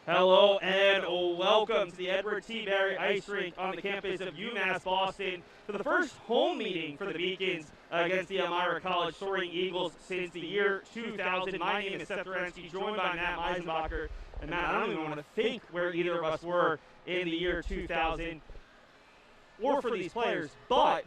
Hello and welcome to the Edward T. Barry Ice Rink on the campus of UMass Boston for the first home meeting for the Beacons against the Elmira College Soaring Eagles since the year 2000. My name is Seth Dorensky, joined by Matt Meisenbacher. And Matt, I don't even want to think where either of us were in the year 2000 or for these players, but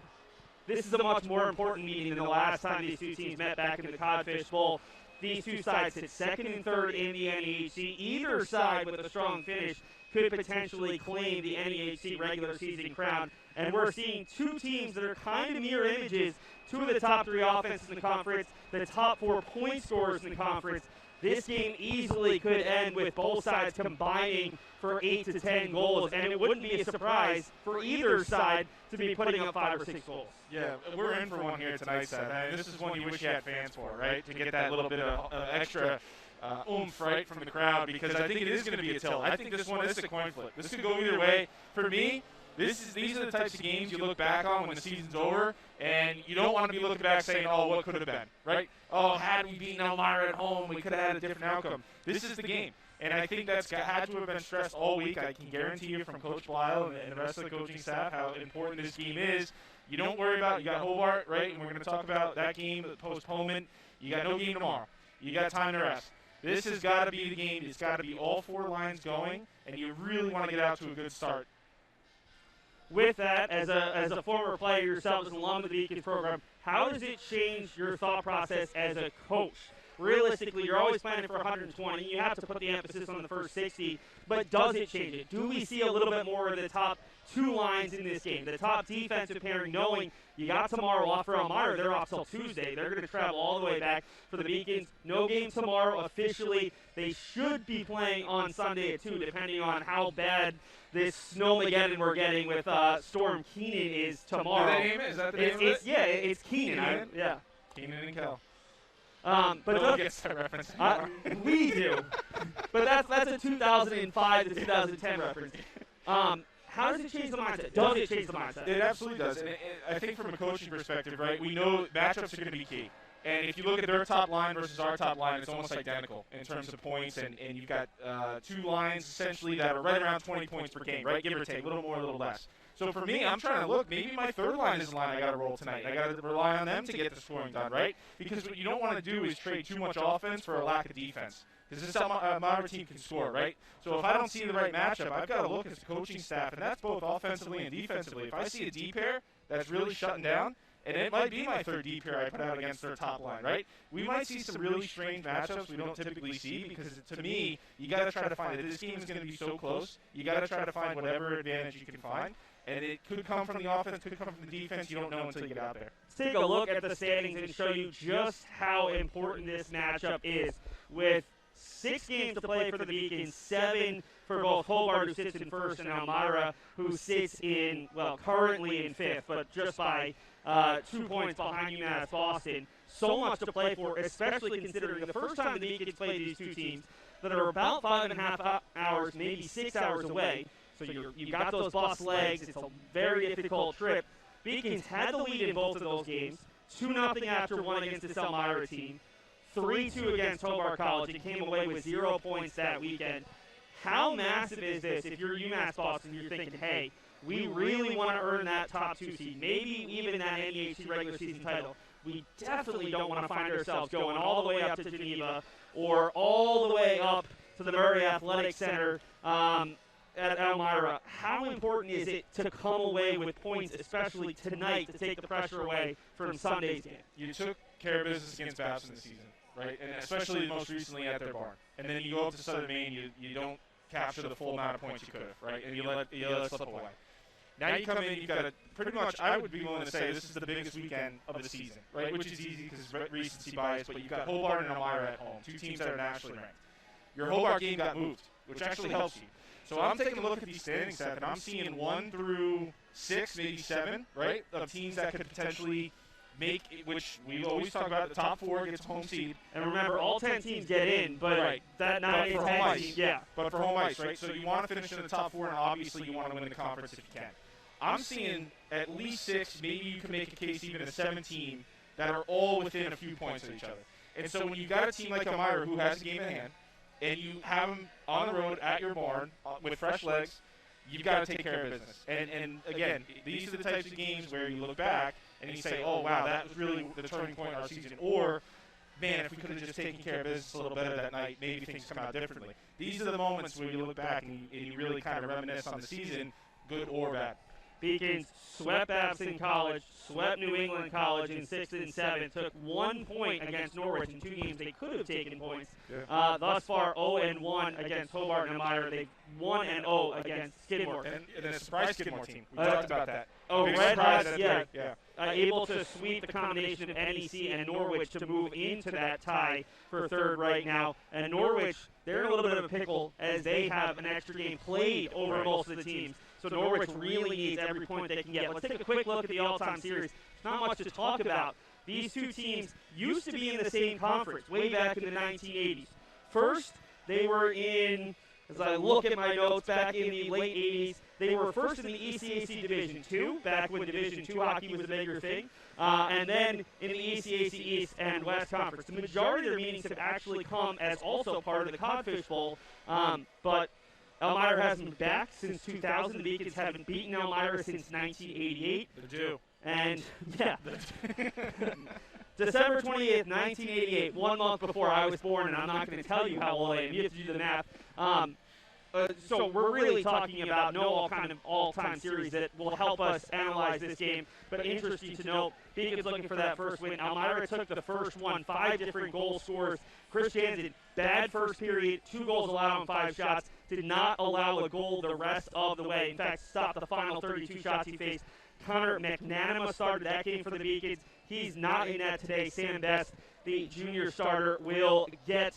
this is a much more important meeting than the last time these two teams met back in the Codfish Bowl. These two sides sit second and third in the NEHC. Either side with a strong finish could potentially claim the NEHC regular season crown. And we're seeing two teams that are kind of mirror images. Two of the top three offenses in the conference, the top 4 point scorers in the conference. This game easily could end with both sides combining for 8 to 10 goals, and it wouldn't be a surprise for either side to be putting up 5 or 6 goals. Yeah, we're in for one here tonight, Seth. I mean, this is one you wish you had fans for, right? To get that little bit of extra oomph, right, from the crowd, because I think it is going to be a tilt. I think this is a coin flip. This could go either way. For me, these are the types of games you look back on when the season's over, and you don't want to be looking back saying, oh, what could have been, right? Oh, had we beaten Elmira at home, we could have had a different outcome. This is the game. And I think that's had to have been stressed all week. I can guarantee you from Coach Blyle and the rest of the coaching staff how important this game is. You don't worry about it. You got Hobart, right? And we're going to talk about that game, the postponement. You got no game tomorrow. You got time to rest. This has got to be the game. It's got to be all 4 lines going, and you really want to get out to a good start. With that, as a former player yourself, as an alum of the Beacons program, how does it change your thought process as a coach? Realistically, you're always planning for 120. You have to put the emphasis on the first 60, but does it change it? Do we see a little bit more of the top 2 lines in this game? The top defensive pairing, knowing you got tomorrow off for Elmira. They're off till Tuesday. They're going to travel all the way back for the Beacons. No game tomorrow officially. They should be playing on Sunday at 2, depending on how bad this snowmageddon we're getting with Storm Keenan is tomorrow. Is that the name of it? Yeah, it's Keenan. Yeah. Keenan and Kel. But no one gets that reference. We do. But that's a 2005 to 2010 reference. How does it change the mindset? Does it change the mindset? It absolutely does. And I think from a coaching perspective, right, we know matchups are going to be key. And if you look at their top line versus our top line, it's almost identical in terms of points. And you've got 2 lines essentially that are right around 20 points per game, right, give or take, a little more, a little less. So for me, I'm trying to look, maybe my therd line is the line I got to roll tonight. I got to rely on them to get the scoring done, right? Because what you don't want to do is trade too much offense for a lack of defense. Because this Elmira team can score, right? So if I don't see the right matchup, I've got to look as a coaching staff, and that's both offensively and defensively. If I see a D pair that's really shutting down, and it might be my third D pair I put out against their top line, right? We might see some really strange matchups we don't typically see because, to me, you got to try to find it. This game is going to be so close. You got to try to find whatever advantage you can find. And it could come from the offense, could come from the defense. You don't know until you get out there. Let's take a look at the standings and show you just how important this matchup is. With 6 games to play for the Beacons, 7 for both Hobart, who sits in first, and Elmira, who sits in, well, currently in 5th, but just by 2 points behind UMass Boston. So much to play for, especially considering the first time the Beacons played these two teams that are about 5.5 hours, maybe 6 hours away. So you've got those bus legs. It's a very difficult trip. Beacons had the lead in both of those games. 2-0 after 1 against this Elmira team. 3-2 against Hobart College. It came away with 0 points that weekend. How massive is this if you're UMass Boston? You're thinking, hey, we really want to earn that top 2 seed, maybe even that NEHC regular season title. We definitely don't want to find ourselves going all the way up to Geneva or all the way up to the Murray Athletic Center at Elmira. How important is it to come away with points, especially tonight, to take the pressure away from Sunday's game? You took care of business against Babson this season, right? And especially most recently at their barn. And then you go up to Southern Maine, you don't capture the full amount of points you could have, right? And you let it slip away. Now you come in, you've got pretty much, I would be willing to say, this is the biggest weekend of the season, right? Which is easy because recency bias, but you've got Hobart and Elmira at home, 2 teams that are nationally ranked. Your Hobart game got moved, which actually helps you. So I'm taking a look at these standings, Seth, and I'm seeing 1 through 6, maybe 7, right, of teams that could potentially make, which we always talk about, the top 4 gets home seed. And remember, all 10 teams get in, but that 9 and 10 team, yeah. But for home ice, right? So you want to finish in the top 4, and obviously you want to win the conference if you can. I'm seeing at least 6, maybe you can make a case even a 7 team that are all within a few points of each other. And so when you got a team like Elmira who has a game in hand, and you have them on the road at your barn with fresh legs, you've got to take care of business. And again, these are the types of games where you look back and you say, oh, wow, that was really the turning point in our season. Or, man, if we could have just taken care of business a little better that night, maybe things come out differently. These are the moments where you look back and you really kind of reminisce on the season, good or bad. Beacons swept Babson College, swept New England College in 6 and 7, took 1 point against Norwich in 2 games they could have taken points. Yeah. Thus far, 0 and 1 against Hobart and Elmira. They've 1 and 0 against Skidmore. And a surprise Skidmore team. We talked about that. Oh, Big Red surprise Hats, that yeah. yeah. Able to sweep the combination of NEC and Norwich to move into that tie for third right now. And Norwich, they're in a little bit of a pickle as they have an extra game played over most of the teams. So Norwich really needs every point they can get. Let's take a quick look at the all-time series. There's not much to talk about. These two teams used to be in the same conference way back in the 1980s. First, they were in, as I look at my notes, back in the late 80s, they were first in the ECAC Division II, back when Division II hockey was a bigger thing, and then in the ECAC East and West Conference. The majority of their meetings have actually come as also part of the Codfish Bowl, but Elmira hasn't been back since 2000. The Beacons haven't beaten Elmira since 1988. They do. And, yeah. December 28th, 1988, 1 month before I was born, and I'm not going to tell you how old I am. You have to do the math. So we're really talking about no kind of all-time series that will help us analyze this game. But interesting to note, Beacons looking for that first win. Elmira took the first one, 5 different goal scorers. Chris Jansen, bad first period, 2 goals allowed on 5 shots. Did not allow a goal the rest of the way. In fact, stopped the final 32 shots he faced. Connor McNanama started that game for the Beacons. He's not in that today. Sam Best, the junior starter, will get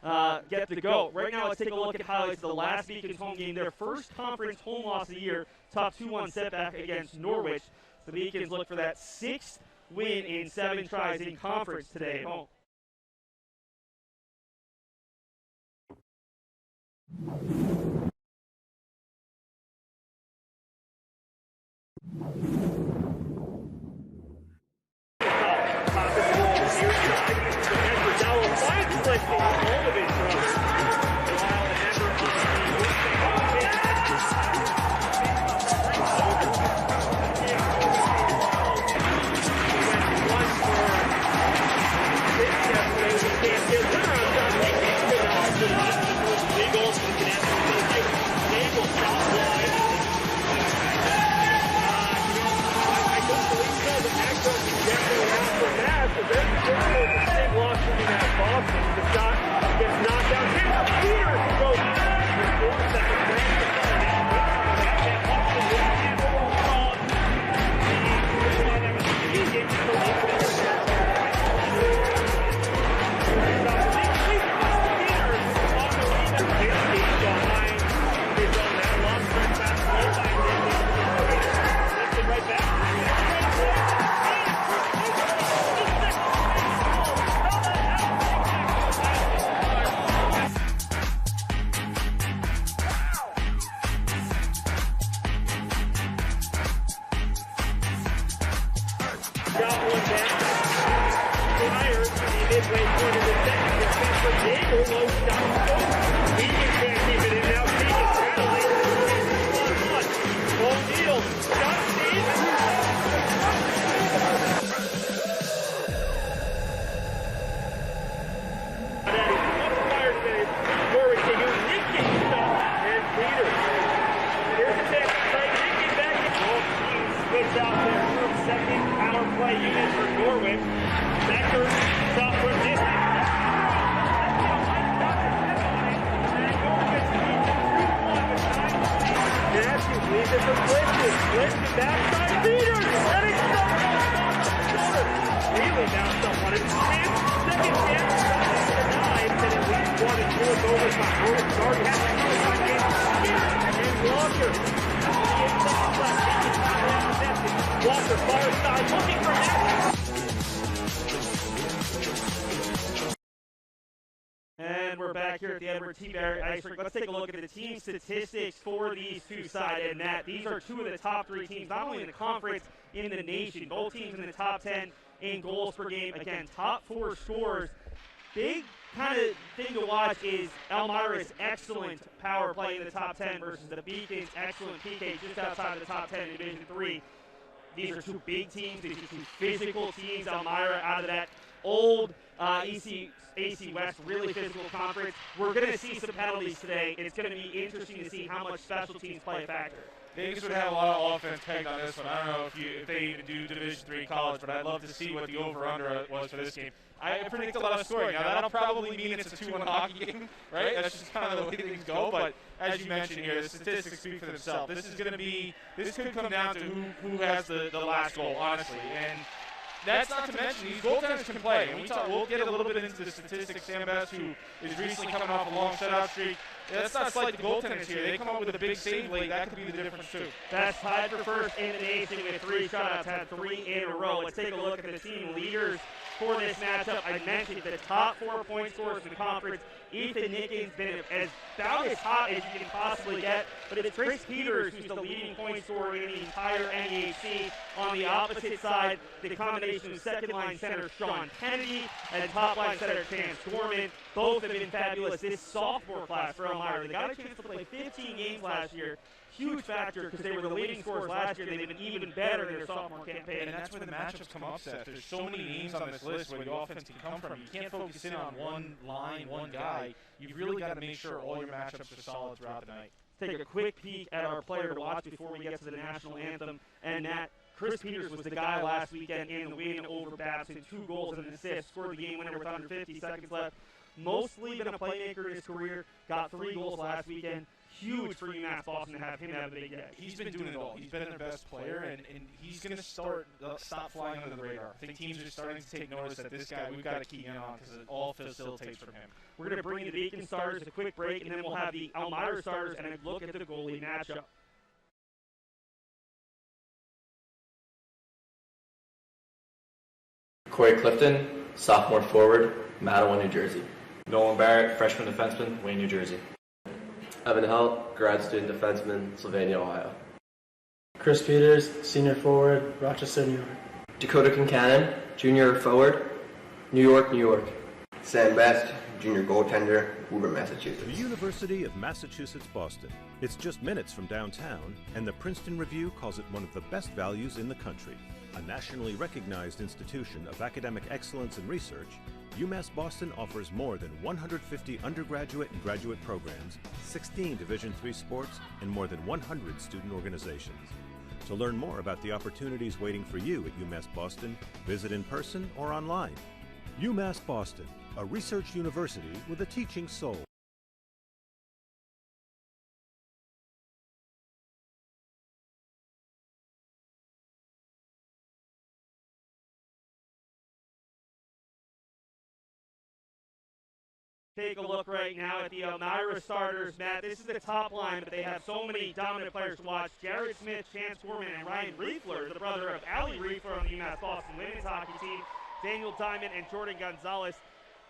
the go. Right now, let's take a look at highlights of the last Beacons home game. Their first conference home loss of the year, tough 2-1 setback against Norwich. The Beacons look for that 6th win in 7 tries in conference today at home. And we're back here at the Edward T. Barry Ice Rink. Let's take a look at the team statistics for these two sides. And Matt, these are 2 of the top 3 teams, not only in the conference, in the nation. Both teams in the top 10 in goals per game. Again, top 4 scorers big kind of thing to watch is Elmira's excellent power play in the top 10 versus the Beacon's excellent PK just outside the top 10 in Division 3. These are two big teams. These are two physical teams. Elmira out of that old AC West, really physical conference. We're going to see some penalties today. It's going to be interesting to see how much special teams play a factor. Vegas would have a lot of offense pegged on this one. I don't know if they even do Division III college, but I'd love to see what the over-under was for this game. I predict a lot of scoring. Now, that'll probably mean it's a 2-1 hockey game, right? That's just kind of the way things go. But as you mentioned here, the statistics speak for themselves. This could come down to who has the last goal, honestly. And that's not to mention these goaltenders can play. And we'll get a little bit into the statistics. Sam Best, who is recently coming off a long shutout streak. That's not slight the goaltenders here. They come up with a big save late. That could be the difference, too. That's tied for first in the nation with 3 shutouts, had 3 in a row. Let's take a look at the team leaders for this matchup. I mentioned the top 4 point scorers in the conference. Ethan Nickens been about as hot as you can possibly get, but it's Chris Peters who's the leading point scorer in the entire NEHC. On the opposite side, the combination of second-line center Sean Kennedy and top-line center Chance Gorman. Both have been fabulous this sophomore class for Elmira. They got a chance to play 15 games last year. Huge factor because they were the leading scorers last year. They've been even better in their sophomore campaign. And that's where the matchups come up, Seth. There's so many names on this list where the offense can come from. You can't focus in on one line, one guy. You've really got to make sure all your matchups are solid throughout the night. Take a quick peek at our player to watch before we get to the national anthem. And that Chris Peters was the guy last weekend in the win over Babson. 2 goals and an assist. Scored the game winner with under 50 seconds left. Mostly been a playmaker in his career. Got 3 goals last weekend. Huge for UMass Boston to have him have a big day. He's been doing it all. He's been their best player, and he's going to stop flying under the radar. I think teams are starting to take notice that this guy, we've got to key in on because it all facilitates from him. We're going to bring the Beacon starters a quick break, and then we'll have the Elmira starters and a look at the goalie matchup. Corey Clifton, sophomore forward, Mattawa, New Jersey. Nolan Barrett, freshman defenseman, Wayne, New Jersey. Evan Helt, grad student defenseman, Sylvania, Ohio. Chris Peters, senior forward, Rochester, New York. Dakota Kincannon, junior forward, New York, New York. Sam Best, junior goaltender, Hoover, Massachusetts. The University of Massachusetts, Boston. It's just minutes from downtown, and the Princeton Review calls it one of the best values in the country. A nationally recognized institution of academic excellence and research, UMass Boston offers more than 150 undergraduate and graduate programs, 16 Division III sports, and more than 100 student organizations. To learn more about the opportunities waiting for you at UMass Boston, visit in person or online. UMass Boston, a research university with a teaching soul. Take a look right now at the Elmira starters, Matt. This is the top line, but they have so many dominant players to watch. Jared Smith, Chance Gorman, and Ryan Riefler, the brother of Allie Riefler on the UMass Boston women's hockey team. Daniel Diamond and Jordan Gonzalez,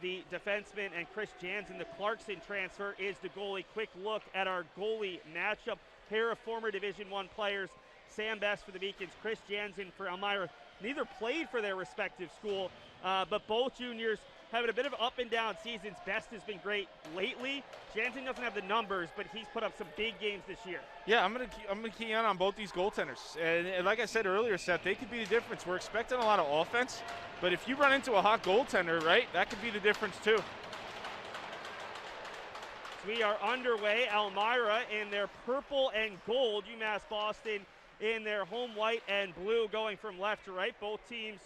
the defenseman, and Chris Jansen, the Clarkson transfer, is the goalie. Quick look at our goalie matchup. Pair of former Division I players. Sam Best for the Beacons, Chris Jansen for Elmira. Neither played for their respective school, but both juniors having a bit of up and down seasons. Best has been great lately. Jansen doesn't have the numbers, but he's put up some big games this year. Yeah, I'm gonna key in on both these goaltenders. And like I said earlier, Seth, they could be the difference. We're expecting a lot of offense, but if you run into a hot goaltender, right, that could be the difference too. We are underway. Elmira in their purple and gold. UMass Boston in their home white and blue, going from left to right. Both teams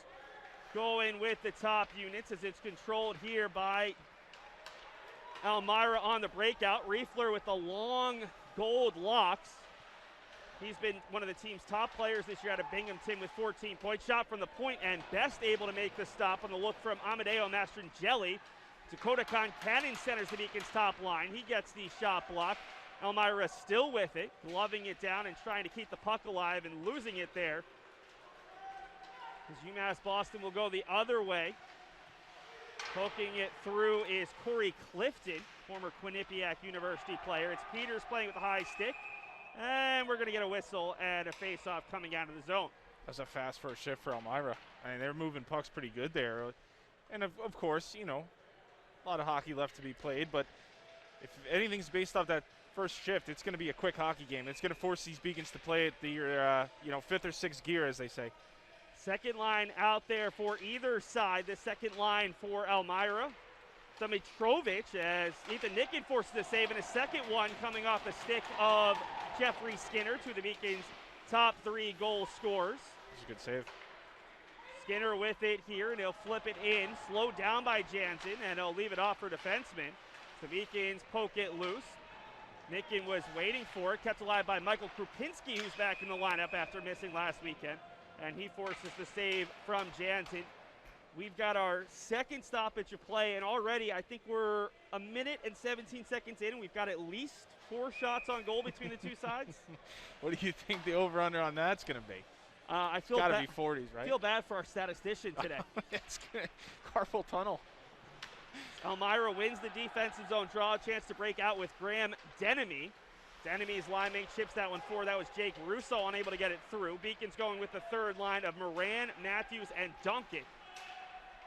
going with the top units as it's controlled here by Elmira on the breakout. Riefler with the long gold locks. He's been one of the team's top players this year out of Binghamton with 14 points. Shot from the point, and Best able to make the stop on the look from Amadeo Mastrangeli. Dakota Concannon centers the Beacon's top line. He gets the shot block. Elmira still with it, gloving it down and trying to keep the puck alive and losing it there. As UMass Boston will go the other way. Poking it through is Corey Clifton, former Quinnipiac University player. It's Peters playing with the high stick. And we're going to get a whistle and a face-off coming out of the zone. That's a fast first shift for Elmira. I mean, they're moving pucks pretty good there. And, of course, you know, A lot of hockey left to be played, but if anything's based off that first shift, it's going to be a quick hockey game. It's going to force these Beacons to play at the fifth or sixth gear, as they say. Second line out there for either side. The second line for Elmira. Mitrovic as Ethan Nicken forces the save, and a second one coming off the stick of Jeffrey Skinner, to the Beacons' top 3 goal scorers. It's a good save. Skinner with it here, and he'll flip it in. Slowed down by Jansen, and he'll leave it off for defenseman. The Beacons poke it loose. Nicken was waiting for it, kept alive by Michael Krupinski, who's back in the lineup after missing last weekend. And he forces the save from Jansen. We've got our second stoppage of play, and already I think we're a minute and 17 seconds in, and we've got at least 4 shots on goal between the two sides. What do you think the over-under on that's going to be? I feel got to be 40s, right? I feel bad for our statistician today. It's carpal tunnel. Elmira wins the defensive zone draw, a chance to break out with Graham Denemy. Denemy's line mate chips that one forward. That was Jake Russo, unable to get it through. Beacons going with the third line of Moran, Matthews, and Duncan.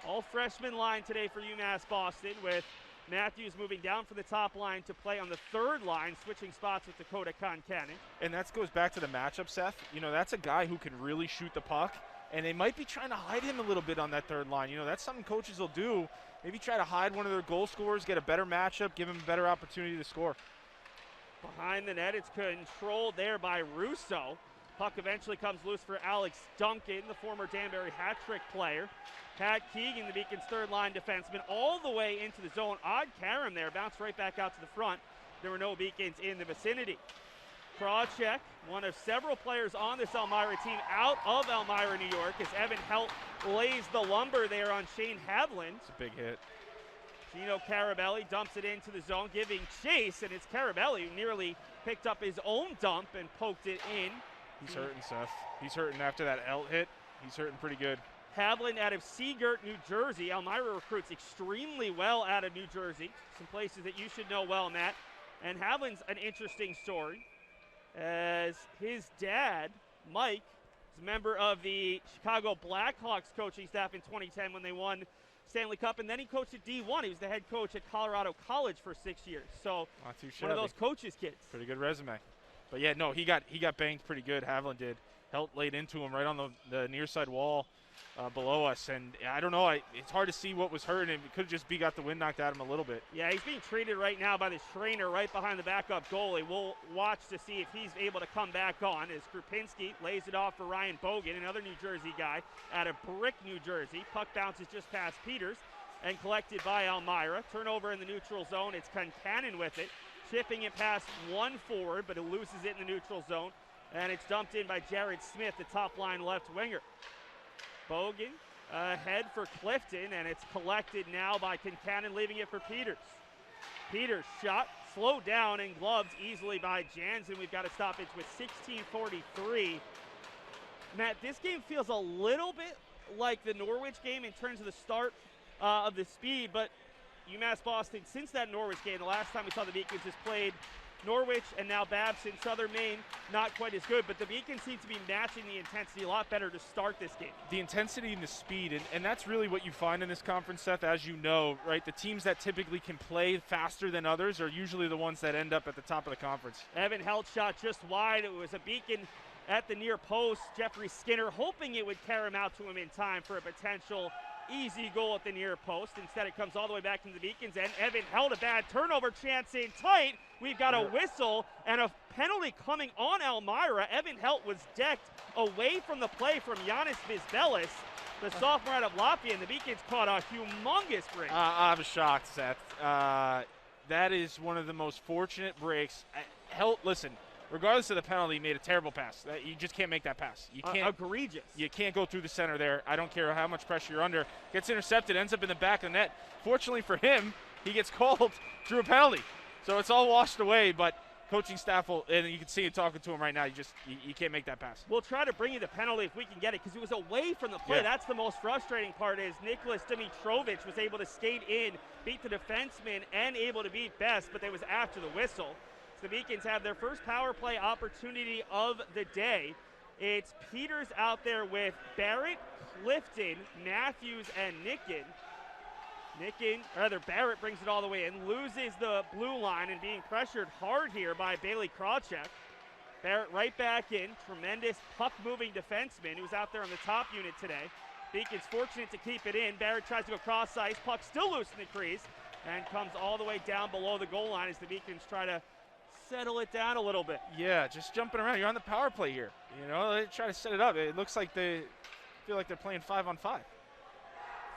All freshman line today for UMass Boston, with Matthews moving down from the top line to play on the third line, switching spots with Dakota Concannon. And that goes back to the matchup, Seth. You know, that's a guy who can really shoot the puck, and they might be trying to hide him a little bit on that third line. You know, that's something coaches will do. Maybe try to hide one of their goal scorers, get a better matchup, give him a better opportunity to score. Behind the net, it's controlled there by Russo. Puck eventually comes loose for Alex Duncan, the former Danbury hat-trick player. Pat Keegan, the Beacons' third-line defenseman, all the way into the zone. Odd carom there, bounced right back out to the front. There were no Beacons in the vicinity. Krawcheck, one of several players on this Elmira team, out of Elmira, New York, as Evan Helt lays the lumber there on Shane Havlin. It's a big hit. Gino Carabelli dumps it into the zone, giving chase, and it's Carabelli who nearly picked up his own dump and poked it in. He's hurting, Seth. He's hurting after thatElt hit. He's hurting pretty good. Havlin out of Seagirt, New Jersey. Elmira recruits extremely well out of New Jersey. Some places that you should know well, Matt. And Havlin's an interesting story, as his dad, Mike, is a member of the Chicago Blackhawks coaching staff in 2010 when they won Stanley Cup, and then he coached at D1. He was the head coach at Colorado College for 6 years. So not too one of those coaches' kids. Pretty good resume. But yeah, no, he got banged pretty good. Havlin did. Helt laid into him right on the near side wall below us, and I don't know. It's hard to see what was hurting him. It could just be got the wind knocked out of him a little bit. Yeah, he's being treated right now by the trainer right behind the backup goalie. We'll watch to see if he's able to come back on, as Krupinski lays it off for Ryan Bogan, another New Jersey guy out of Brick, New Jersey. Puck bounces just past Peters and collected by Elmira. Turnover in the neutral zone. It's Concannon with it, chipping it past one forward, but it loses it in the neutral zone. And it's dumped in by Jared Smith, the top line left winger. Bogan ahead for Clifton, and it's collected now by Concannon, leaving it for Peters. Peters shot, slowed down and gloved easily by Jansen. We've got a stoppage with 16:43. Matt, this game feels a little bit like the Norwich game in terms of the start of the speed, but UMass Boston, since that Norwich game, the last time we saw the Beacons has played Norwich and now Babson, Southern Maine, not quite as good, but the Beacons seem to be matching the intensity a lot better to start this game. The intensity and the speed, and that's really what you find in this conference, Seth, as you know, right? The teams that typically can play faster than others are usually the ones that end up at the top of the conference. Evan Helt shot just wide. It was a Beacon at the near post. Jeffrey Skinner hoping it would carry him out to him in time for a potential easy goal at the near post. Instead, it comes all the way back into the Beacons, and Evan held a bad turnover chance in tight. We've got a whistle and a penalty coming on Elmira. Evan Helt was decked away from the play from Giannis Vizbelis, the sophomore out of Lafayette, and the Beacons caught a humongous break. I'm shocked, Seth. That is one of the most fortunate breaks. Helt, listen, regardless of the penalty, he made a terrible pass. You just can't make that pass. You can't. Egregious. You can't go through the center there. I don't care how much pressure you're under. Gets intercepted, ends up in the back of the net. Fortunately for him, he gets called through a penalty. So it's all washed away, but coaching staff will, and you can see it talking to him right now, you can't make that pass. We'll try to bring you the penalty if we can get it, because it was away from the play. Yeah. That's the most frustrating part, is Nicholas Dimitrovich was able to skate in, beat the defenseman, and able to beat Best, but it was after the whistle. So the Beacons have their first power play opportunity of the day. It's Peters out there with Barrett, Clifton, Matthews, and Nicken. Barrett brings it all the way in, loses the blue line and being pressured hard here by Bailey Krawcheck. Barrett right back in, tremendous puck-moving defenseman who's out there on the top unit today. Beacon's fortunate to keep it in. Barrett tries to go cross ice, puck still loose in the crease, and comes all the way down below the goal line as the Beacons try to settle it down a little bit. Yeah, just jumping around. You're on the power play here. You know, they try to set it up. It looks like they feel like they're playing 5-on-5.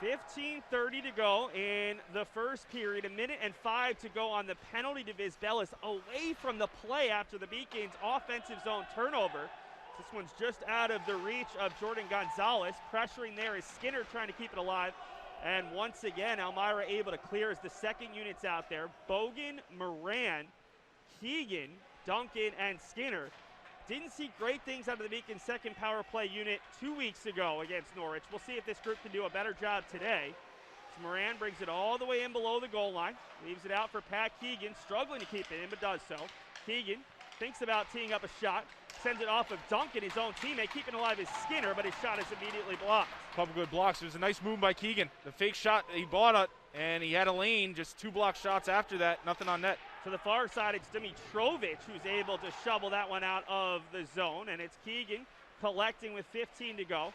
15:30 to go in the first period. 1:05 to go on the penalty to Vizbellis, away from the play after the Beacons offensive zone turnover. This one's just out of the reach of Jordan Gonzalez. Pressuring there is Skinner trying to keep it alive. And once again, Elmira able to clear as the second unit's out there. Bogan, Moran, Keegan, Duncan, and Skinner. Didn't see great things out of the Beacons' second power play unit 2 weeks ago against Norwich. We'll see if this group can do a better job today. So Moran brings it all the way in below the goal line. Leaves it out for Pat Keegan, struggling to keep it in, but does so. Keegan thinks about teeing up a shot. Sends it off of Duncan, his own teammate. Keeping alive is Skinner, but his shot is immediately blocked. Couple good blocks. It was a nice move by Keegan. The fake shot, he bought it, and he had a lane. Just 2 block shots after that. Nothing on net. To the far side, it's Dimitrovich who's able to shovel that one out of the zone, and it's Keegan collecting with 15 to go.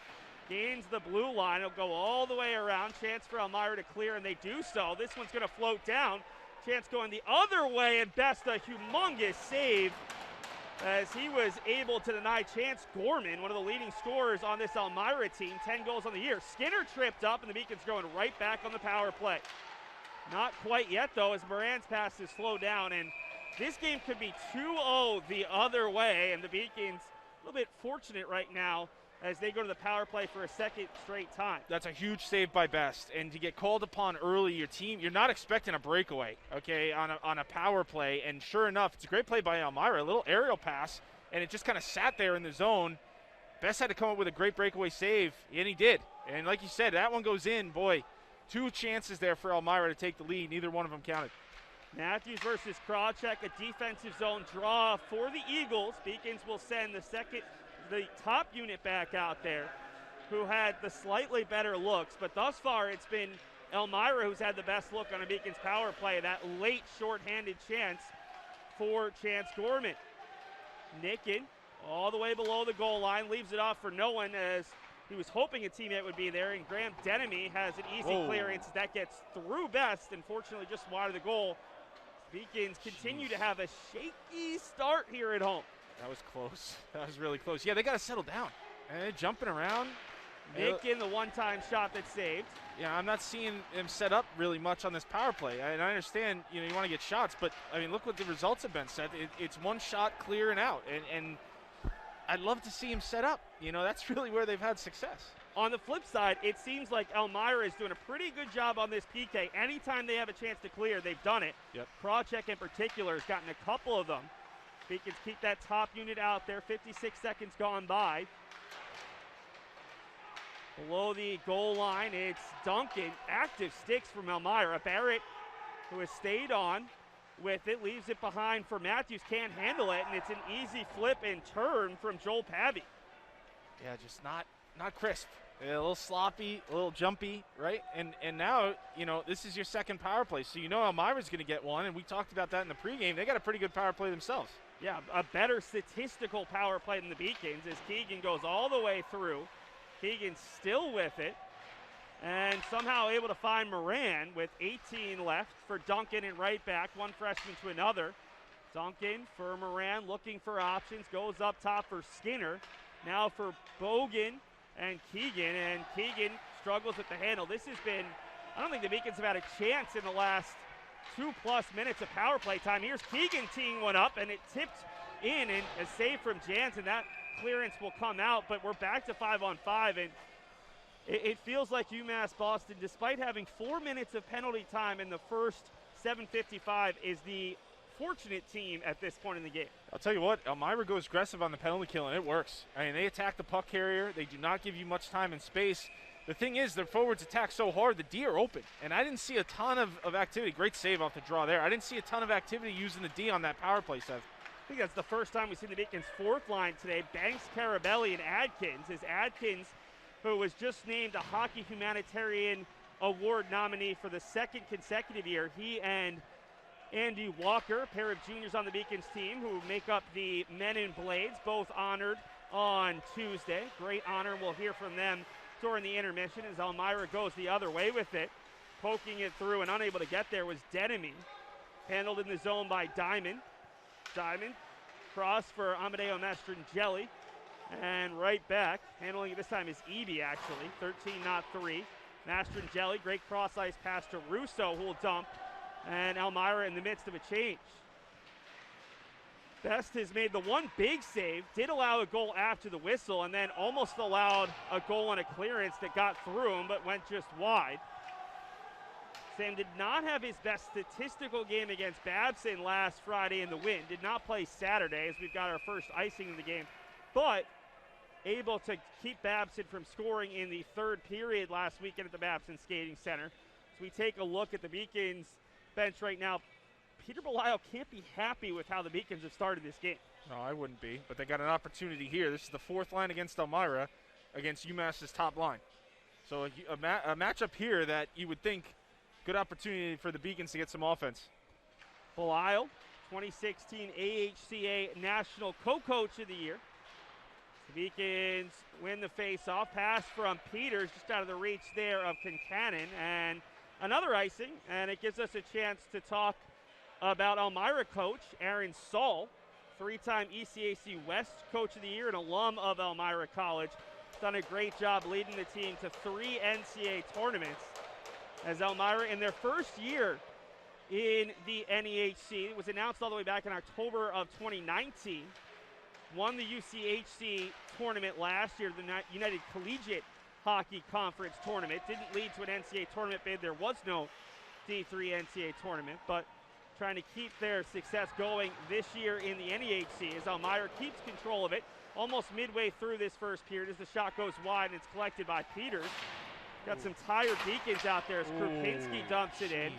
Gains the blue line. It'll go all the way around. Chance for Elmira to clear, and they do so. This one's going to float down. Chance going the other way, and Best a humongous save as he was able to deny Chance Gorman, one of the leading scorers on this Elmira team, 10 goals on the year. Skinner tripped up, and the Beacons going right back on the power play. Not quite yet, though, as Moran's pass is slowed down, and this game could be 2-0 the other way, and the Beacons a little bit fortunate right now as they go to the power play for a second straight time. That's a huge save by Best, and to get called upon early, your team, you're not expecting a breakaway, okay, on a power play, and sure enough, it's a great play by Elmira, a little aerial pass, and it just kind of sat there in the zone. Best had to come up with a great breakaway save, and he did, and like you said, that one goes in, boy. 2 chances there for Elmira to take the lead. Neither one of them counted. Matthews versus Krawcheck, a defensive zone draw for the Eagles. Beacons will send the top unit back out there, who had the slightly better looks. But thus far, it's been Elmira who's had the best look on a Beacons power play. That late shorthanded chance for Chance Gorman. Nicken all the way below the goal line, leaves it off for no one as he was hoping a teammate would be there, and Graham Denemy has an easy clearance that gets through Best, unfortunately just wide of the goal. Beacons continue to have a shaky start here at home. That was close. That was really close. Yeah, they got to settle down. And they're jumping around. Nick the one-time shot that's saved. Yeah, I'm not seeing him set up really much on this power play. And I understand, you want to get shots, but, I mean, look what the results have been set. It's one shot clear and out. And I'd love to see him set up. That's really where they've had success. On the flip side, it seems like Elmira is doing a pretty good job on this PK. Anytime they have a chance to clear, they've done it. Yep. Krawcheck in particular has gotten a couple of them. Beacons keep that top unit out there. 56 seconds gone by. Below the goal line, it's Duncan. Active sticks from Elmira. Barrett, who has stayed on with it, leaves it behind for Matthews. Can't handle it, and it's an easy flip and turn from Joel Pavey. Yeah, just not crisp. A little sloppy, a little jumpy, right? And now, this is your second power play, so Elmira's going to get one, and we talked about that in the pregame. They got a pretty good power play themselves. Yeah, a better statistical power play than the Beacons as Keegan goes all the way through. Keegan's still with it, and somehow able to find Moran with 18 left for Duncan and right back, one freshman to another. Duncan for Moran, looking for options, goes up top for Skinner. Now for Bogan and Keegan struggles with the handle. This has been, I don't think the Beacons have had a chance in the last 2+ minutes of power play time. Here's Keegan teeing one up, and it tipped in, and a save from Jansen. That clearance will come out, but we're back to 5-on-5, and it feels like UMass Boston, despite having 4 minutes of penalty time in the first 7:55, is the fortunate team at this point in the game. I'll tell you what, Elmira goes aggressive on the penalty kill, and it works. I mean, they attack the puck carrier. They do not give you much time and space. The thing is, their forwards attack so hard, the D are open. And I didn't see a ton of activity. Great save off the draw there. I didn't see a ton of activity using the D on that power play, Seth. I think that's the first time we've seen the Beacons' fourth line today. Banks, Carabelli, and Adkins. Adkins, who was just named a hockey humanitarian Award nominee for the second consecutive year. He and Andy Walker, a pair of juniors on the Beacons team who make up the Men in Blades, both honored on Tuesday. Great honor. We'll hear from them during the intermission as Elmira goes the other way with it. Poking it through and unable to get there was Denemy. Handled in the zone by Diamond. Diamond, cross for Amadeo Mastrangelli. And right back, handling it this time is Eby, actually. 13, not 3. Mastrangelli, great cross-ice pass to Russo, who will dump. And Elmira in the midst of a change. Best has made the one big save, did allow a goal after the whistle, and then almost allowed a goal on a clearance that got through him, but went just wide. Sam did not have his best statistical game against Babson last Friday in the win. Did not play Saturday as we've got our first icing in the game, but able to keep Babson from scoring in the third period last weekend at the Babson Skating Center. As we take a look at the Beacons bench right now, Peter Belisle can't be happy with how the Beacons have started this game. No, I wouldn't be, but they got an opportunity here. This is the fourth line against Elmira, against UMass's top line. So a matchup here that you would think good opportunity for the Beacons to get some offense. Belisle, 2016 AHCA National Co-Coach of the Year. The Beacons win the face-off. Pass from Peters, just out of the reach there of Concannon, and another icing, and it gives us a chance to talk about Elmira coach Aaron Saul, three-time ECAC West Coach of the Year, an alum of Elmira College. Done a great job leading the team to 3 NCAA tournaments. As Elmira, in their first year in the NEHC, it was announced all the way back in October of 2019, won the UCHC tournament last year, the United Collegiate Hockey Conference tournament. Didn't lead to an NCAA tournament bid. There was no D3 NCAA tournament, but trying to keep their success going this year in the NEHC as Elmira keeps control of it almost midway through this first period as the shot goes wide and it's collected by Peters. Got some tired Beacons out there as Krupinski dumps it in.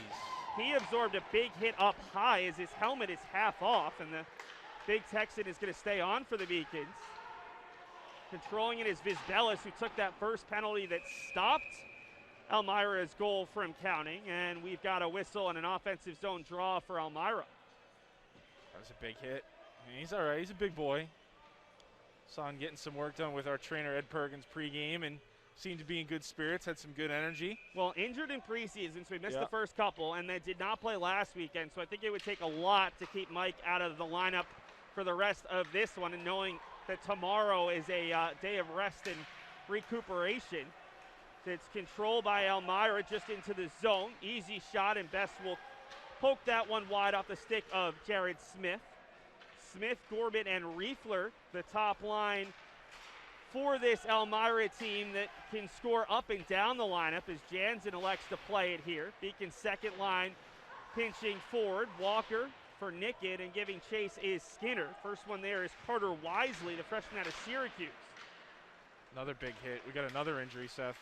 He absorbed a big hit up high as his helmet is half off, and the big Texan is going to stay on for the Beacons. Controlling it is Vizbelis, who took that first penalty that stopped Elmira's goal from counting, and we've got a whistle and an offensive zone draw for Elmira. That was a big hit. I mean, he's all right. He's a big boy. Saw him getting some work done with our trainer Ed Perkins pregame, and seemed to be in good spirits, had some good energy. Well, injured in preseason, so he missed the first couple, and then did not play last weekend, so I think it would take a lot to keep Mike out of the lineup for the rest of this one, and knowing that tomorrow is a day of rest and recuperation. It's controlled by Elmira just into the zone. Easy shot, and Best will poke that one wide off the stick of Jared Smith. Smith, Gorbett, and Riefler, the top line for this Elmira team that can score up and down the lineup as Jansen elects to play it here. Beacon's second line pinching forward. Walker for Nickett, and giving chase is Skinner. First one there is Carter Wisely, the freshman out of Syracuse. Another big hit. We got another injury, Seth.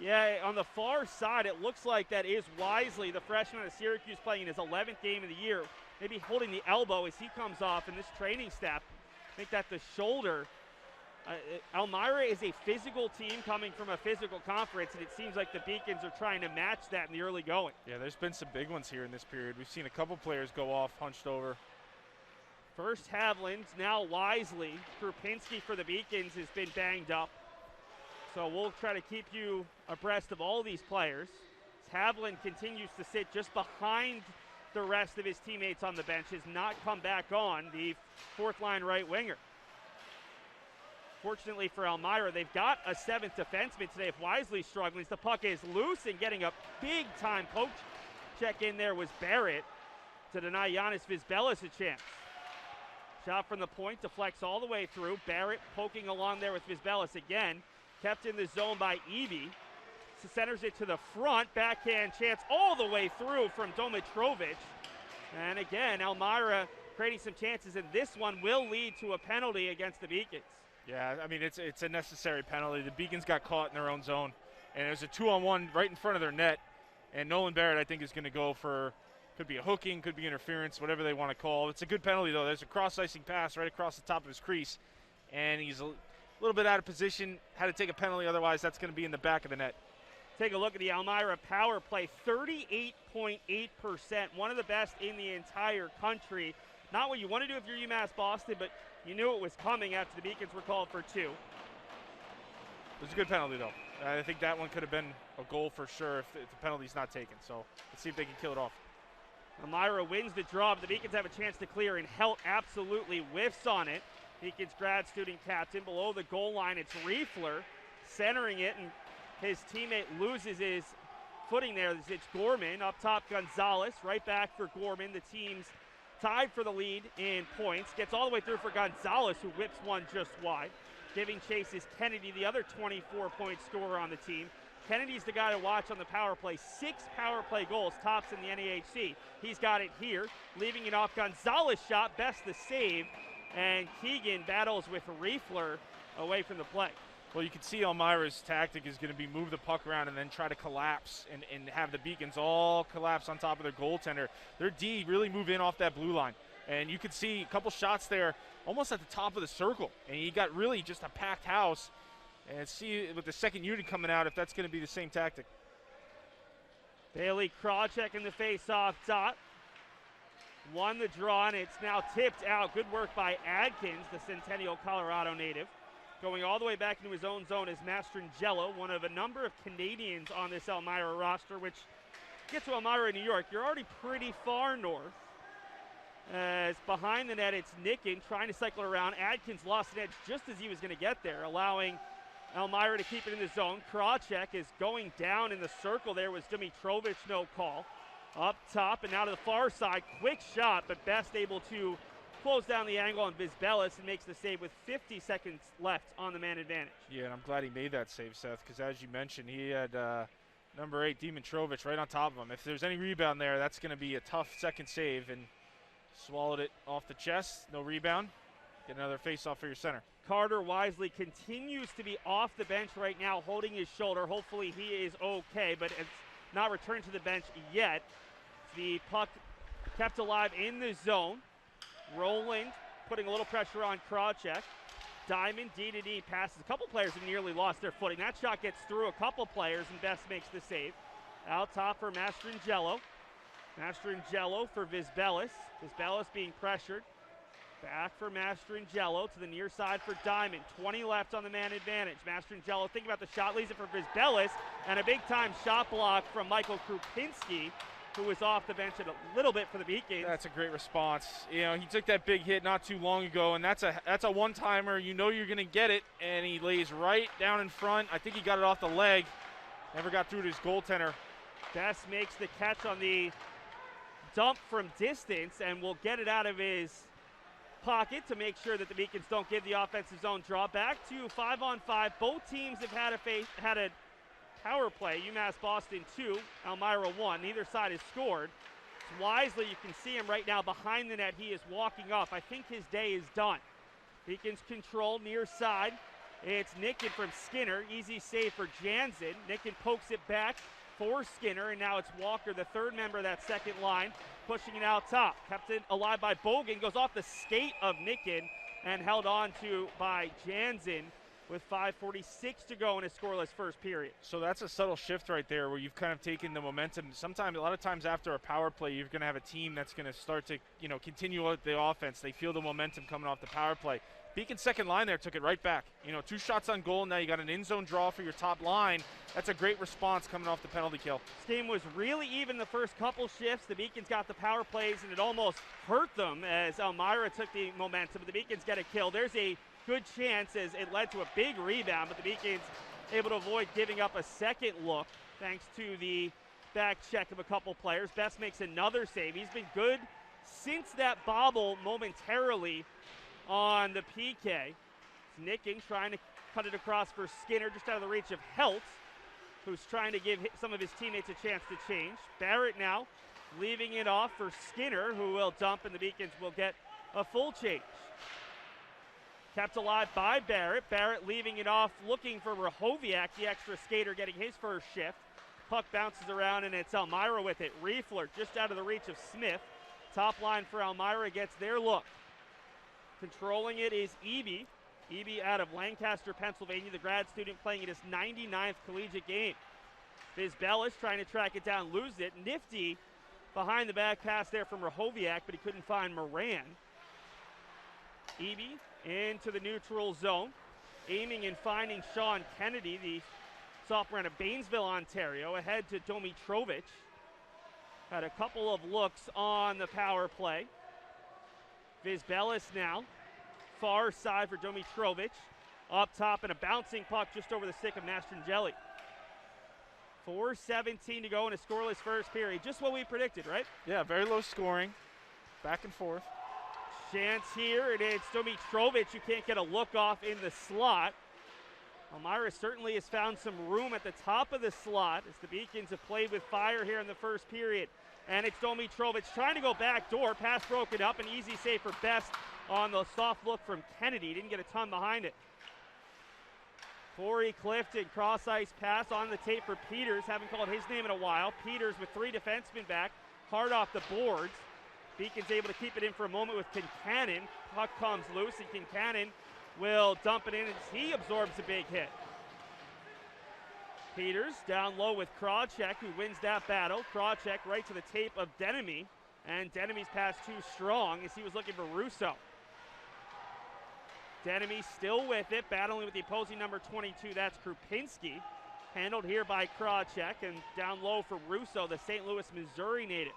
Yeah, on the far side, it looks like that is Wisely, the freshman out of Syracuse, playing in his 11th game of the year. Maybe holding the elbow as he comes off in this training staff. I think that the shoulder. Elmira is a physical team coming from a physical conference, and it seems like the Beacons are trying to match that in the early going. Yeah, there's been some big ones here in this period. We've seen a couple players go off, hunched over. First Havlins, now Wisely. Krupinski for the Beacons has been banged up. So we'll try to keep you abreast of all these players. Havlin continues to sit just behind the rest of his teammates on the bench, has not come back on, the fourth line right winger. Fortunately for Elmira, they've got a seventh defenseman today. If Wisely's struggling, the puck is loose, and getting a big-time poke check in there was Barrett to deny Giannis Vizbelis a chance. Shot from the point, deflects all the way through. Barrett poking along there with Vizbelis again. Kept in the zone by Eby. Centers it to the front. Backhand chance all the way through from Domitrovic. And again, Elmira creating some chances, and this one will lead to a penalty against the Beacons. Yeah, I mean, it's a necessary penalty. The Beacons got caught in their own zone, and it was a 2-on-1 right in front of their net. And Nolan Barrett, I think, is going to go for, could be a hooking, could be interference, whatever they want to call. It's a good penalty, though. There's a cross-icing pass right across the top of his crease, and he's a little bit out of position. Had to take a penalty, otherwise that's going to be in the back of the net. Take a look at the Elmira power play, 38.8%, one of the best in the entire country. Not what you want to do if you're UMass Boston, but you knew it was coming after the Beacons were called for 2. It was a good penalty, though. I think that one could have been a goal for sure if the penalty's not taken. So let's see if they can kill it off. Elmira wins the draw, but the Beacons have a chance to clear, and Helt absolutely whiffs on it. Beacons grad student captain below the goal line. It's Riefler centering it, and his teammate loses his footing there. It's Gorman up top. Gonzalez right back for Gorman. The team's tied for the lead in points. Gets all the way through for Gonzalez, who whips one just wide. Giving chase is Kennedy, the other 24-point scorer on the team. Kennedy's the guy to watch on the power play. 6 power play goals, tops in the NAHC. He's got it here, leaving it off. Gonzalez shot, best the save, and Keegan battles with Riefler away from the play. Well, you can see Elmira's tactic is going to be move the puck around and then try to collapse and have the Beacons all collapse on top of their goaltender. Their D really move in off that blue line. And you could see a couple shots there almost at the top of the circle. And you got really just a packed house. And see with the second unit coming out if that's going to be the same tactic. Bailey Krawcheck in the face-off dot. Won the draw, and it's now tipped out. Good work by Adkins, the Centennial, Colorado native. Going all the way back into his own zone is Mastrangelo, one of a number of Canadians on this Elmira roster, which gets to Elmira, New York. You're already pretty far north. As behind the net, it's Nicken trying to cycle around. Adkins lost an edge just as he was going to get there, allowing Elmira to keep it in the zone. Krawcheck is going down in the circle. There was Dimitrovich, no call. Up top and now to the far side. Quick shot, but Best able to close down the angle on Vizbelis and makes the save with 50 seconds left on the man advantage. Yeah, and I'm glad he made that save, Seth, because as you mentioned, he had number 8, Dimitrovich, right on top of him. If there's any rebound there, that's going to be a tough second save, and swallowed it off the chest. No rebound. Get another face-off for your center. Carter Wisely continues to be off the bench right now, holding his shoulder. Hopefully he is okay, but it's not returned to the bench yet. The puck kept alive in the zone. Roland putting a little pressure on Krawcheck. Diamond D-to-D passes. A couple players have nearly lost their footing. That shot gets through a couple players, and Best makes the save. Out top for Mastrangelo. Mastrangelo for Vizbelis. Vizbelis being pressured. Back for Mastrangelo to the near side for Diamond. 20 left on the man advantage. Mastrangelo thinking about the shot, leaves it for Vizbelis, and a big-time shot block from Michael Krupinski, who was off the bench a little bit for the Beacons. That's a great response. You know, he took that big hit not too long ago, and that's a one-timer. You know you're going to get it, and he lays right down in front. I think he got it off the leg. Never got through to his goaltender. Best makes the catch on the dump from distance and will get it out of his pocket to make sure that the Beacons don't give the offensive zone draw. Back to 5-on-5. Both teams have had a power play. UMass Boston 2, Elmira 1. Neither side has scored. It's Wisely, you can see him right now behind the net. He is walking off. I think his day is done. Beacons control near side. It's Nicken from Skinner. Easy save for Jansen. Nicken pokes it back for Skinner, and now it's Walker, the third member of that second line, pushing it out top. Kept it alive by Bogan. Goes off the skate of Nicken and held on to by Jansen with 5:46 to go in a scoreless first period. So that's a subtle shift right there where you've kind of taken the momentum. Sometimes, a lot of times after a power play, you're going to have a team that's going to start to, continue with the offense. They feel the momentum coming off the power play. Beacon's second line there took it right back. 2 shots on goal. Now you got an in-zone draw for your top line. That's a great response coming off the penalty kill. This game was really even the first couple shifts. The Beacons got the power plays, and it almost hurt them as Elmira took the momentum. The Beacons get a kill. There's a good chance as it led to a big rebound, but the Beacons able to avoid giving up a second look thanks to the back check of a couple players. Best makes another save. He's been good since that bobble momentarily on the PK. It's Nicken trying to cut it across for Skinner, just out of the reach of Helt, who's trying to give some of his teammates a chance to change. Barrett now leaving it off for Skinner, who will dump, and the Beacons will get a full change. Kept alive by Barrett. Barrett leaving it off, looking for Rahoviak, the extra skater, getting his first shift. Puck bounces around, and it's Elmira with it. Riefler just out of the reach of Smith. Top line for Elmira gets their look. Controlling it is Eby. Eby out of Lancaster, Pennsylvania, the grad student playing in his 99th collegiate game. Vizbelis trying to track it down, lose it. Nifty behind the back pass there from Rahoviak, but he couldn't find Moran. Eby into the neutral zone, aiming and finding Sean Kennedy, the sophomore out of Baynesville, Ontario, ahead to Domitrovic. Had a couple of looks on the power play. Vizbelis now, far side for Domitrovic. Up top and a bouncing puck just over the stick of Mastrangeli. 4:17 to go in a scoreless first period. Just what we predicted, right? Yeah, very low scoring. Back and forth. Chance here, and it's Domitrovic. You can't get a look off in the slot. Elmira certainly has found some room at the top of the slot as the Beacons have played with fire here in the first period. And it's Domitrovic trying to go back door. Pass broken up, an easy save for Best on the soft look from Kennedy. Didn't get a ton behind it. Corey Clifton, cross-ice pass on the tape for Peters. Haven't called his name in a while. Peters with 3 defensemen back, hard off the boards. Beacon's able to keep it in for a moment with Kincannon. Puck comes loose, and Kincannon will dump it in as he absorbs a big hit. Peters down low with Krawcheck, who wins that battle. Krawcheck right to the tape of Denemy, and Denemy's pass too strong as he was looking for Russo. Denemy still with it, battling with the opposing number 22. That's Krupinski. Handled here by Krawcheck, and down low for Russo, the St. Louis, Missouri native.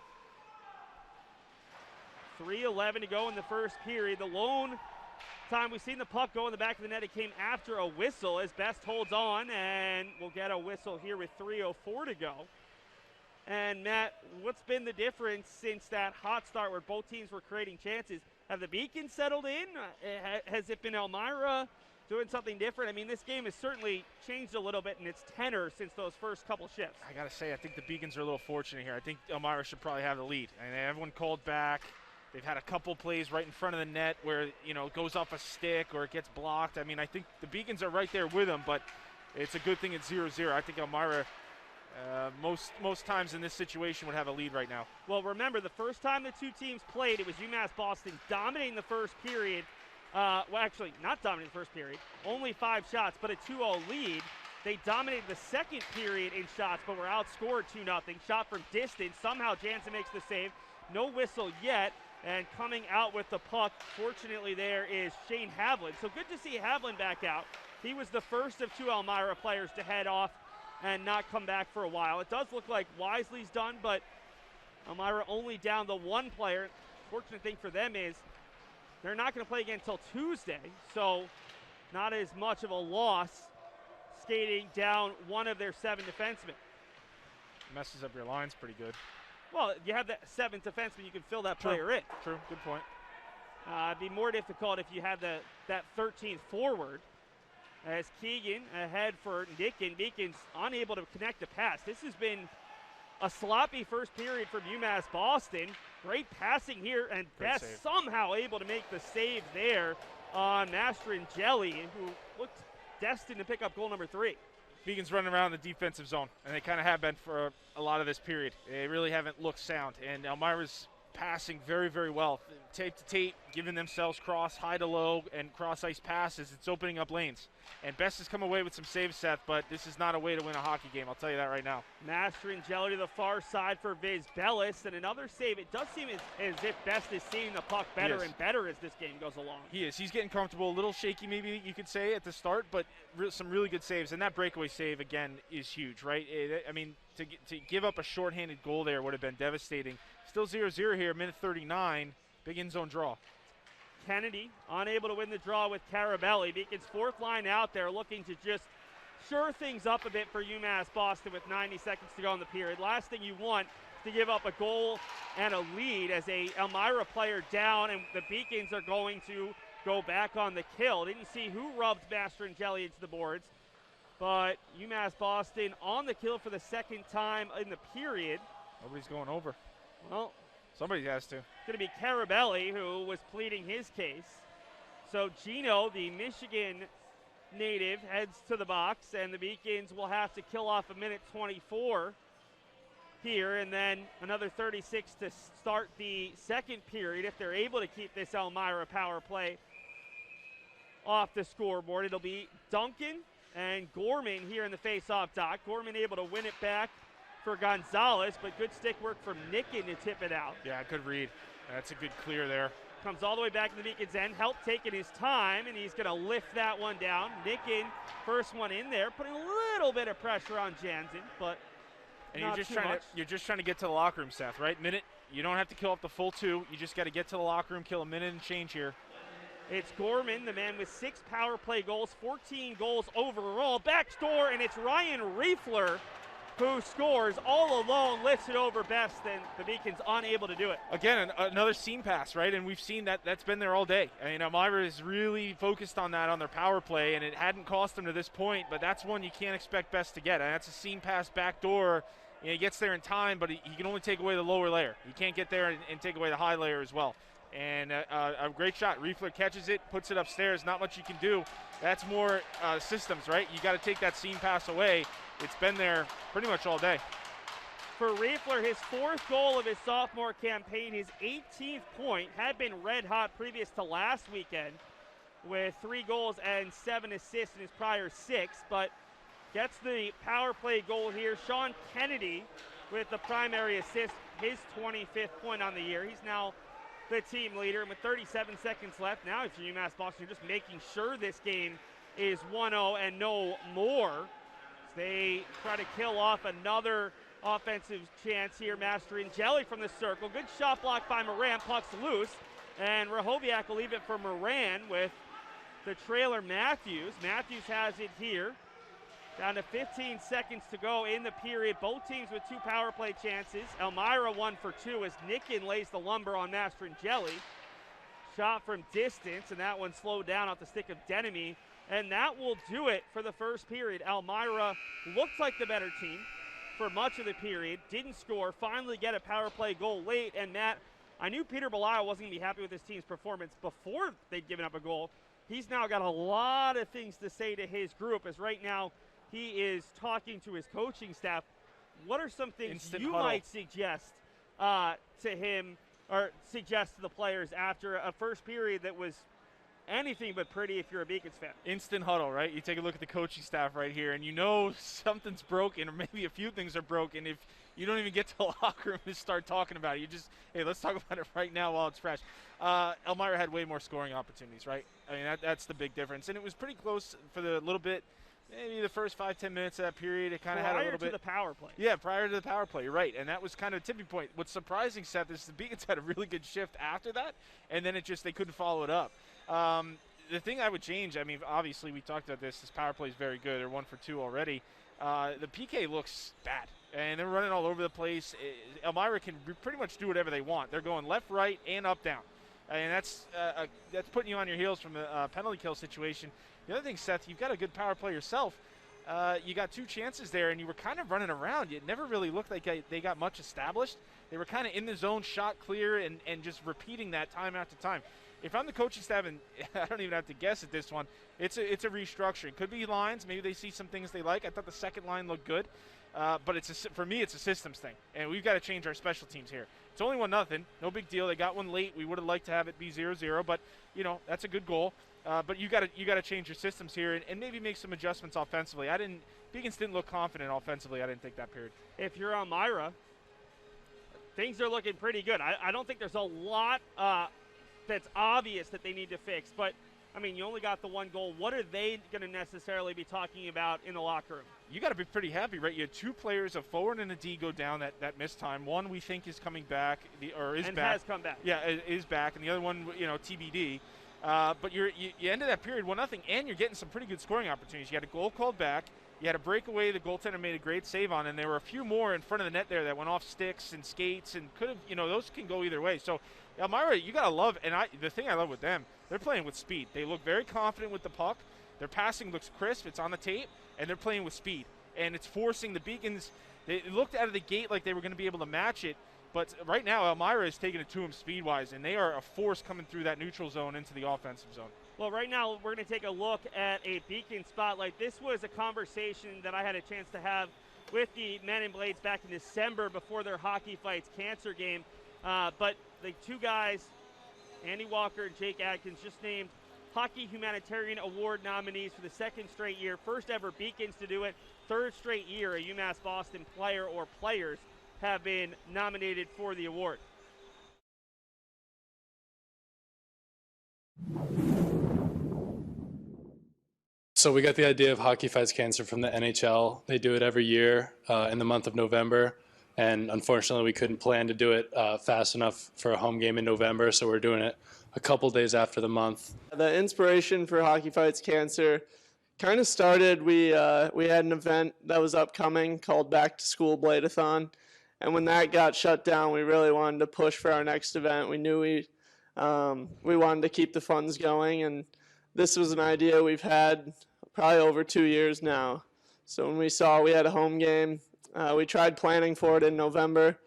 3:11 to go in the first period. The lone time we've seen the puck go in the back of the net, it came after a whistle as Best holds on, and we'll get a whistle here with 3:04 to go. And Matt, what's been the difference since that hot start where both teams were creating chances? Have the Beacons settled in? Has it been Elmira doing something different? I mean, this game has certainly changed a little bit in its tenor since those first couple shifts. I got to say, I think the Beacons are a little fortunate here. I think Elmira should probably have the lead. And everyone called back. They've had a couple plays right in front of the net where, you know, it goes off a stick or it gets blocked. I mean, I think the Beacons are right there with them, but it's a good thing it's 0-0. I think Elmira, most times in this situation, would have a lead right now. Well, remember, the first time the two teams played, it was UMass Boston dominating the first period. Well, actually, not dominating the first period. Only 5 shots, but a 2-0 lead. They dominated the second period in shots, but were outscored 2-0. Shot from distance. Somehow Jansen makes the save. No whistle yet. And coming out with the puck, fortunately, there is Shane Havlin. So good to see Havlin back out. He was the first of 2 Elmira players to head off and not come back for a while. It does look like Wisely's done, but Elmira only down the 1 player. Fortunate thing for them is they're not going to play again until Tuesday, so not as much of a loss skating down one of their 7 defensemen. Messes up your lines pretty good. Well, you have that 7th defenseman, you can fill that player in. True, good point. It'd be more difficult if you had that 13th forward. As Keegan ahead for Deacon. Deacon's unable to connect the pass. This has been a sloppy first period from UMass Boston. Great passing here, and Best somehow able to make the save there on Mastrangeli, who looked destined to pick up goal number 3. Beacons running around the defensive zone, and they kind of have been for a lot of this period. They really haven't looked sound, and Elmira's passing very, very well. Tape to tape, giving themselves cross, high to low, and cross-ice passes. It's opening up lanes. And Best has come away with some saves, Seth, but this is not a way to win a hockey game. I'll tell you that right now. Mastrangeli to the far side for Vizbelis, and another save. It does seem as if Best is seeing the puck better and better as this game goes along. He is. He's getting comfortable. A little shaky, maybe you could say, at the start, but some really good saves. And that breakaway save, again, is huge, right? I mean, to give up a shorthanded goal there would have been devastating. Still 0-0 here, minute 39. Big end zone draw. Kennedy unable to win the draw with Carabelli. Beacon's 4th line out there looking to just sure things up a bit for UMass Boston with 90 seconds to go in the period. Last thing you want is to give up a goal and a lead as a Elmira player down, and the Beacons are going to go back on the kill. Didn't see who rubbed Mastrangeli into the boards, but UMass Boston on the kill for the 2nd time in the period. Nobody's going over. Well, somebody has to. It's going to be Carabelli who was pleading his case. So Gino, the Michigan native, heads to the box, and the Beacons will have to kill off a minute 24 here, and then another 36 to start the 2nd period if they're able to keep this Elmira power play off the scoreboard. It'll be Duncan, And Gorman here in the face-off dot. Gorman able to win it back for Gonzalez, but good stick work from Nicken to tip it out. Yeah, good read. That's a good clear there. Comes all the way back to the Beacon's end. Help taking his time, and he's going to lift that one down. Nicken, first one in there, putting a little bit of pressure on Jansen, but and not you're just trying to get to the locker room, Seth, right? Minute. You don't have to kill up the full 2. You just got to get to the locker room, kill a minute and change here. It's Gorman, the man with 6 power play goals, 14 goals overall. Backdoor, and it's Ryan Riefler who scores all alone, lifts it over best, and the Beacon's unable to do it. Again, another seam pass, right? And we've seen that's been there all day. I mean, Elmira is really focused on that on their power play, and it hadn't cost them to this point, but that's one you can't expect Best to get. And that's a seam pass backdoor. You know, he gets there in time, but he can only take away the lower layer. He can't get there and take away the high layer as well. And a great shot. Riefler catches it, puts it upstairs. Not much you can do. That's more systems, right? You got to take that seam pass away. It's been there pretty much all day. For Riefler, his 4th goal of his sophomore campaign, his 18th point, had been red hot previous to last weekend with 3 goals and 7 assists in his prior 6, but gets the power play goal here. Sean Kennedy with the primary assist, his 25th point on the year. He's now the team leader, and with 37 seconds left, now if you're UMass Boston, you're just making sure this game is 1-0 and no more. They try to kill off another offensive chance here. Mastering Jelly from the circle. Good shot block by Moran. Puck's loose. And Rehoviak will leave it for Moran with the trailer Matthews. Matthews has it here. Down to 15 seconds to go in the period. Both teams with 2 power play chances. Elmira 1 for 2 as Nicken lays the lumber on Mastering Jelly. Shot from distance, and that one slowed down off the stick of Denemy. And that will do it for the first period. Elmira looked like the better team for much of the period. Didn't score. Finally get a power play goal late. And Matt, I knew Peter Belisle wasn't going to be happy with his team's performance before they'd given up a goal. He's now got a lot of things to say to his group, as right now he is talking to his coaching staff. What are some things Instant you huddle. might suggest to him, or suggest to the players after a first period that was anything but pretty if you're a Beacons fan? Instant huddle, right? You take a look at the coaching staff right here, and you know something's broken, or maybe a few things are broken if you don't even get to the locker room and start talking about it. You just, hey, let's talk about it right now while it's fresh. Elmira had way more scoring opportunities, right? I mean, that's the big difference. And it was pretty close for the little bit, maybe the first 5-10 minutes of that period. It kind of had a little bit. Prior to the power play. Yeah, prior to the power play, you're right. And that was kind of a tipping point. What's surprising, Seth, is the Beacons had a really good shift after that, and then they couldn't follow it up. The thing I would change, I mean, obviously we talked about this power play is very good. They're 1 for 2 already. The PK looks bad, and they're running all over the place. Elmira can pretty much do whatever they want. They're going left, right, and up, down. And that's putting you on your heels from a penalty kill situation. The other thing, Seth, you've got a good power play yourself. You got 2 chances there, and you were kind of running around. It never really looked like they got much established. They were kind of in the zone, shot clear, and just repeating that time after time. If I'm the coaching staff, and I don't even have to guess at this one, it's a restructuring. Could be lines. Maybe they see some things they like. I thought the second line looked good. But for me, it's a systems thing. And we've got to change our special teams here. It's only 1-0. No big deal. They got one late. We would have liked to have it be 0-0. But, that's a good goal. But you got to change your systems here and maybe make some adjustments offensively. Beacons didn't look confident offensively, I didn't think, that period. If you're Elmira, things are looking pretty good. I don't think there's a lot that's obvious that they need to fix. But, I mean, you only got the 1 goal. What are they going to necessarily be talking about in the locker room? You got to be pretty happy, right? You had 2 players, a forward and a D, go down that missed time. One we think is coming back, and back. has come back. Yeah, is back, and the other one, TBD. But you ended that period 1-0, and you're getting some pretty good scoring opportunities. You had a goal called back. You had a breakaway the goaltender made a great save on, and there were a few more in front of the net there that went off sticks and skates and could have, those can go either way. So, Elmira, you got to love, and the thing I love with them, they're playing with speed. They look very confident with the puck. Their passing looks crisp. It's on the tape, and they're playing with speed. And it's forcing the Beacons. They looked out of the gate like they were going to be able to match it, but right now Elmira is taking it to them speed-wise, and they are a force coming through that neutral zone into the offensive zone. Well, right now we're going to take a look at a Beacon spotlight. This was a conversation that I had a chance to have with the Men in Blades back in December before their Hockey Fights Cancer game. But the 2 guys, Andy Walker and Jake Adkins, just named Hockey Humanitarian Award nominees for the second straight year. First ever Beacons to do it. Third straight year a UMass Boston player or players have been nominated for the award. So we got the idea of Hockey Fights Cancer from the NHL. They do it every year in the month of November. And unfortunately, we couldn't plan to do it fast enough for a home game in November, so we're doing it a couple days after the month. The inspiration for Hockey Fights Cancer kind of started, we had an event that was upcoming called Back to School Blade-a-thon. And when that got shut down, we really wanted to push for our next event. We knew we wanted to keep the funds going, and this was an idea we've had probably over 2 years now. So when we saw we had a home game, we tried planning for it in November.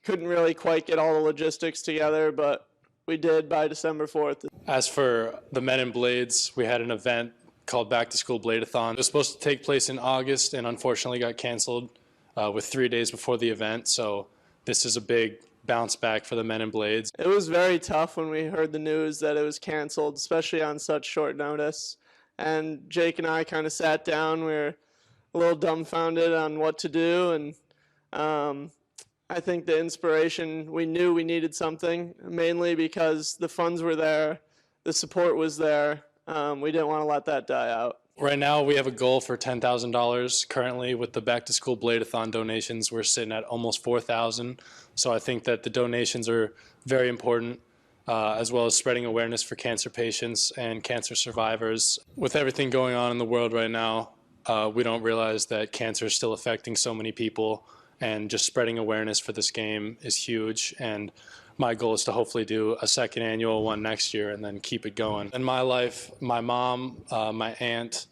Couldn't really quite get all the logistics together, but we did by December 4th. As for the Men in Blades, we had an event called Back to School Blade-a-thon. It was supposed to take place in August and unfortunately got canceled with 3 days before the event. So this is a big bounce back for the Men in Blades. It was very tough when we heard the news that it was canceled, especially on such short notice. And Jake and I kind of sat down. We were a little dumbfounded on what to do, and I think the inspiration, we knew we needed something, mainly because the funds were there, the support was there. We didn't want to let that die out. Right now, we have a goal for $10,000. Currently, with the Back to School Blade-a-thon donations, we're sitting at almost $4,000. So I think that the donations are very important, as well as spreading awareness for cancer patients and cancer survivors. With everything going on in the world right now, we don't realize that cancer is still affecting so many people, and just spreading awareness for this game is huge. And my goal is to hopefully do a second annual one next year and then keep it going. In my life, my mom, my aunt,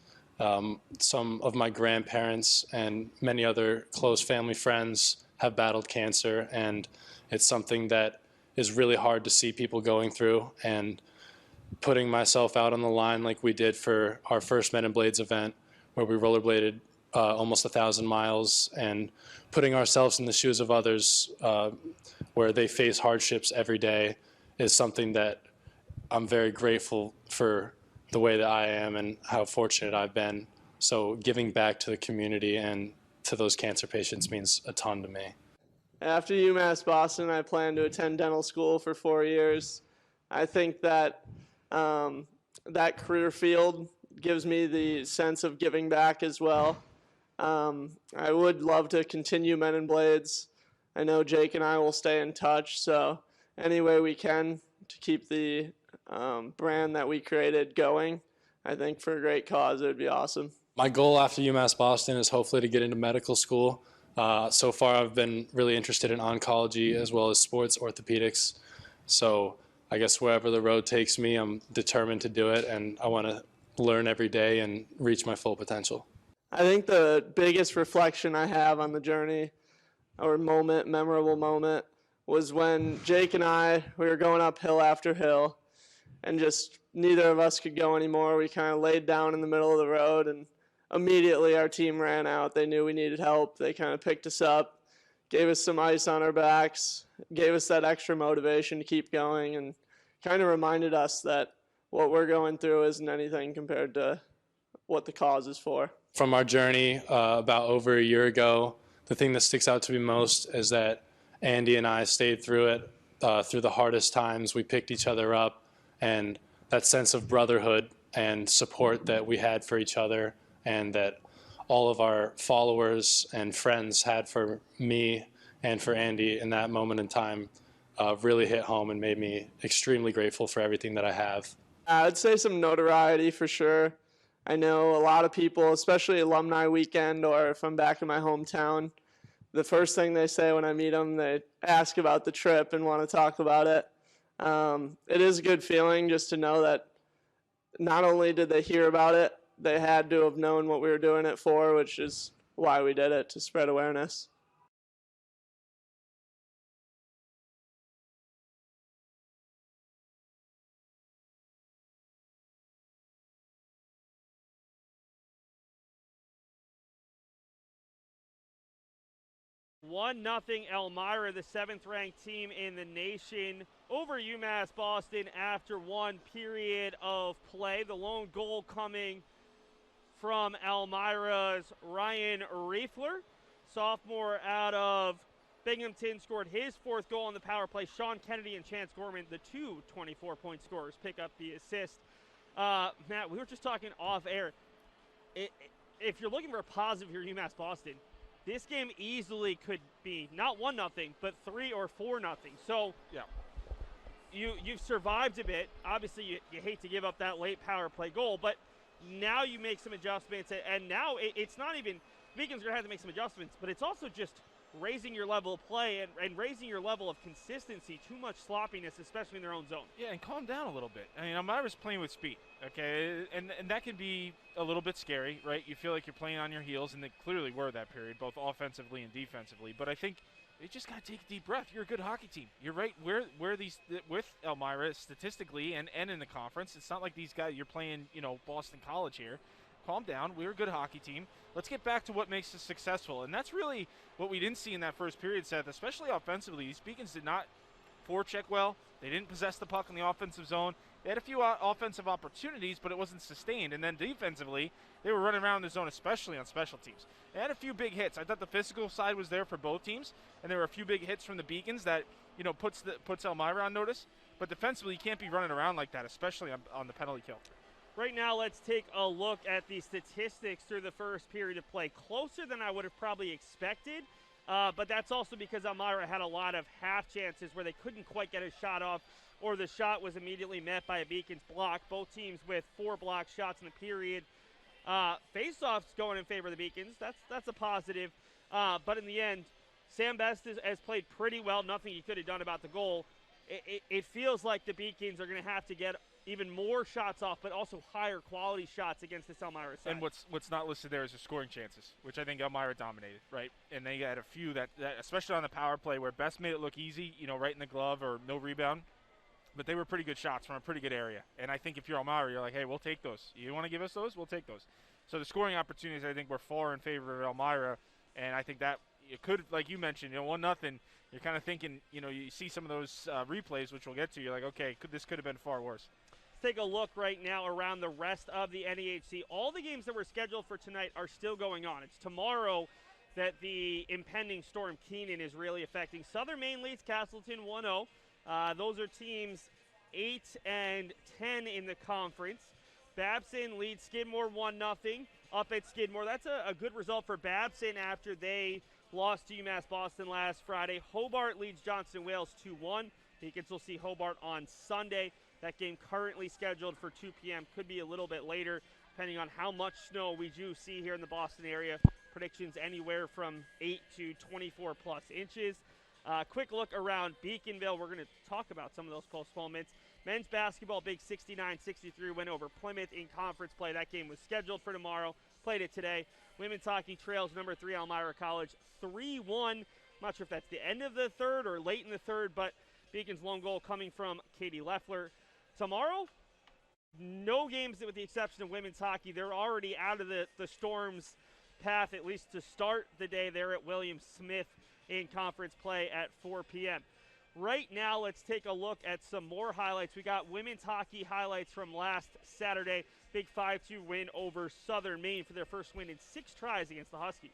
some of my grandparents, and many other close family friends have battled cancer, and it's something that is really hard to see people going through. And putting myself out on the line like we did for our first Men in Blades event, where we rollerbladed almost 1,000 miles, and putting ourselves in the shoes of others where they face hardships every day, is something that I'm very grateful for, the way that I am and how fortunate I've been. So giving back to the community and to those cancer patients means a ton to me. After UMass Boston, I plan to attend dental school for 4 years. I think that that career field gives me the sense of giving back as well. I would love to continue Men in Blades. I know Jake and I will stay in touch, so any way we can to keep the brand that we created going, I think for a great cause, it would be awesome. My goal after UMass Boston is hopefully to get into medical school. So far, I've been really interested in oncology as well as sports orthopedics. So I guess wherever the road takes me, I'm determined to do it, and I want to learn every day and reach my full potential. I think the biggest reflection I have on the journey, or moment, memorable moment, was when Jake and we were going up hill after hill, and just neither of us could go anymore. We kind of laid down in the middle of the road, and immediately our team ran out. They knew we needed help. They kind of picked us up, gave us some ice on our backs, gave us that extra motivation to keep going, and kind of reminded us that what we're going through isn't anything compared to what the cause is for. From our journey about over a year ago, the thing that sticks out to me most is that Andy and I stayed through it, through the hardest times. We picked each other up, and that sense of brotherhood and support that we had for each other, and that all of our followers and friends had for me and for Andy in that moment in time, really hit home and made me extremely grateful for everything that I have. I'd say some notoriety for sure. I know a lot of people, especially alumni weekend, or if I'm back in my hometown, the first thing they say when I meet them, they ask about the trip and want to talk about it. It is a good feeling just to know that not only did they hear about it, they had to have known what we were doing it for, which is why we did it, to spread awareness. 1-0 Elmira, the 7th-ranked team in the nation, over UMass Boston after one period of play. The lone goal coming from Elmira's Ryan Riefler, sophomore out of Binghamton, scored his 4th goal on the power play. Sean Kennedy and Chance Gorman, the two 24-point scorers, pick up the assist. Matt, we were just talking off air. If you're looking for a positive here, UMass Boston, this game easily could be not 1-0, but 3 or 4-0. So yeah, you've survived a bit. Obviously, you hate to give up that late power play goal, but now you make some adjustments, and now it's not even Beacon's going to have to make some adjustments, but it's also just raising your level of play and raising your level of consistency. Too much sloppiness, especially in their own zone. Yeah, and calm down a little bit. I mean, Elmira's playing with speed, okay? And that can be a little bit scary, right? You feel like you're playing on your heels, and they clearly were that period, both offensively and defensively. But I think you just got to take a deep breath. You're a good hockey team. You're right where these with Elmira statistically and in the conference. It's not like these guys, you're playing, Boston College here. Calm down. We're a good hockey team. Let's get back to what makes us successful. And that's really what we didn't see in that first period, Seth, especially offensively. These Beacons did not forecheck well. They didn't possess the puck in the offensive zone. They had a few offensive opportunities, but it wasn't sustained. And then defensively, they were running around the zone, especially on special teams. They had a few big hits. I thought the physical side was there for both teams, and there were a few big hits from the Beacons that, puts Elmira on notice. But defensively, you can't be running around like that, especially on the penalty kill. Right now, let's take a look at the statistics through the first period of play. Closer than I would have probably expected, but that's also because Elmira had a lot of half chances where they couldn't quite get a shot off, or the shot was immediately met by a Beacons block. Both teams with 4 block shots in the period. Face-offs going in favor of the Beacons. That's a positive. But in the end, Sam Best has played pretty well. Nothing he could have done about the goal. It feels like the Beacons are going to have to get even more shots off, but also higher quality shots against this Elmira side. And what's not listed there is the scoring chances, which I think Elmira dominated, right? And they had a few that especially on the power play, where Best made it look easy, right in the glove or no rebound. But they were pretty good shots from a pretty good area. And I think if you're Elmira, you're like, hey, we'll take those. You want to give us those? We'll take those. So the scoring opportunities, I think, were far in favor of Elmira. And I think that it could, like you mentioned, 1-0. You're kind of thinking, you see some of those replays, which we'll get to. You're like, okay, this could have been far worse. Take a look right now around the rest of the NEHC. All the games that were scheduled for tonight are still going on. It's tomorrow that the impending Storm Keenan is really affecting. Southern Maine leads Castleton 1-0. Those are teams 8 and 10 in the conference. Babson leads Skidmore 1-0 up at Skidmore. That's a good result for Babson after they lost to UMass Boston last Friday. Hobart leads Johnston Wales 2-1. Beacons will see Hobart on Sunday. That game currently scheduled for 2 p.m. Could be a little bit later, depending on how much snow we do see here in the Boston area. Predictions anywhere from 8 to 24-plus inches. Quick look around Beaconville. We're going to talk about some of those postponements. Men's basketball, big 69-63 win over Plymouth in conference play. That game was scheduled for tomorrow. Played it today. Women's hockey trails number 3 Elmira College 3-1. Not sure if that's the end of the third or late in the third, but Beacon's lone goal coming from Katie Leffler. Tomorrow, no games with the exception of women's hockey. They're already out of the Storm's path, at least to start the day there at William Smith in conference play at 4 p.m. Right now, let's take a look at some more highlights. We got women's hockey highlights from last Saturday. Big 5-2 win over Southern Maine for their first win in 6 tries against the Huskies.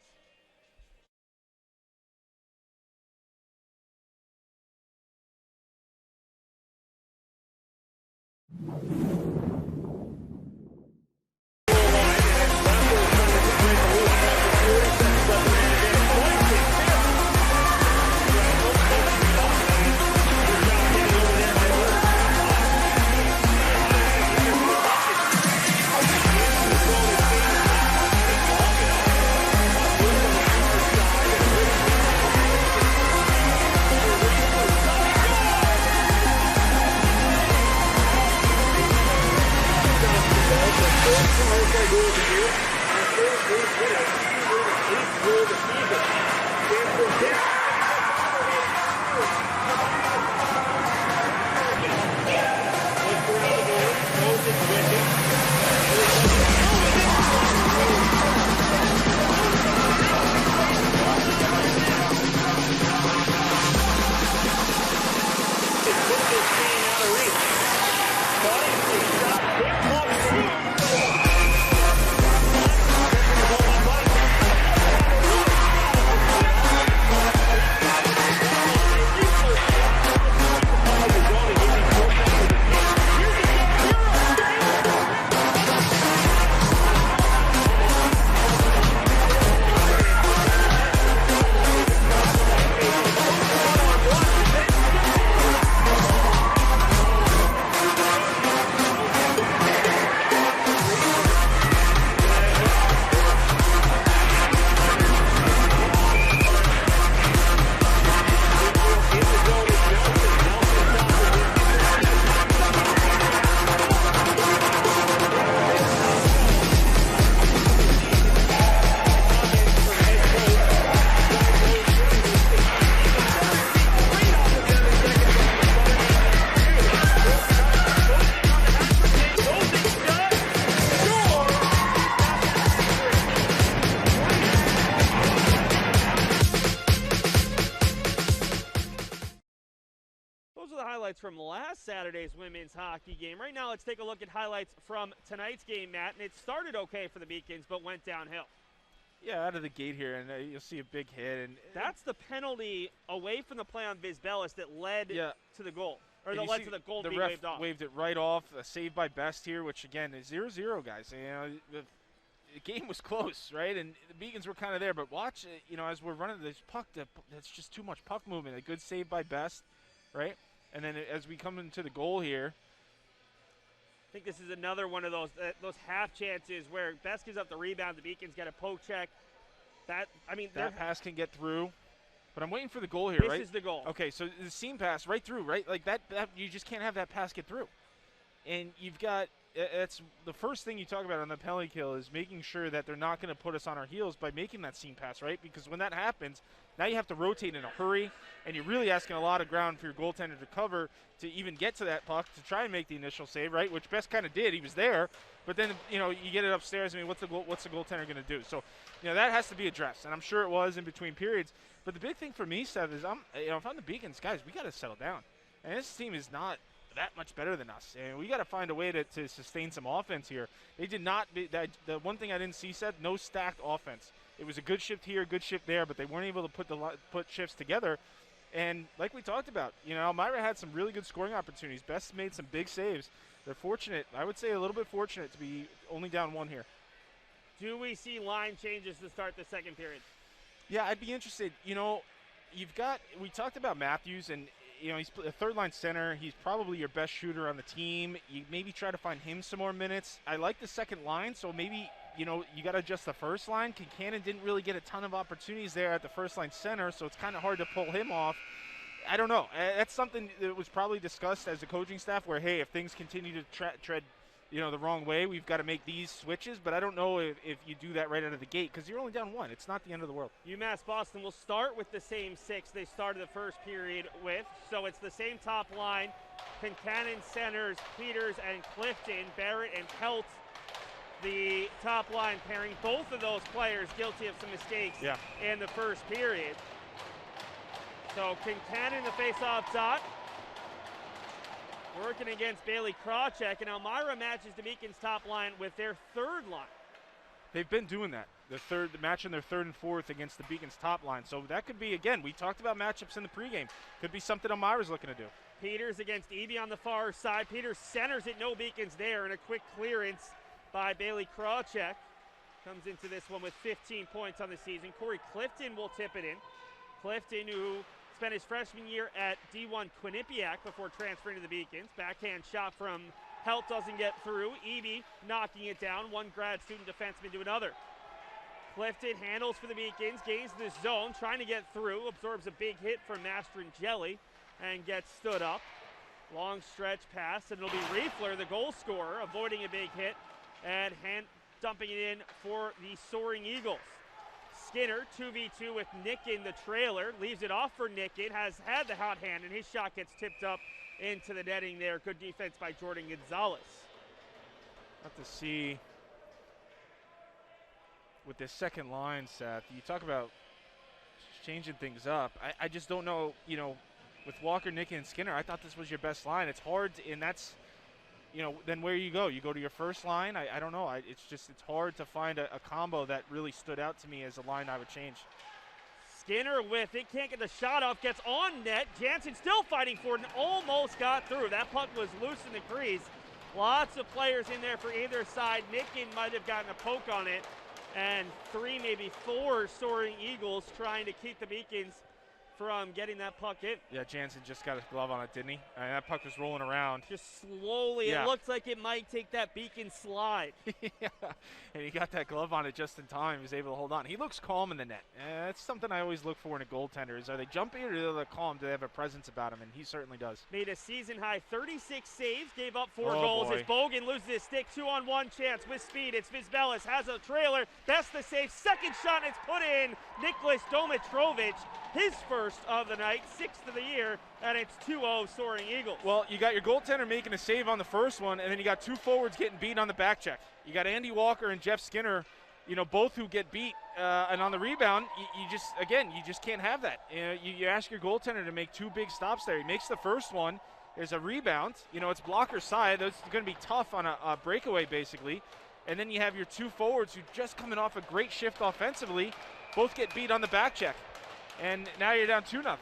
those are the highlights from last Saturday's women's hockey game. Right now, let's take a look at highlights from tonight's game, Matt. And it started okay for the Beacons, but went downhill. Yeah, out of the gate here, and you'll see a big hit. And that's the penalty away from the play on Vizbelis that led to the goal. Or that led to the goal being waved off. Waved it right off. A save by Best here, which, again, is 0-0, guys. You know, the game was close, right? And the Beacons were kind of there. But watch, you know, as we're running this puck, that's just too much puck movement. A good save by Best, right? And then as we come into the goal here, I think this is another one of those half chances where Best gives up the rebound. The Beacons get a poke check. That pass can get through. But I'm waiting for the goal here, right? This is the goal. Okay, so the seam pass right through, right? Like that you just can't have that pass get through. And you've got it's the first thing you talk about on the penalty kill is making sure that they're not going to put us on our heels by making that seam pass, right? Because when that happens, now you have to rotate in a hurry, and you're really asking a lot of ground for your goaltender to cover to even get to that puck to try and make the initial save, right? Which Best kind of did. He was there, but then you get it upstairs. I mean, what's the goaltender going to do? So, that has to be addressed, and I'm sure it was in between periods. But the big thing for me, Seth, is if I'm the Beacons, guys, we got to settle down, and this team is not that much better than us, and we got to find a way to sustain some offense here. They did not. The one thing I didn't see, Seth, no stacked offense. It was a good shift here, good shift there, but they weren't able to put shifts together. And like we talked about, Elmira had some really good scoring opportunities. Best made some big saves. They're fortunate, I would say a little bit fortunate to be only down one here. Do we see line changes to start the second period? Yeah, I'd be interested. We talked about Matthews, and he's a third-line center. He's probably your best shooter on the team. You maybe try to find him some more minutes. I like the second line, so maybe you got to adjust the first line. Kincannon didn't really get a ton of opportunities there at the first-line center, so it's kind of hard to pull him off. I don't know. That's something that was probably discussed as a coaching staff where, hey, if things continue to tread the wrong way, we've got to make these switches. But I don't know if you do that right out of the gate because you're only down one. It's not the end of the world. UMass Boston will start with the same six they started the first period with. So it's the same top line. Kincannon centers Peters and Clifton, Barrett and Pelt. The top line pairing, both of those players guilty of some mistakes in the first period. So Kincannon the face-off dot. Working against Bailey Krawcheck, and Elmira matches the Beacons top line with their third line. They've been doing that. The matching their third and fourth against the Beacons top line. So that could be, again, we talked about matchups in the pregame. Could be something Elmira's looking to do. Peters against Eby on the far side. Peters centers it, no Beacons there, and a quick clearance by Bailey Krawcheck. Comes into this one with 15 points on the season. Corey Clifton will tip it in. Clifton, who spent his freshman year at D1 Quinnipiac before transferring to the Beacons. Backhand shot from Helt doesn't get through. Eby knocking it down. One grad student defenseman to another. Clifton handles for the Beacons, gains the zone, trying to get through, absorbs a big hit from Mastrangeli and gets stood up. Long stretch pass, and it'll be Riefler, the goal scorer, avoiding a big hit and dumping it in for the Soaring Eagles. Skinner, 2v2 with Nicken, the trailer, leaves it off for Nicken, has had the hot hand, and his shot gets tipped up into the netting there. Good defense by Jordan Gonzalez. Have to see with this second line, Seth, you talk about changing things up. I just don't know, with Walker, Nicken, and Skinner, I thought this was your best line. It's hard, and that's, then where you go? You go to your first line? I don't know. It's hard to find a combo that really stood out to me as a line I would change. Skinner with it, can't get the shot off, gets on net. Jansen still fighting for it and almost got through. That puck was loose in the crease. Lots of players in there for either side. Nicken might have gotten a poke on it. And 3, maybe 4 Soaring Eagles trying to keep the Beacons from getting that puck in. Yeah, Jansen just got his glove on it, didn't he? I mean, that puck was rolling around. Just slowly. Yeah. It looks like it might take that Beacon slide. Yeah, and he got that glove on it just in time. He was able to hold on. He looks calm in the net. That's something I always look for in a goaltender is, are they jumpy or are they calm? Do they have a presence about him? And he certainly does. Made a season-high 36 saves, gave up 4 goals. As Bogan loses his stick, 2-on-1 chance with speed. It's Vizbelis, has a trailer. That's the save. Second shot, and it's put in. Nicholas Domitrovic, his first of the night, 6th of the year, and it's 2-0 Soaring Eagles. Well, you got your goaltender making a save on the first one, and then you got 2 forwards getting beat on the back check. You got Andy Walker and Jeff Skinner, both who get beat, and on the rebound, you just can't have that. You ask your goaltender to make 2 big stops there. He makes the first one. There's a rebound. It's blocker side. That's going to be tough on a breakaway, basically. And then you have your 2 forwards who just coming off a great shift offensively, both get beat on the back check. And now you're down 2-0.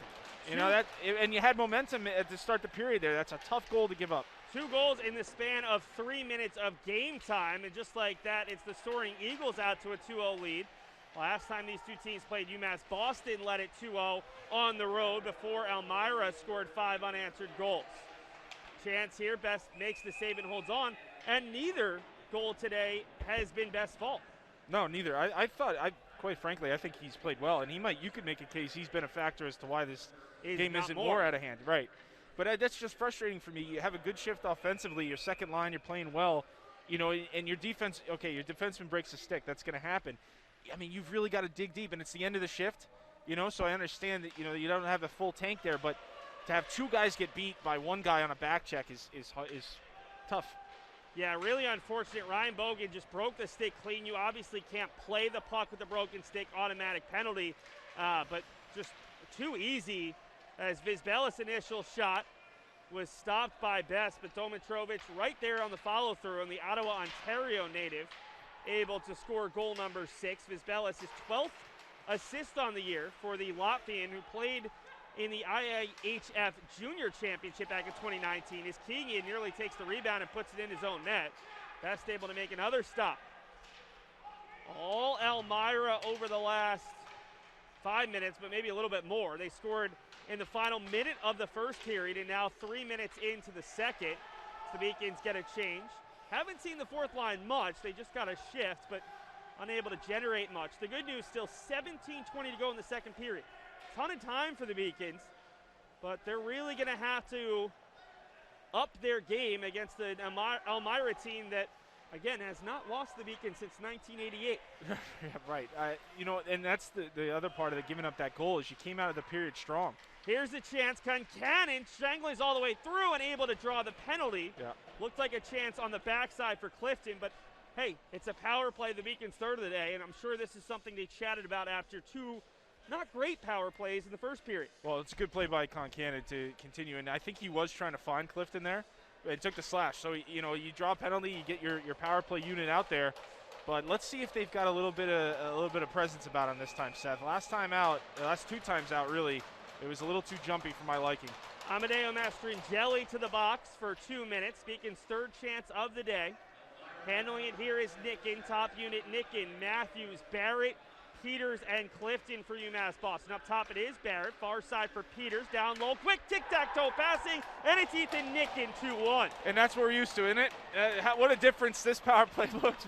And you had momentum at the start of the period there. That's a tough goal to give up. 2 goals in the span of 3 minutes of game time, and just like that, it's the Soaring Eagles out to a 2-0 lead. Last time these 2 teams played, UMass Boston led it 2-0 on the road before Elmira scored 5 unanswered goals. Chance here, Best makes the save and holds on, and neither goal today has been Best's fault. No, neither. Quite frankly, I think he's played well, and you could make a case he's been a factor as to why this game isn't more out of hand. Right. But that's just frustrating for me. You have a good shift offensively. Your second line, you're playing well, and your defense. Okay, your defenseman breaks a stick. That's going to happen. I mean, you've really got to dig deep, and it's the end of the shift. So I understand that you don't have a full tank there, but to have 2 guys get beat by 1 guy on a back check is tough. Yeah, really unfortunate. Ryan Bogan just broke the stick clean. You obviously can't play the puck with a broken stick, automatic penalty, but just too easy. As Vizbelis' initial shot was stopped by Best, but Domitrovic right there on the follow-through, and the Ottawa, Ontario native able to score goal number 6. Vizbelis, his 12th assist on the year for the Latvian, who played in the IIHF Junior Championship back in 2019. His keying in nearly takes the rebound and puts it in his own net. Best able to make another stop. All Elmira over the last 5 minutes, but maybe a little bit more. They scored in the final minute of the first period, and now 3 minutes into the second. The Beacons get a change. Haven't seen the 4th line much. They just got a shift, but unable to generate much. The good news, still 17:20 to go in the second period. Ton of time for the Beacons, but they're really going to have to up their game against the Elmira team that, again, has not lost the Beacons since 1988. Yeah, right. And that's the other part of giving up that goal is you came out of the period strong. Here's a chance. Concannon strangles all the way through and able to draw the penalty. Yeah. Looked like a chance on the backside for Clifton, but hey, it's a power play, the Beacons' third of the day, and I'm sure this is something they chatted about after 2 not great power plays in the first period. Well, it's a good play by Concannon to continue, and I think he was trying to find Clifton there. It took the slash, so you draw a penalty, you get your power play unit out there. But let's see if they've got a little bit of presence about them this time, Seth. Last 2 times out, really, it was a little too jumpy for my liking. Amadeo Mastrangeli to the box for 2 minutes. Beacon's 3rd chance of the day. Handling it here is Nickin, top unit Nickin, Matthews, Barrett, Peters, and Clifton for UMass Boston. Up top it is Barrett, far side for Peters, down low, quick tic-tac-toe passing, and it's Ethan Nickin, 2-1. And that's what we're used to, isn't it? What a difference this power play looked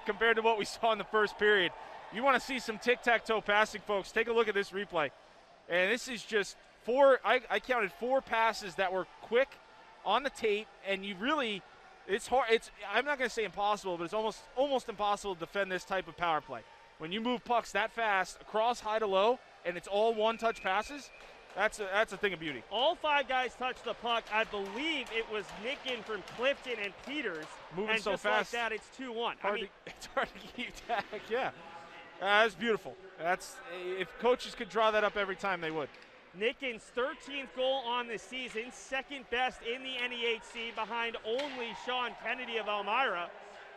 compared to what we saw in the first period. You want to see some tic-tac-toe passing, folks, take a look at this replay. And this is just 4, I counted 4 passes that were quick on the tape, and you really, it's hard, I'm not going to say impossible, but it's almost impossible to defend this type of power play. When you move pucks that fast across high to low, and it's all one-touch passes, that's a thing of beauty. All 5 guys touched the puck. I believe it was Nickin from Clifton and Peters. Moving and so just fast. like that, it's 2-1. It's hard to keep track, yeah. That's beautiful. If coaches could draw that up every time, they would. Nickin's 13th goal on the season, 2nd best in the NEHC, behind only Sean Kennedy of Elmira.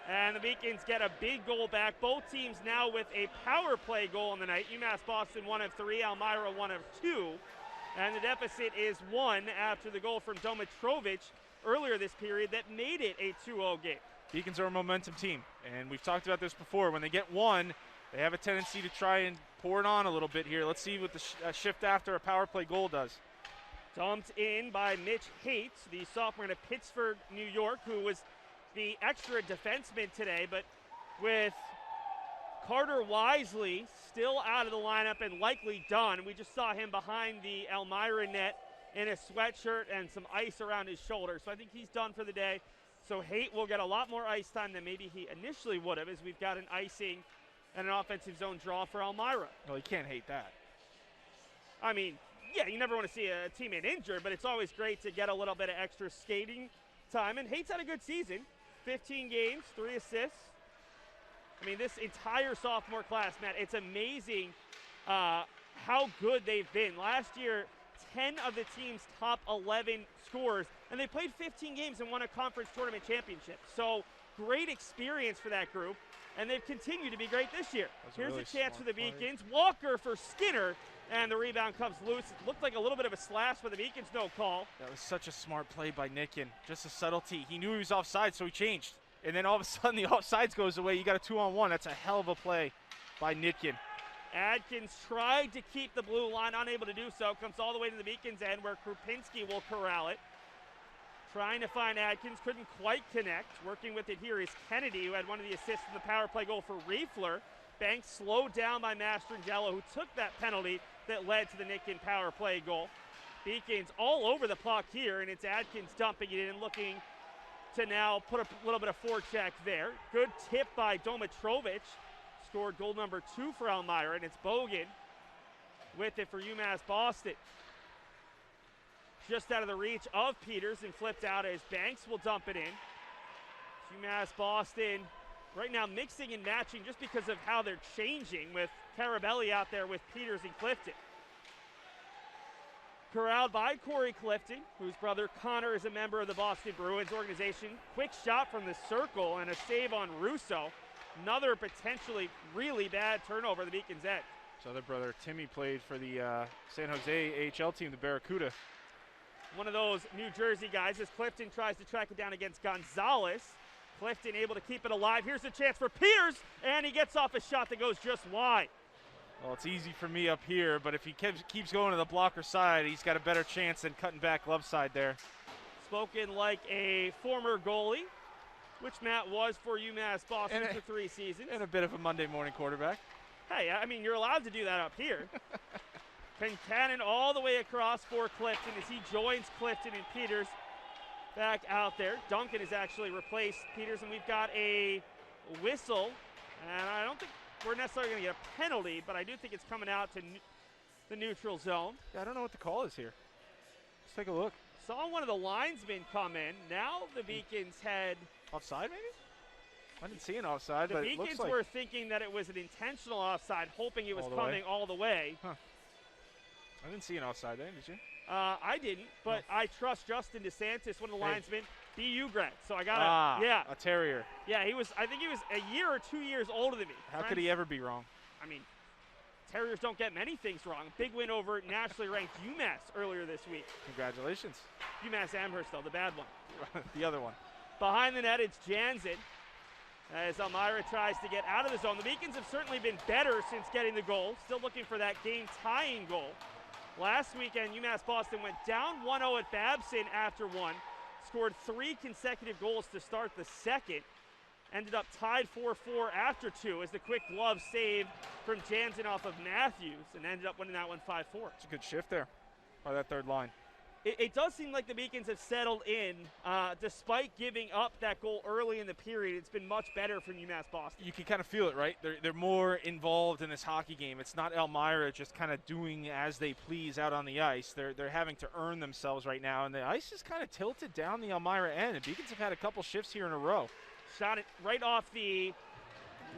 And the Beacons get a big goal back. Both teams now with a power play goal on the night. UMass Boston 1 of 3, Elmira 1 of 2. And the deficit is 1 after the goal from Domitrovic earlier this period that made it a 2-0 game. Beacons are a momentum team, and we've talked about this before. When they get 1, they have a tendency to try and pour it on a little bit here. Let's see what the shift after a power play goal does. Dumped in by Mitch Hates, the sophomore in Pittsburgh, New York, who was the extra defenseman today, but with Carter Wisely still out of the lineup and likely done. We just saw him behind the Elmira net in a sweatshirt and some ice around his shoulder, so I think he's done for the day. So Haight will get a lot more ice time than maybe he initially would have, as we've got an icing and an offensive zone draw for Elmira. Well, you can't hate that. I mean, yeah, you never want to see a teammate injured, but it's always great to get a little bit of extra skating time, and Haight's had a good season. 15 games, 3 assists. I mean, this entire sophomore class, Matt, it's amazing how good they've been. Last year, 10 of the team's top 11 scores, and they played 15 games and won a conference tournament championship. So great experience for that group, and they've continued to be great this year. Here's a chance for the Beacons. Walker for Skinner, and the rebound comes loose. It looked like a little bit of a slash for the Beacons, no call. That was such a smart play by Nicken. Just a subtlety. He knew he was offside, so he changed. And then all of a sudden the offsides goes away. You got a 2-on-1. That's a hell of a play by Nicken. Adkins tried to keep the blue line, unable to do so. Comes all the way to the Beacons end where Krupinski will corral it. Trying to find Adkins, couldn't quite connect. Working with it here is Kennedy, who had one of the assists in the power play goal for Riefler. Banks slowed down by Mastrangelo, who took that penalty that led to the Nicken power play goal. Beacons all over the puck here, and it's Adkins dumping it in, looking to now put a little bit of forecheck there. Good tip by Domitrovic. Scored goal number 2 for Elmira, and it's Bogan with it for UMass Boston. Just out of the reach of Peters and flipped out as Banks will dump it in. UMass Boston right now mixing and matching just because of how they're changing, with Carabelli out there with Peters and Clifton. Corralled by Corey Clifton, whose brother Connor is a member of the Boston Bruins organization. Quick shot from the circle and a save on Russo. Another potentially really bad turnover the Beacons end. His other brother Timmy played for the San Jose AHL team, the Barracuda. One of those New Jersey guys as Clifton tries to track it down against Gonzalez. Clifton able to keep it alive. Here's a chance for Peters, and he gets off a shot that goes just wide. Well, it's easy for me up here, but if he keeps going to the blocker side, he's got a better chance than cutting back love side there. Spoken like a former goalie, which Matt was for UMass Boston for 3 seasons. And a bit of a Monday morning quarterback. Hey, I mean, you're allowed to do that up here. Concannon all the way across for Clifton as he joins Clifton and Peters back out there. Duncan has actually replaced Peters, and we've got a whistle. And I don't think we're necessarily going to get a penalty, but I do think it's coming out to the neutral zone. Yeah, I don't know what the call is here. Let's take a look. Saw one of the linesmen come in. Now the Beacons had... Offside, maybe? I didn't see an offside, the but Beacons it looks like... were thinking that it was an intentional offside, hoping it was coming all the way. Huh. I didn't see an offside there, did you? I didn't, but I trust Justin DeSantis, one of the linesmen, BU grad. So I got a terrier. Yeah, I think he was a year or 2 years older than me. How could he ever be wrong? I mean, Terriers don't get many things wrong. Big win over nationally ranked UMass earlier this week. Congratulations. UMass Amherst, though, the bad one. The other one. Behind the net, it's Jansen. As Elmira tries to get out of the zone. The Beacons have certainly been better since getting the goal. Still looking for that game-tying goal. Last weekend, UMass Boston went down 1-0 at Babson after 1. Scored 3 consecutive goals to start the second. Ended up tied 4-4 after 2 as the quick glove save from Jansen off of Matthews, and ended up winning that one 5-4. It's a good shift there by that third line. It does seem like the Beacons have settled in. Despite giving up that goal early in the period, it's been much better from UMass Boston. You can kind of feel it, right? They're more involved in this hockey game. It's not Elmira just kind of doing as they please out on the ice. They're having to earn themselves right now, and the ice is kind of tilted down the Elmira end. The Beacons have had a couple shifts here in a row. Shot it right off the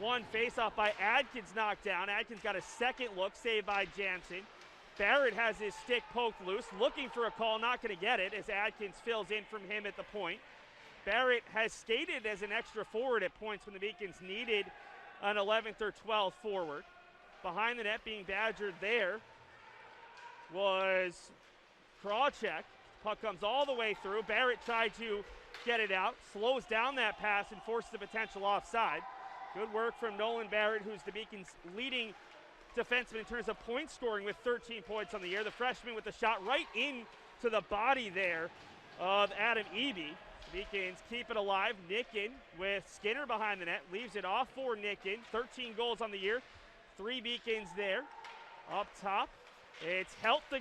one face-off by Adkins, knocked down. Adkins got a second look, saved by Jansen. Barrett has his stick poked loose, looking for a call, not going to get it as Adkins fills in from him at the point. Barrett has skated as an extra forward at points when the Beacons needed an 11th or 12th forward. Behind the net being badgered there was Krawcheck. Puck comes all the way through. Barrett tried to get it out, slows down that pass and forces the potential offside. Good work from Nolan Barrett, who's the Beacons' leading defenseman in terms of point scoring with 13 points on the year. The freshman with the shot right into the body there of Adam Eby. The Beacons keep it alive. Nicken with Skinner behind the net, leaves it off for Nicken. 13 goals on the year. 3 Beacons there. Up top, it's helped the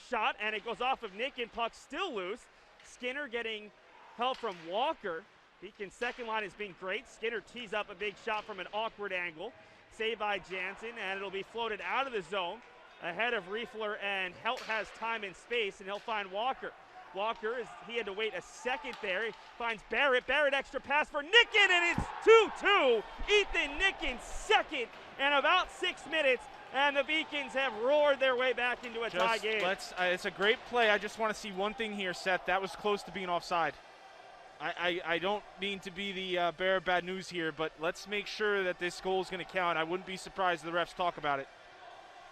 shot, and it goes off of Nicken. Puck still loose. Skinner getting help from Walker. Beacon's second line has been great. Skinner tees up a big shot from an awkward angle. Saved by Jansen, and it'll be floated out of the zone ahead of Riefler, and Helt has time and space, and he'll find Walker. Walker, as he had to wait a second there. He finds Barrett. Barrett extra pass for Nicken, and it's 2-2. Ethan Nicken second in about 6 minutes, and the Beacons have roared their way back into a tie game. It's a great play. I just want to see one thing here, Seth. That was close to being offside. I don't mean to be the bearer of bad news here, but let's make sure that this goal is going to count. I wouldn't be surprised if the refs talk about it.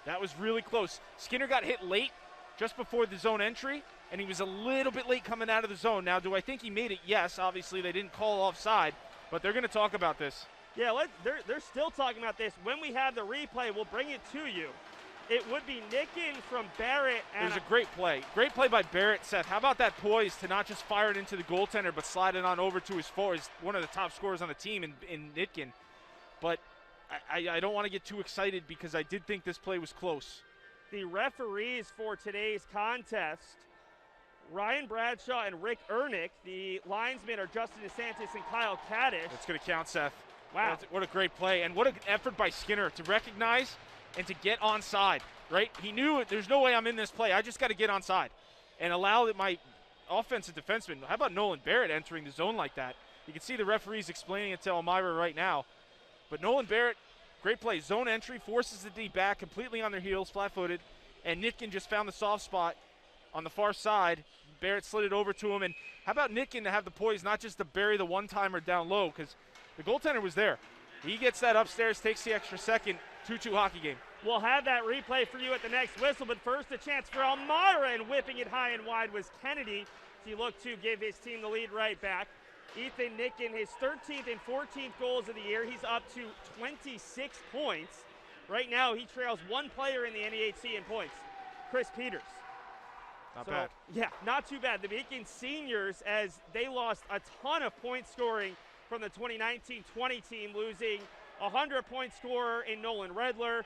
That was really close. Skinner got hit late, just before the zone entry, and he was a little bit late coming out of the zone. Now, do I think he made it? Yes. Obviously, they didn't call offside, but they're going to talk about this. Yeah, they're still talking about this. When we have the replay, we'll bring it to you. It would be Nicken from Barrett. It was a great play. Great play by Barrett, Seth. How about that poise to not just fire it into the goaltender, but slide it on over to his forward. He's one of the top scorers on the team in Nitkin. But I don't want to get too excited because I did think this play was close. The referees for today's contest, Ryan Bradshaw and Rick Ernick. The linesmen are Justin DeSantis and Kyle Kaddish. That's going to count, Seth. Wow. What a great play. And what an effort by Skinner to recognize and to get onside, right? He knew there's no way I'm in this play. I just got to get onside and allow my offensive defenseman. How about Nolan Barrett entering the zone like that? You can see the referees explaining it to Elmira right now. But Nolan Barrett, great play. Zone entry, forces the D back completely on their heels, flat-footed. And Nitkin just found the soft spot on the far side. Barrett slid it over to him. And how about Nitkin to have the poise not just to bury the one-timer down low, because the goaltender was there. He gets that upstairs, takes the extra second. 2-2 hockey game. We'll have that replay for you at the next whistle, but first a chance for Elmira, and whipping it high and wide was Kennedy. As he looked to give his team the lead right back. Ethan Nicken, his 13th and 14th goals of the year. He's up to 26 points. Right now, he trails one player in the NEHC in points, Chris Peters. Not bad. Yeah, not too bad. The Beacon seniors, as they lost a ton of point scoring from the 2019-20 team, losing 100-point scorer in Nolan Redler.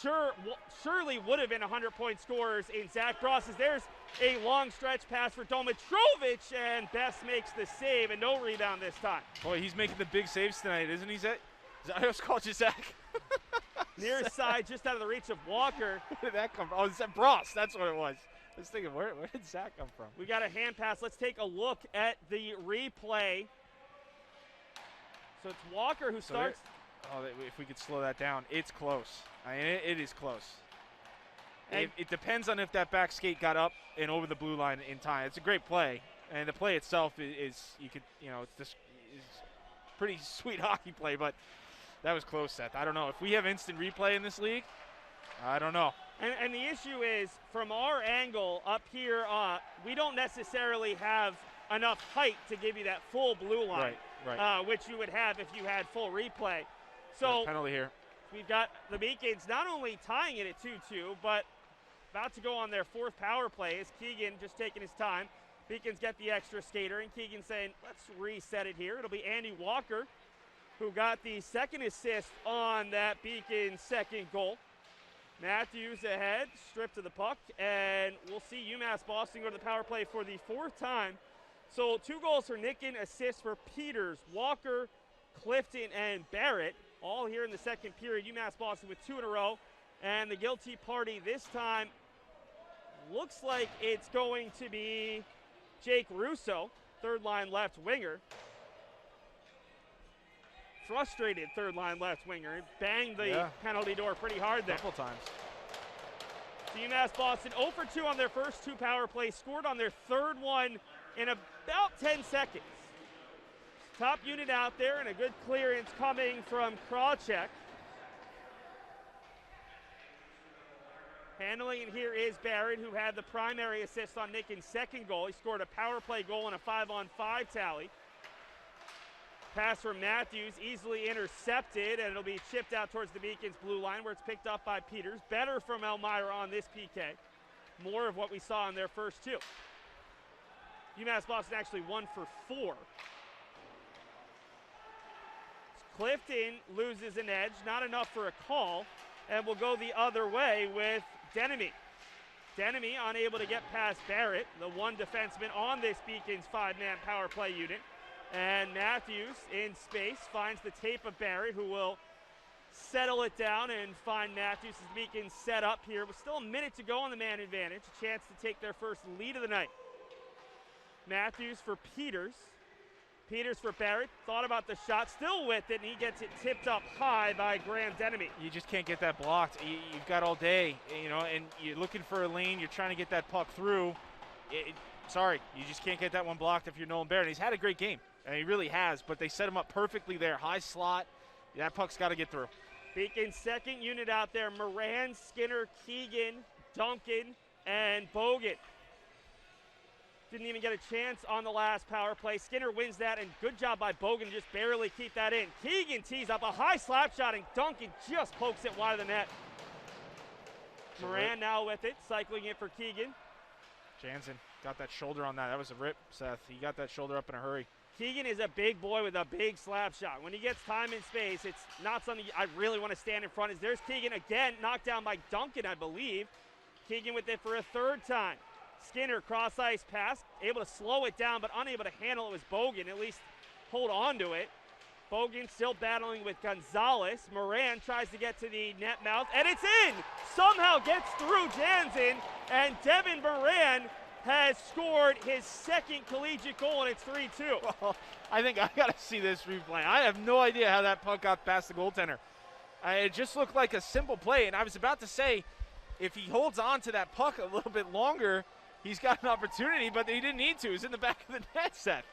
Surely would have been 100-point scorers in Zach Bross. There's a long stretch pass for Domitrovich, and Best makes the save, and no rebound this time. Boy, he's making the big saves tonight, isn't he, Zach? I almost called you Zach. Near side, just out of the reach of Walker. Where did that come from? Oh, it's Bross. That's what it was. I was thinking, where did Zach come from? We got a hand pass. Let's take a look at the replay. So it's Walker who starts. If we could slow that down, it's close. I mean, it is close. It depends on if that back skate got up and over the blue line in time. It's a great play, and the play itself is pretty sweet hockey play, but that was close, Seth. I don't know. If we have instant replay in this league, I don't know. And the issue is, from our angle up here, we don't necessarily have enough height to give you that full blue line, right. Which you would have if you had full replay. So penalty here. We've got the Beacons not only tying it at 2-2, but about to go on their fourth power play as Keegan just taking his time. Beacons get the extra skater, and Keegan saying, let's reset it here. It'll be Andy Walker who got the second assist on that Beacons second goal. Matthews ahead, stripped to the puck, and we'll see UMass Boston go to the power play for the fourth time. So 2 goals for Nicken, assists for Peters, Walker, Clifton, and Barrett, all here in the second period. UMass Boston with 2 in a row, and the guilty party this time looks like it's going to be Jake Russo, third-line left winger. Frustrated third-line left winger. Banged the penalty door pretty hard there. Couple times. So UMass Boston 0 for 2 on their first 2 power plays, scored on their third one in about 10 seconds. Top unit out there, and a good clearance coming from Krawcheck. Handling it here is Barrett, who had the primary assist on Nicken's second goal. He scored a power play goal and a 5-on-5 tally. Pass from Matthews, easily intercepted, and it'll be chipped out towards the Beacons blue line, where it's picked up by Peters. Better from Elmira on this PK. More of what we saw in their first 2. UMass Boston actually 1 for 4. Clifton loses an edge, not enough for a call, and will go the other way with Denemy. Denemy unable to get past Barrett, the one defenseman on this Beacons 5-man power play unit. And Matthews in space finds the tape of Barrett, who will settle it down and find Matthews as Beacons set up here. With still a minute to go on the man advantage, a chance to take their first lead of the night. Matthews for Peters. Peters for Barrett. Thought about the shot, still with it, and he gets it tipped up high by Graham Denemy. You just can't get that blocked. You've got all day, and you're looking for a lane. You're trying to get that puck through. Sorry, you just can't get that one blocked if you're Nolan Barrett. He's had a great game, and he really has, but they set him up perfectly there. High slot. That puck's got to get through. Beacon's second unit out there, Moran, Skinner, Keegan, Duncan, and Bogan. Didn't even get a chance on the last power play. Skinner wins that, and good job by Bogan to just barely keep that in. Keegan tees up a high slap shot, and Duncan just pokes it wide of the net. Moran now with it, cycling it for Keegan. Jansen got that shoulder on that. That was a rip, Seth. He got that shoulder up in a hurry. Keegan is a big boy with a big slap shot. When he gets time and space, it's not something I really want to stand in front of. There's Keegan again, knocked down by Duncan, I believe. Keegan with it for a third time. Skinner cross-ice pass, able to slow it down, but unable to handle it was Bogan, at least hold on to it. Bogan still battling with Gonzalez. Moran tries to get to the net mouth, and it's in! Somehow gets through Jansen, and Devin Moran has scored his second collegiate goal, and it's 3-2. Well, I think I got to see this replay. I have no idea how that puck got past the goaltender. It just looked like a simple play, and I was about to say, if he holds on to that puck a little bit longer, he's got an opportunity, but he didn't need to. He's in the back of the net, Seth.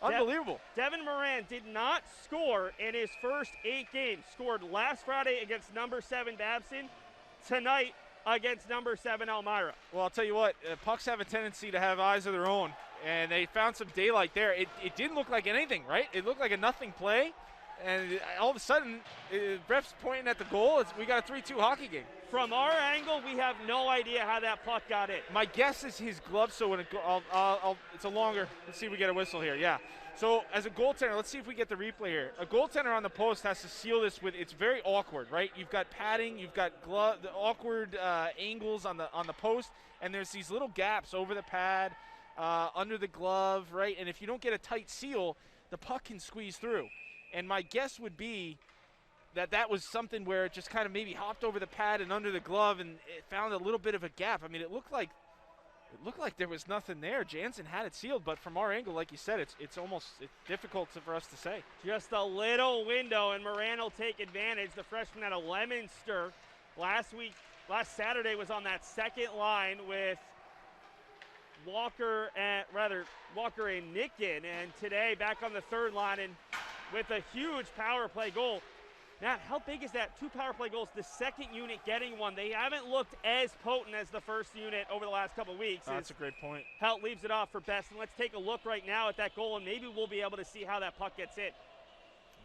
Unbelievable. Devin Moran did not score in his first 8 games. Scored last Friday against number 7 Babson, tonight against number 7 Elmira. Well, I'll tell you what, pucks have a tendency to have eyes of their own, and they found some daylight there. It didn't look like anything, right? It looked like a nothing play, and all of a sudden, ref's pointing at the goal. We got a 3-2 hockey game. From our angle, we have no idea how that puck got in. My guess is his glove, so when it's a longer, let's see if we get a whistle here, yeah. So as a goaltender, let's see if we get the replay here. A goaltender on the post has to seal this with, it's very awkward, right? You've got padding, you've got glove, the awkward angles on the post, and there's these little gaps over the pad, under the glove, right? And if you don't get a tight seal, the puck can squeeze through. And my guess would be that was something where it just kind of maybe hopped over the pad and under the glove, and it found a little bit of a gap. I mean, it looked like there was nothing there. Jansen had it sealed, but from our angle, like you said, it's almost difficult for us to say. Just a little window, and Moran will take advantage. The freshman out of Leominster last Saturday was on that second line with Walker and Nicken, and today back on the third line and with a huge power play goal. Now, how big is that? 2 power play goals, the second unit getting one. They haven't looked as potent as the first unit over the last couple of weeks. That's a great point. Helt leaves it off for Best, and let's take a look right now at that goal, and maybe we'll be able to see how that puck gets in.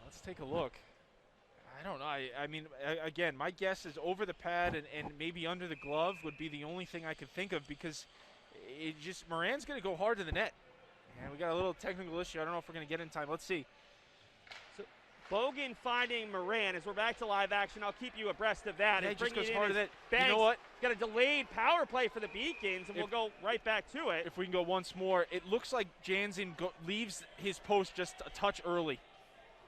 Let's take a look. I don't know. I mean, again, my guess is over the pad and maybe under the glove would be the only thing I could think of, because Moran's going to go hard to the net. And we got a little technical issue. I don't know if we're going to get in time. Let's see. Bogan finding Moran as we're back to live action. I'll keep you abreast of that. Yeah, and just goes it hard to that. Banks, you know what? Got a delayed power play for the Beacons, and we'll go right back to it. If we can go once more, it looks like Jansen leaves his post just a touch early.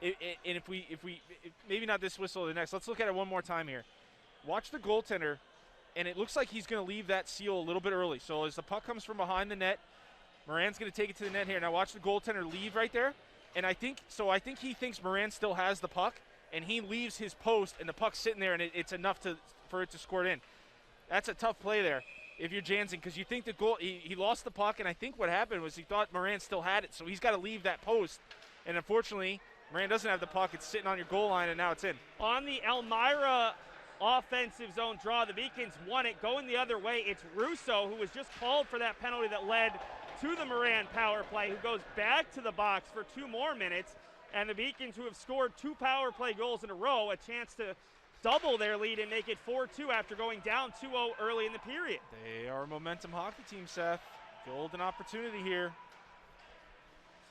And if maybe not this whistle or the next. Let's look at it one more time here. Watch the goaltender, and it looks like he's going to leave that seal a little bit early. So as the puck comes from behind the net, Moran's going to take it to the net here. Now watch the goaltender leave right there. And I think he thinks Moran still has the puck, and he leaves his post, and the puck's sitting there, and it's enough for it to score it in. That's a tough play there if you're Jansen, because you think the goal he lost the puck, and I think what happened was he thought Moran still had it, so he's got to leave that post. And unfortunately, Moran doesn't have the puck. It's sitting on your goal line, and now it's in. On the Elmira offensive zone draw, the Beacons won it. Going the other way, it's Russo, who was just called for that penalty that led to the Moran power play, who goes back to the box for 2 more minutes, and the Beacons, who have scored 2 power play goals in a row, a chance to double their lead and make it 4-2 after going down 2-0 early in the period. They are a momentum hockey team, Seth. Golden opportunity here.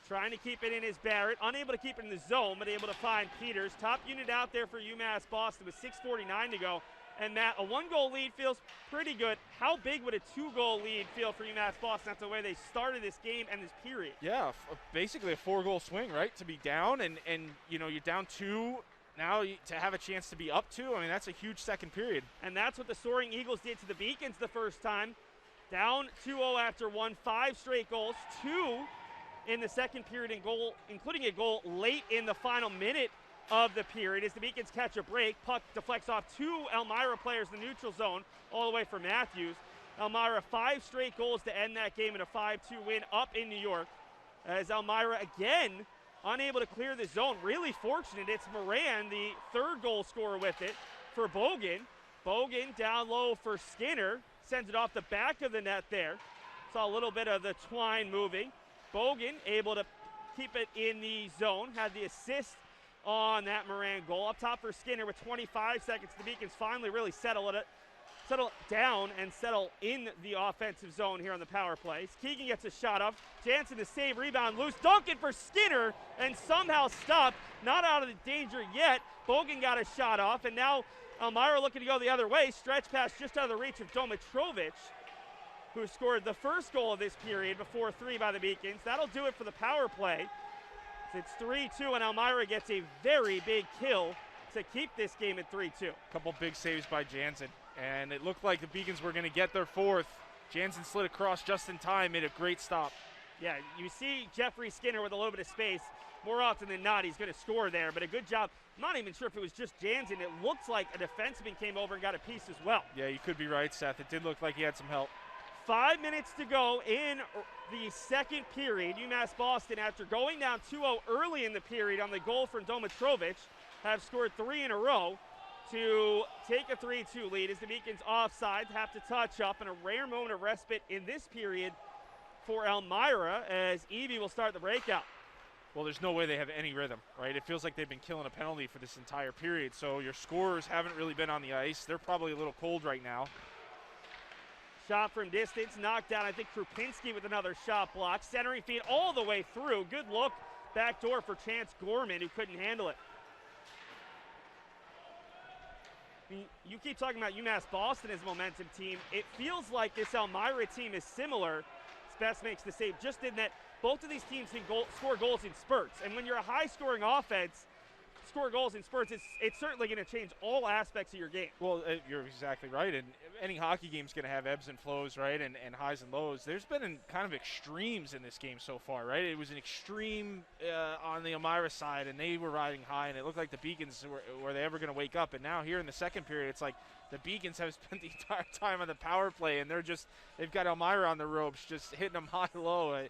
Trying to keep it in is Barrett, unable to keep it in the zone, but able to find Peters. Top unit out there for UMass Boston with 6:49 to go. And Matt, a 1-goal lead feels pretty good. How big would a 2-goal lead feel for UMass Boston? That's the way they started this game and this period. Yeah, basically a 4-goal swing, right? To be down and you're down 2. Now to have a chance to be up 2, I mean, that's a huge second period. And that's what the Soaring Eagles did to the Beacons the first time. Down 2-0 after one, 5 straight goals, 2 in the second period, including a goal late in the final minute of the period as the Beacons catch a break. Puck deflects off 2 Elmira players in the neutral zone, all the way from Matthews. Elmira 5 straight goals to end that game in a 5-2 win up in New York. As Elmira again unable to clear the zone. Really fortunate. It's Moran, the third goal scorer with it for Bogan. Bogan down low for Skinner. Sends it off the back of the net there. Saw a little bit of the twine moving. Bogan able to keep it in the zone. Had the assist on that Moran goal. Up top for Skinner with 25 seconds. The Beacons finally really settle down and settle in the offensive zone here on the power play. Keegan gets a shot up. Jansen to save, rebound loose. Duncan for Skinner and somehow stopped. Not out of the danger yet. Bogan got a shot off, and now Elmira looking to go the other way. Stretch pass just out of the reach of Domitrovic, who scored the first goal of this period before 3 by the Beacons. That'll do it for the power play. It's 3-2, and Elmira gets a very big kill to keep this game at 3-2. Couple big saves by Jansen, and it looked like the Beacons were going to get their fourth. Jansen slid across just in time, made a great stop. Yeah, you see Jeffrey Skinner with a little bit of space. More often than not, he's going to score there, but a good job. I'm not even sure if it was just Jansen. It looks like a defenseman came over and got a piece as well. Yeah, you could be right, Seth. It did look like he had some help. 5 minutes to go in the second period. UMass Boston, after going down 2-0 early in the period on the goal from Domitrovic, have scored 3 in a row to take a 3-2 lead as the Beacons offside have to touch up, and a rare moment of respite in this period for Elmira as Evie will start the breakout. Well, there's no way they have any rhythm, right? It feels like they've been killing a penalty for this entire period, so your scorers haven't really been on the ice. They're probably a little cold right now. Shot from distance, knocked down. I think Krupinski with another shot block. Centering feed all the way through. Good look back door for Chance Gorman, who couldn't handle it. You keep talking about UMass Boston as a momentum team. It feels like this Elmira team is similar. Spess makes the save, just in that both of these teams can score goals in spurts. And when you're a high-scoring offense, score goals in spurts, it's certainly going to change all aspects of your game. Well, you're exactly right, and any hockey game is going to have ebbs and flows, right, and highs and lows. There's been kind of extremes in this game so far, right? It was an extreme on the Elmira side, and they were riding high, and it looked like the Beacons were they ever going to wake up. And now here in the second period, it's like the Beacons have spent the entire time on the power play, and they've got Elmira on the ropes, just hitting them high-low.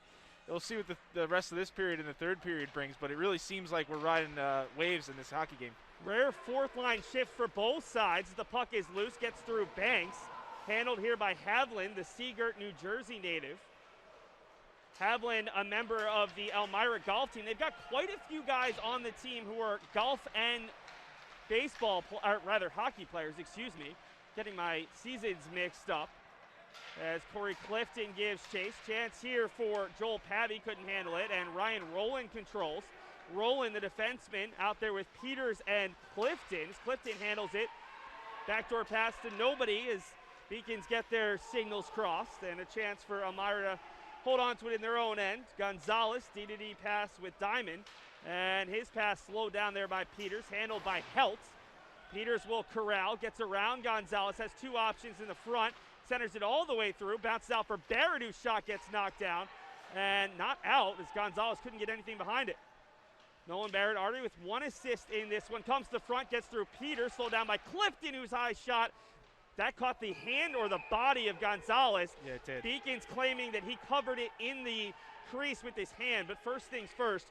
We'll see what the rest of this period and the third period brings, but it really seems like we're riding waves in this hockey game. Rare fourth-line shift for both sides. The puck is loose, gets through Banks. Handled here by Havlin, the Seagirt, New Jersey native. Havlin, a member of the Elmira golf team. They've got quite a few guys on the team who are golf and hockey players, excuse me. Getting my seasons mixed up. As Corey Clifton gives chase. Chance here for Joel Pavey, couldn't handle it, and Ryan Rowland controls. Rowland, the defenseman, out there with Peters and Clifton. Clifton handles it. Backdoor pass to nobody as Beacons get their signals crossed, and a chance for Elmira to hold on to it in their own end. Gonzalez, D-to-D pass with Diamond, and his pass slowed down there by Peters, handled by Helt. Peters will corral, gets around Gonzalez, has 2 options in the front. Centers it all the way through, bounces out for Barrett, whose shot gets knocked down, and not out as Gonzalez couldn't get anything behind it. Nolan Barrett already with 1 assist in this one, comes to the front, gets through Peter, slowed down by Clifton, whose high shot. That caught the hand or the body of Gonzalez. Yeah, it did. Beacons claiming that he covered it in the crease with his hand, but first things first,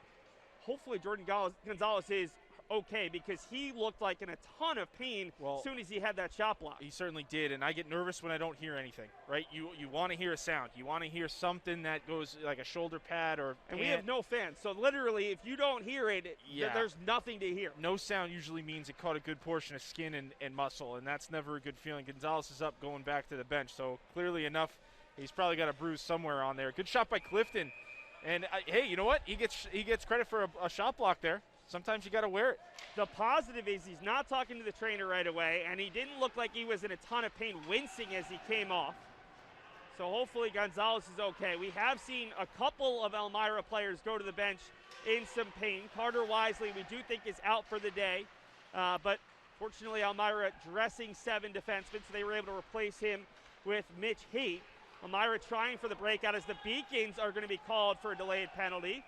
hopefully Jordan Gonzalez is okay, because he looked like in a ton of pain as soon as he had that shot block. He certainly did, and I get nervous when I don't hear anything, right? You want to hear a sound. You want to hear something that goes like a shoulder pad or And we have no fans, so literally if you don't hear it, there's nothing to hear. No sound usually means it caught a good portion of skin and muscle, and that's never a good feeling. Gonzalez is up going back to the bench, so clearly enough, he's probably got a bruise somewhere on there. Good shot by Clifton, and hey, you know what? He gets credit for a shot block there. Sometimes you got to wear it. The positive is he's not talking to the trainer right away, and he didn't look like he was in a ton of pain, wincing as he came off. So hopefully Gonzalez is okay. We have seen a couple of Elmira players go to the bench in some pain. Carter Wisely, we do think, is out for the day, but fortunately Elmira dressing 7 defensemen, so they were able to replace him with Mitch Haight. Elmira trying for the breakout as the Beacons are going to be called for a delayed penalty.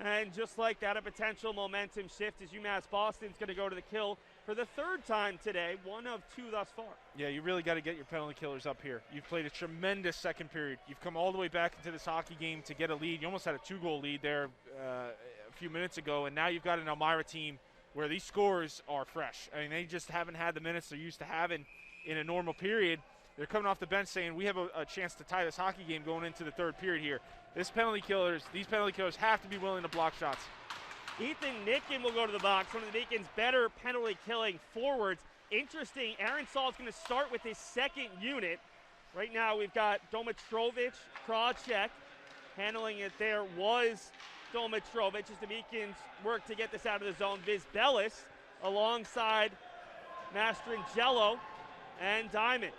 And just like that, a potential momentum shift as UMass Boston's going to go to the kill for the third time today, one of two thus far. Yeah, you really got to get your penalty killers up here. You've played a tremendous second period. You've come all the way back into this hockey game to get a lead. You almost had a 2-goal lead there a few minutes ago, and now you've got an Elmira team where these scores are fresh. I mean, they just haven't had the minutes they're used to having in a normal period. They're coming off the bench saying we have a chance to tie this hockey game going into the third period here. These penalty killers have to be willing to block shots. Ethan Nicken will go to the box, one of the Beacons' better penalty-killing forwards. Interesting, Aaron Saul is going to start with his second unit. Right now we've got Domitrovic, Krawcheck. Handling it there was Domitrovic as the Beacons work to get this out of the zone. Vizbelis alongside Mastrangelo and Diamond.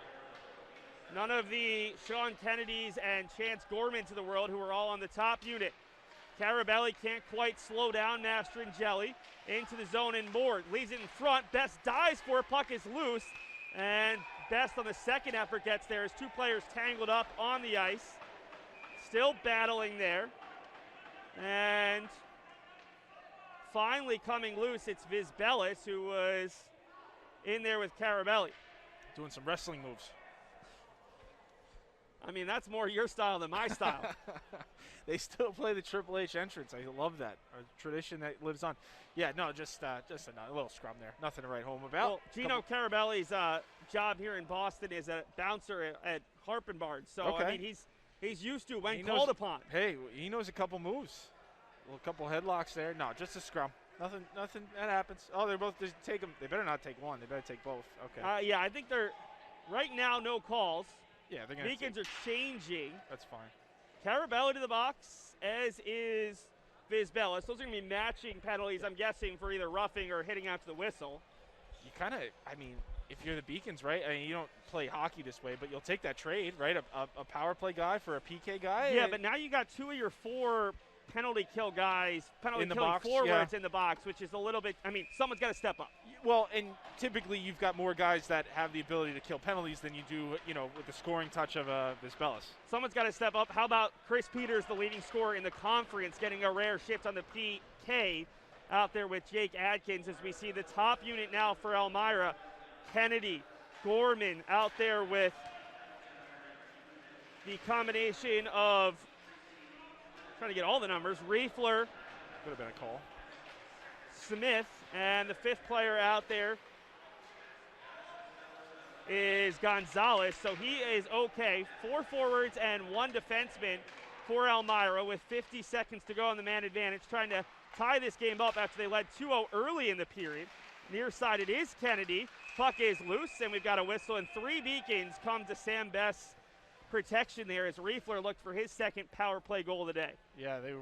None of the Sean Kennedys and Chance Gormans of the world who are all on the top unit. Carabelli can't quite slow down Mastrangeli into the zone and more. Leaves it in front. Best dives for it. Puck is loose. And Best on the second effort gets there as two players tangled up on the ice. Still battling there. And finally coming loose, it's Vizbelis who was in there with Carabelli. Doing some wrestling moves. I mean, that's more your style than my style. They still play the Triple H entrance. I love that. A tradition that lives on. Yeah, no, just a little scrum there. Nothing to write home about. Well, Gino Carabelli's job here in Boston is a bouncer at Harpenbard. So, okay. I mean, he's used to when called upon. Hey, he knows a couple moves. A couple headlocks there. No, just a scrum. Nothing, that happens. Oh, they're both, just take them. They better not take one. They better take both. Okay. Yeah, I think they're, right now, no calls. Yeah, they're going to Beacons are changing. That's fine. Carabelli to the box, as is Vizbelis. Those are going to be matching penalties, I'm guessing, for either roughing or hitting out to the whistle. You kind of, I mean, if you're the Beacons, right? I mean, you don't play hockey this way, but you'll take that trade, right? A power play guy for a PK guy. Yeah, but now you got two of your four penalty kill guys, penalty killing box, forwards in the box, which is a little bit, I mean, someone's got to step up. Well, and typically you've got more guys that have the ability to kill penalties than you do, with the scoring touch of Vizbelis. Someone's got to step up. How about Chris Peters, the leading scorer in the conference, getting a rare shift on the PK out there with Jake Adkins as we see the top unit now for Elmira. Kennedy, Gorman out there with the combination of, trying to get all the numbers, Riefler. Could have been a call. Smith, and the fifth player out there is Gonzalez, so he is okay. 4 forwards and 1 defenseman for Elmira with 50 seconds to go on the man advantage, trying to tie this game up after they led 2-0 early in the period. Near side it is Kennedy. Puck is loose, and we've got a whistle, and 3 Beacons come to Sam Best's protection there as Riefler looked for his second power play goal of the day. Yeah, they were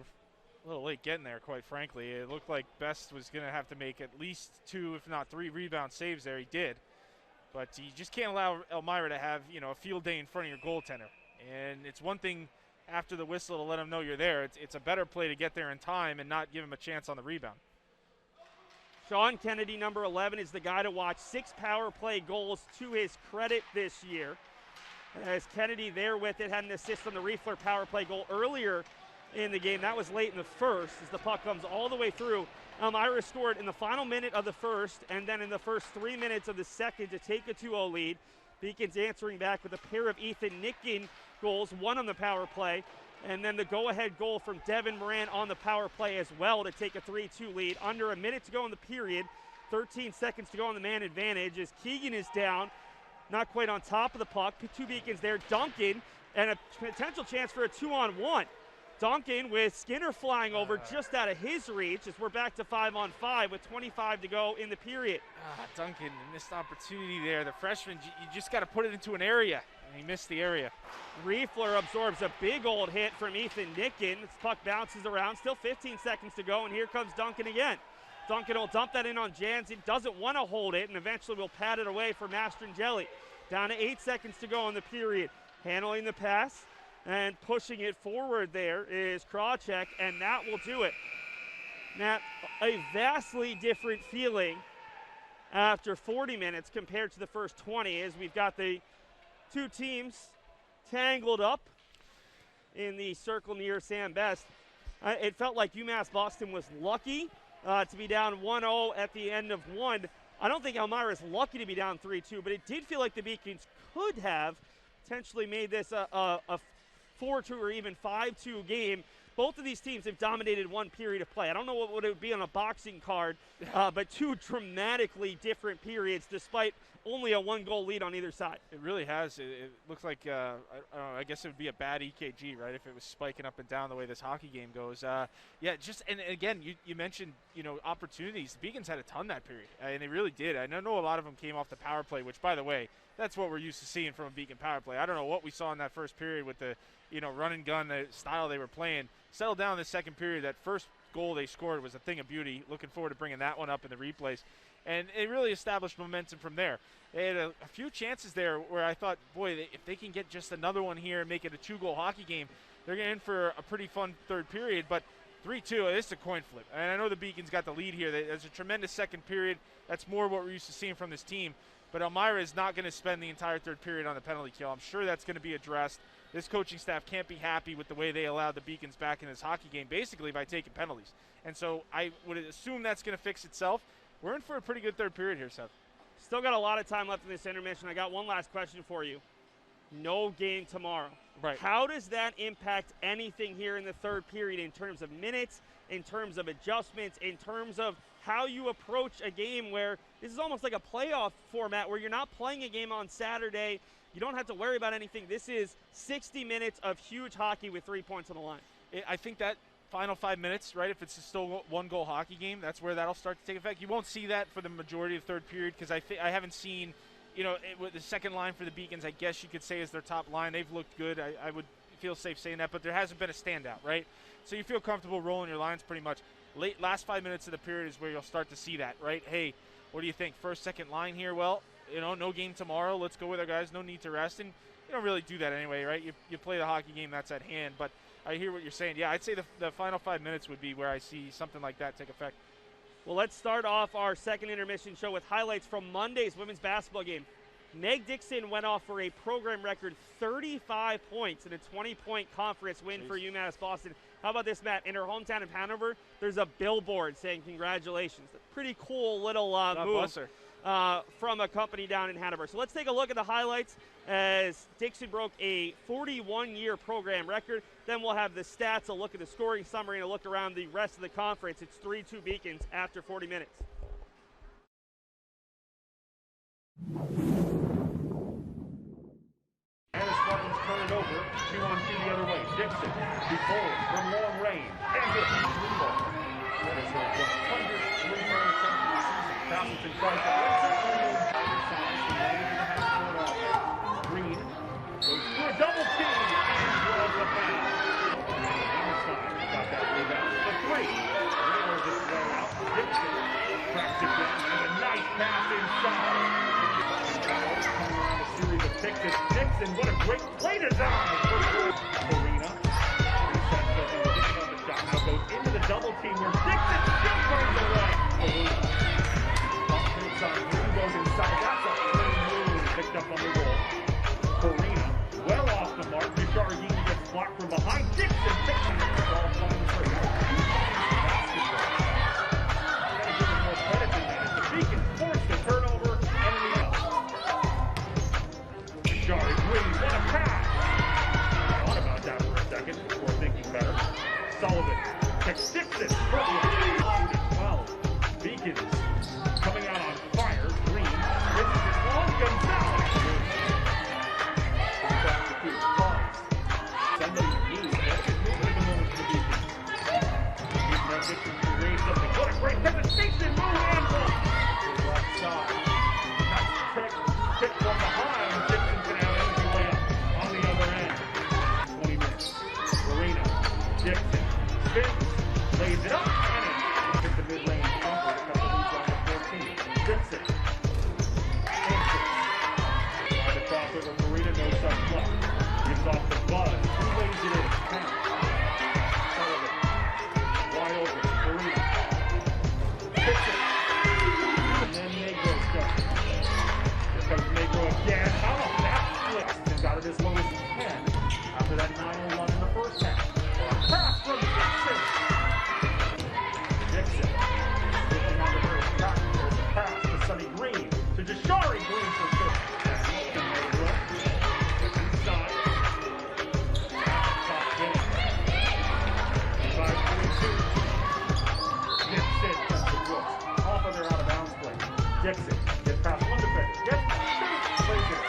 a little late getting there, quite frankly. It looked like Best was going to have to make at least 2, if not 3 rebound saves there. He did. But you just can't allow Elmira to have, a field day in front of your goaltender. And it's one thing after the whistle to let him know you're there. It's a better play to get there in time and not give him a chance on the rebound. Sean Kennedy, number 11, is the guy to watch. 6 power play goals to his credit this year. As Kennedy there with it, had an assist on the Riefler power play goal earlier in the game. That was late in the first as the puck comes all the way through. Elmira scored in the final minute of the first and then in the first 3 minutes of the second to take a 2-0 lead. Beacons answering back with a pair of Ethan Nicken goals, 1 on the power play, and then the go-ahead goal from Devin Moran on the power play as well to take a 3-2 lead. Under a minute to go in the period, 13 seconds to go on the man advantage as Keegan is down, not quite on top of the puck. 2 Beacons there, Duncan, and a potential chance for a 2-on-1. Duncan with Skinner flying over just out of his reach as we're back to 5-on-5 with 25 to go in the period. Duncan, missed opportunity there. The freshman, you just got to put it into an area, and he missed the area. Riefler absorbs a big old hit from Ethan Nicken. This puck bounces around, still 15 seconds to go, and here comes Duncan again. Duncan will dump that in on Jansen, doesn't want to hold it, and eventually will pat it away for Mastrangeli. Down to 8 seconds to go in the period. Handling the pass and pushing it forward there is Krawcheck, and that will do it. Now, a vastly different feeling after 40 minutes compared to the first 20 as we've got the two teams tangled up in the circle near Sam Best. It felt like UMass Boston was lucky to be down 1-0 at the end of one. I don't think Elmira is lucky to be down 3-2, but it did feel like the Beacons could have potentially made this a 4-2 or even 5-2 game. Both of these teams have dominated one period of play. I don't know what would it be on a boxing card, but two dramatically different periods despite only a one-goal lead on either side. It really has. It looks like, I don't know, I guess it would be a bad EKG, right, if it was spiking up and down the way this hockey game goes. Yeah, and again, you mentioned, opportunities. The Beacons had a ton that period, and they really did. I know a lot of them came off the power play, which, by the way, that's what we're used to seeing from a Beacon power play. I don't know what we saw in that first period with the, run and gun, the style they were playing. Settled down in the second period. That first goal they scored was a thing of beauty. Looking forward to bringing that one up in the replays. And it really established momentum from there. They had a few chances there where I thought, boy, if they can get just another one here and make it a 2-goal hockey game, they're in for a pretty fun third period. But 3-2, it's a coin flip. And I know the Beacons got the lead here. There's a tremendous second period. That's more what we're used to seeing from this team. But Elmira is not going to spend the entire third period on the penalty kill. I'm sure that's going to be addressed. This coaching staff can't be happy with the way they allowed the Beacons back in this hockey game, basically by taking penalties. And so I would assume that's going to fix itself. We're in for a pretty good third period here, Seth. Still got a lot of time left in this intermission. I got one last question for you. No game tomorrow. Right. How does that impact anything here in the third period in terms of minutes, in terms of adjustments, in terms of how you approach a game where this is almost like a playoff format where you're not playing a game on Saturday. You don't have to worry about anything. This is 60 minutes of huge hockey with 3 points on the line. I think that final 5 minutes, right, if it's still a one-goal hockey game, that's where that'll start to take effect. You won't see that for the majority of the third period because I haven't seen, with the second line for the Beacons, I guess you could say is their top line. They've looked good. I would feel safe saying that, but there hasn't been a standout, right? So you feel comfortable rolling your lines pretty much. Last 5 minutes of the period is where you'll start to see that, right? Hey, what do you think? First, second line here? Well, no game tomorrow. Let's go with our guys. No need to rest. And you don't really do that anyway, right? You play the hockey game that's at hand. But I hear what you're saying. Yeah, I'd say the final 5 minutes would be where I see something like that take effect. Well, let's start off our second intermission show with highlights from Monday's women's basketball game. Meg Dixon went off for a program record 35 points in a 20-point conference win for UMass Boston. How about this, Matt? In her hometown of Hanover, there's a billboard saying congratulations. A pretty cool little move from a company down in Hanover. So let's take a look at the highlights as Dixon broke a 41-year program record. Then we'll have the stats, a look at the scoring summary, and a look around the rest of the conference. It's 3-2 Beacons after 40 minutes. And the Spartans turn it over, 2-on-2 the other way. Dixon, before from long range, and hits the rebound. That is her 100th three-point attempt of the season. Passes in front of the Green goes through a double team and draws the foul. Einstein got that rebound. The three. Rails its way out. Dixon cracks it down and a nice pass inside. Series of picks at Dixon. What a great play design for Farina. Resets doesn't get on the shot. Now goes into the double team where Dixon still burns away. Green goes inside. That's a great move. Picked up on the roll. Farina well off the mark. Duchargini gets blocked from behind. Dixon picks it. Ball flying free. Basketball. Gotta give him more credit than that. The Beacons forced the turnover and we up. Jari Green, what a pass! Thought about that for a second before thinking better. Sullivan takes Dixon. 12. Beacons coming out on fire. Green. This is his long Gonzalez. Back to two. Pause. Somebody moves. That's a movement at the moment for the Beacons. Dixon can raise something. What a great devastation move and one. Left side. Nice pick from behind. Dixon's going to have energy way up on the other end. 20 minutes. Farina. Dixon. Spins. Lays it up. And it hit the mid-range jumper. A couple of leads on the 14. Dixon. Answers. Trying to cross over Farina. No such luck. Gives off the buzz. Who lays it in? Sullivan. Wide open. Farina. Dixon. And then Negro starts. Here comes Negro again. How about that flip? He's got it as low as he can. Dixon gets past one defender. Gets plays it.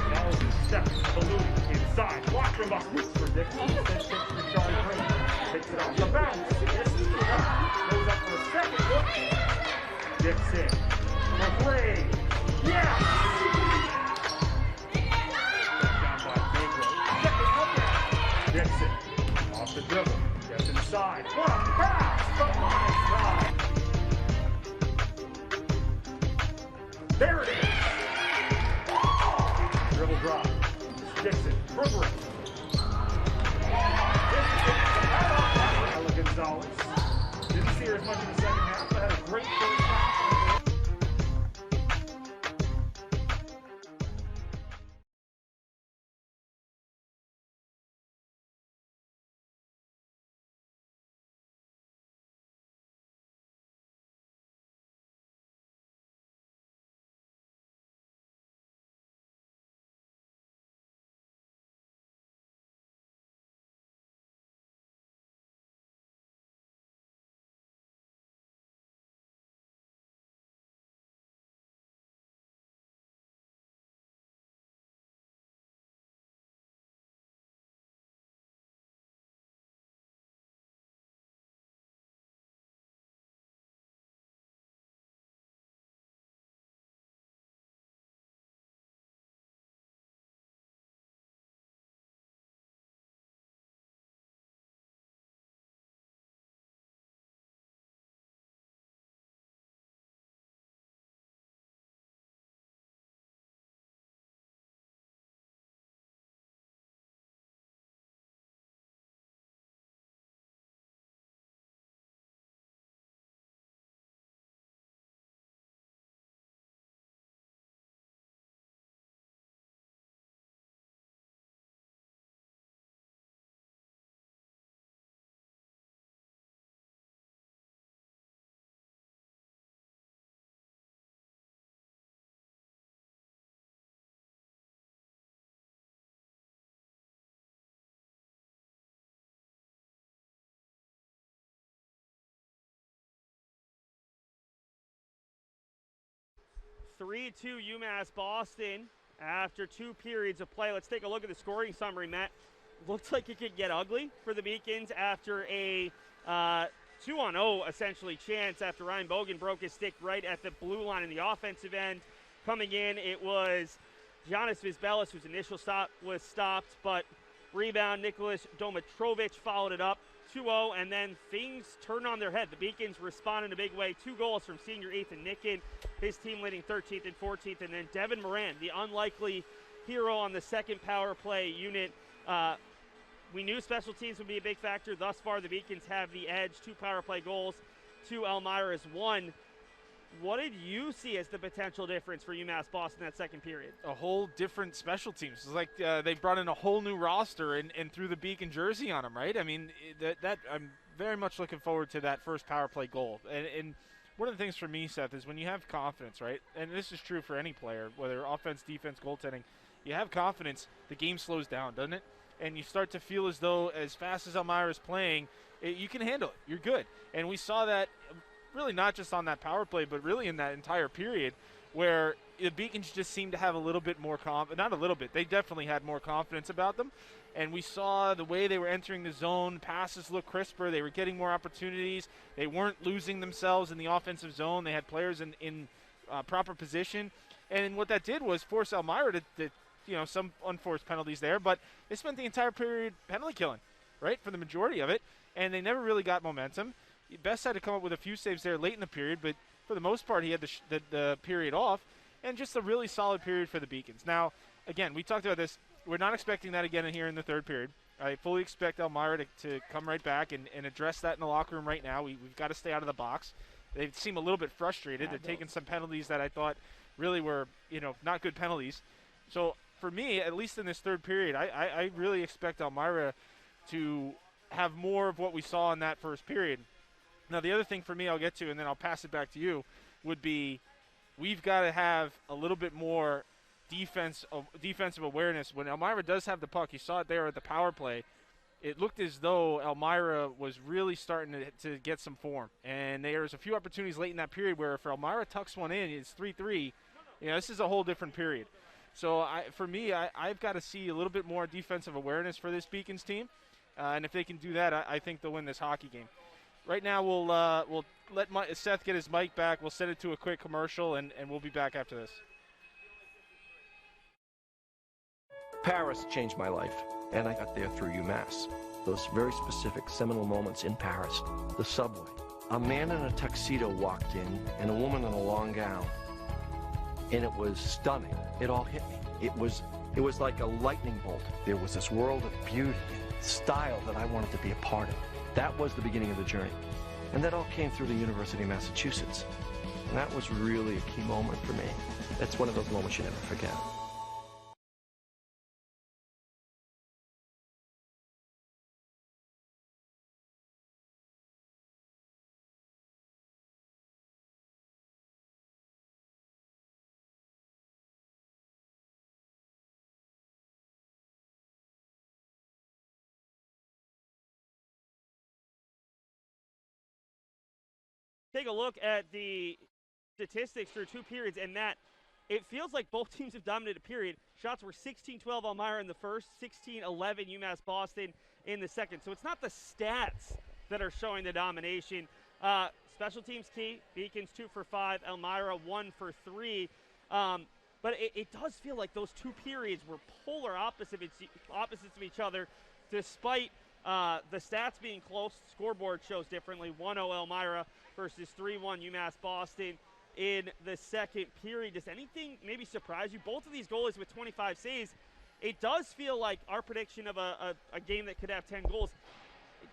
Now step ballooning inside. Block from behind for Dixon. Then takes for Charlie Green. Takes it off the bounce. Misses the shot. Goes up for a second look. Dixon for three. Yeah! Down by Pedro. Second look at it. Dixon off the dribble. Gets inside. What a pass from Monstad. There it is. Dribble drop. Dixon. Brooklyn. Ella Gonzalez. Didn't see her as much in the second half, but had a great first half. 3-2 UMass Boston after 2 periods of play. Let's take a look at the scoring summary, Matt. Looks like it could get ugly for the Beacons after a 2-on-0 essentially chance after Ryan Bogan broke his stick right at the blue line in the offensive end. Coming in, it was Giannis Vizbelis whose initial stop was stopped, but rebound Nicholas Domitrovic followed it up 2-0, and then things turned on their head. The Beacons respond in a big way. 2 goals from senior Ethan Nicken, his team leading 13th and 14th, and then Devin Moran, the unlikely hero on the second power play unit. We knew special teams would be a big factor. Thus far, the Beacons have the edge. 2 power play goals, 2 Elmira's 1. What did you see as the potential difference for UMass Boston that second period? A whole different special teams. It's like they brought in a whole new roster and threw the Beacon jersey on them, right? I mean, that I'm very much looking forward to that first power play goal. And one of the things for me, Seth, is when you have confidence, right? And this is true for any player, whether offense, defense, goaltending. You have confidence, the game slows down, doesn't it? And you start to feel as though as fast as Elmira is playing, you can handle it. You're good. And we saw that really not just on that power play, but really in that entire period where the Beacons just seemed to have a little bit more confidence. Not a little bit. They definitely had more confidence about them. And we saw the way they were entering the zone. Passes looked crisper. They were getting more opportunities. They weren't losing themselves in the offensive zone. They had players in proper position. And what that did was force Elmira to some unforced penalties there, but they spent the entire period penalty killing, right, for the majority of it, and they never really got momentum. Best had to come up with a few saves there late in the period, but for the most part, he had the period off, and just a really solid period for the Beacons. Now, again, we talked about this. We're not expecting that again here in the third period. I fully expect Elmira to come right back and address that in the locker room right now. We've got to stay out of the box. They seem a little bit frustrated. They're taking some penalties that I thought really were, not good penalties. So for me, at least in this third period, I really expect Elmira to have more of what we saw in that first period. Now, the other thing for me I'll get to, and then I'll pass it back to you, would be we've got to have a little bit more defensive awareness. When Elmira does have the puck, you saw it there at the power play, it looked as though Elmira was really starting to get some form. And there was a few opportunities late in that period where if Elmira tucks one in, it's 3-3. This is a whole different period. So for me, I've got to see a little bit more defensive awareness for this Beacons team. And if they can do that, I think they'll win this hockey game. Right now, we'll let Seth get his mic back. We'll send it to a quick commercial, and we'll be back after this. Paris changed my life, and I got there through UMass. Those very specific seminal moments in Paris. The subway. A man in a tuxedo walked in, and a woman in a long gown. And it was stunning. It all hit me. It was like a lightning bolt. There was this world of beauty and style that I wanted to be a part of. That was the beginning of the journey. And that all came through the University of Massachusetts. And that was really a key moment for me. That's one of those moments you never forget. Take a look at the statistics through 2 periods, and that it feels like both teams have dominated a period. Shots were 16-12 Elmira in the first, 16-11 UMass Boston in the second. So it's not the stats that are showing the domination. Special teams key, Beacons 2 for 5, Elmira 1 for 3. But it does feel like those 2 periods were polar opposites of each other, despite the stats being close. Scoreboard shows differently. 1-0 Elmira versus 3-1 UMass Boston in the second period. Does anything maybe surprise you? Both of these goalies with 25 saves. It does feel like our prediction of a game that could have 10 goals.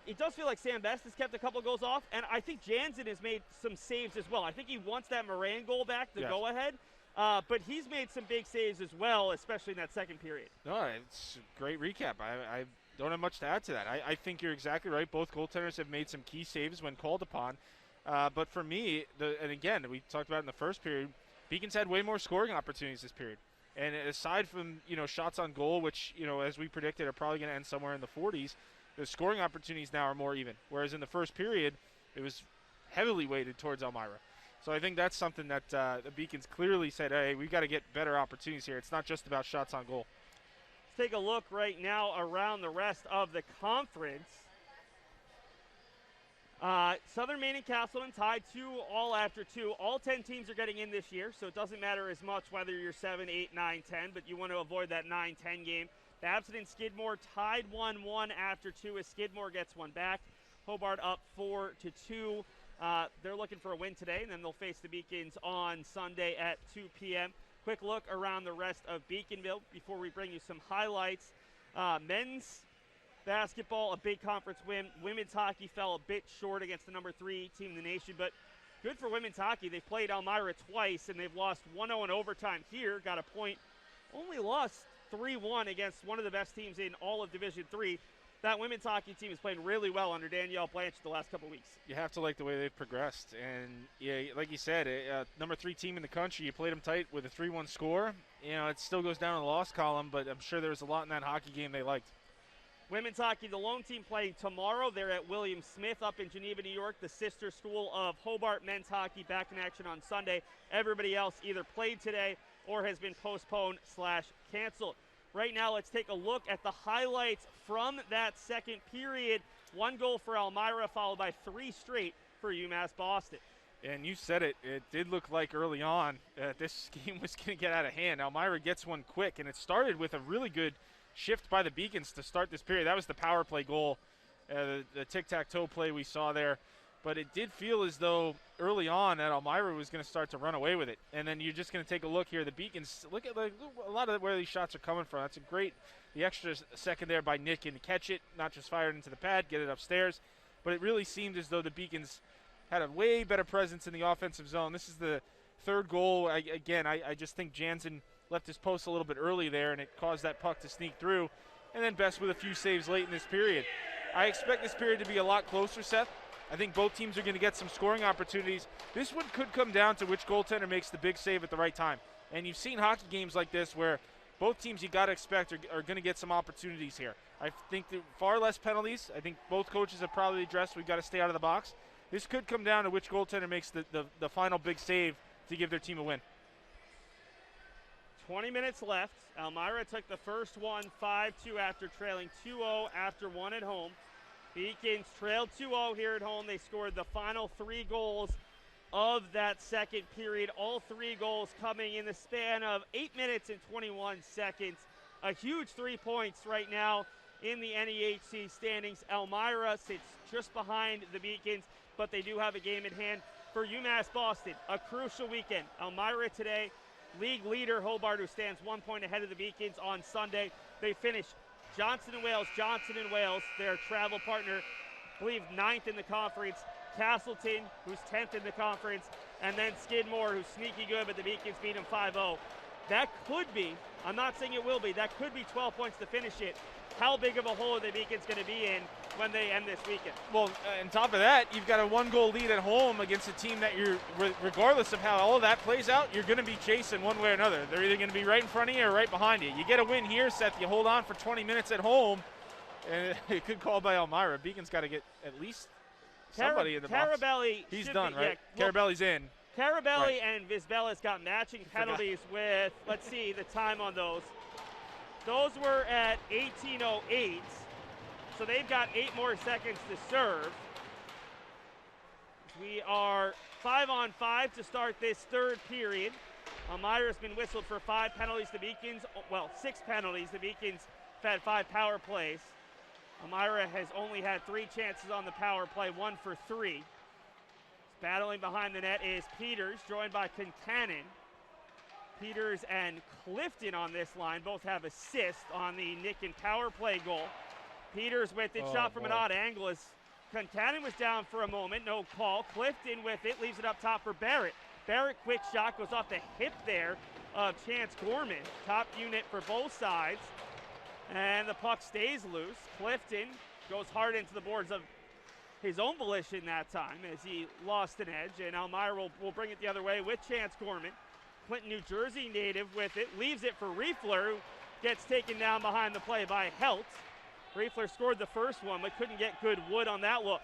It does feel like Sam Best has kept a couple goals off, and I think Jansen has made some saves as well. I think he wants that Moran goal back, the go-ahead. But he's made some big saves as well, especially in that second period. No, it's a great recap. I don't have much to add to that. I think you're exactly right. Both goaltenders have made some key saves when called upon. But for me, and again, we talked about in the first period, Beacons had way more scoring opportunities this period. And aside from, shots on goal, which, as we predicted, are probably going to end somewhere in the 40s, the scoring opportunities now are more even. Whereas in the first period, it was heavily weighted towards Elmira. So I think that's something that the Beacons clearly said, hey, we've got to get better opportunities here. It's not just about shots on goal. Let's take a look right now around the rest of the conference. Southern Maine and Castleton tied 2 all after 2. All 10 teams are getting in this year, so it doesn't matter as much whether you're 7, 8, 9, 10, but you want to avoid that 9-10 game. Babson and Skidmore tied 1-1 after 2 as Skidmore gets one back. Hobart up 4-2. They're looking for a win today, and then they'll face the Beacons on Sunday at 2 p.m. Quick look around the rest of Beaconville before we bring you some highlights. Men's basketball, a big conference win. Women's hockey fell a bit short against the number 3 team in the nation, but good for women's hockey. They've played Elmira twice, and they've lost 1-0 in overtime here, got a point. Only lost 3-1 against one of the best teams in all of Division III. That women's hockey team is playing really well under Danielle Blanchard the last couple weeks. You have to like the way they've progressed. And, yeah, like you said, number 3 team in the country, you played them tight with a 3-1 score. It still goes down in the loss column, but I'm sure there was a lot in that hockey game they liked. Women's hockey, the lone team playing tomorrow. They're at William Smith up in Geneva, New York, the sister school of Hobart men's hockey, back in action on Sunday. Everybody else either played today or has been postponed/canceled. Right now, let's take a look at the highlights from that second period. 1 goal for Elmira, followed by 3 straight for UMass Boston. And you said it. It did look like early on this game was going to get out of hand. Elmira gets one quick, and it started with a really good shift by the Beacons to start this period. That was the power play goal, the tic-tac-toe play we saw there. But it did feel as though early on that Elmira was going to start to run away with it. And then you're just going to take a look here. The Beacons, look at a lot of where these shots are coming from. That's the extra second there by Nick and catch it, not just fire it into the pad, get it upstairs. But it really seemed as though the Beacons had a way better presence in the offensive zone. This is the 3rd goal. I just think Jansen left his post a little bit early there, and it caused that puck to sneak through. And then Best with a few saves late in this period. I expect this period to be a lot closer, Seth. I think both teams are going to get some scoring opportunities. This one could come down to which goaltender makes the big save at the right time. And you've seen hockey games like this where both teams you got to expect are going to get some opportunities here. I think far less penalties. I think both coaches have probably addressed we've got to stay out of the box. This could come down to which goaltender makes the final big save to give their team a win. 20 minutes left. Elmira took the first one 5-2 after trailing 2-0 after one at home. Beacons trailed 2-0 here at home. They scored the final 3 goals of that second period. All 3 goals coming in the span of 8 minutes and 21 seconds. A huge 3 points right now in the NEHC standings. Elmira sits just behind the Beacons, but they do have a game in hand for UMass Boston. A crucial weekend. Elmira today, league leader Hobart, who stands 1 point ahead of the Beacons on Sunday. They finish Johnson & Wales, their travel partner, I believe 9th in the conference. Castleton, who's 10th in the conference, and then Skidmore, who's sneaky good, but the Beacons beat him 5-0. That could be, I'm not saying it will be, that could be 12 points to finish it. How big of a hole are the Beacons going to be in when they end this weekend? Well, on top of that, you've got a 1-goal lead at home against a team that you're, regardless of how all of that plays out, you're going to be chasing one way or another. They're either going to be right in front of you or right behind you. You get a win here, Seth, you hold on for 20 minutes at home, and it could call by Elmira. Beacons got to get at least somebody in the box. He's done, right? Yeah, Carabelli's in. Carabelli Right. and Visbella's got matching penalties with, let's see the time on those. Those were at 18:08, so they've got 8 more seconds to serve. We are 5-on-5 to start this third period. Elmira's been whistled for 5 penalties. The Beacons, well, 6 penalties. The Beacons have had 5 power plays. Elmira has only had 3 chances on the power play, 1 for 3. Battling behind the net is Peters, joined by Concannon. Peters and Clifton on this line both have assists on the Nick and power play goal. Peters with it, shot from an odd angle as Concannon was down for a moment, no call. Clifton with it, leaves it up top for Barrett. Barrett, quick shot, goes off the hip there of Chance Gorman. Top unit for both sides. And the puck stays loose. Clifton goes hard into the boards of his own volition that time as he lost an edge. And Elmira will bring it the other way with Chance Gorman. Clinton, New Jersey native with it. Leaves it for Riefler, who gets taken down behind the play by Helt. Riefler scored the first one, but couldn't get good wood on that look.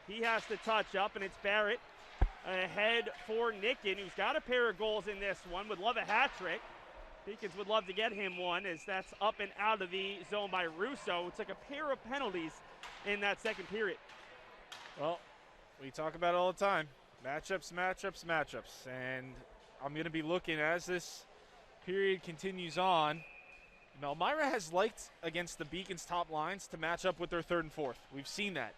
He has to touch up, and it's Barrett ahead for Nicken, who's got a pair of goals in this one. Would love a hat trick. Beacons would love to get him one, as that's up and out of the zone by Russo. It's like a pair of penalties in that second period. Well, we talk about it all the time. Matchups, matchups, matchups. And I'm going to be looking as this period continues on. Elmira has liked against the Beacons' top lines to match up with their third and fourth. We've seen that.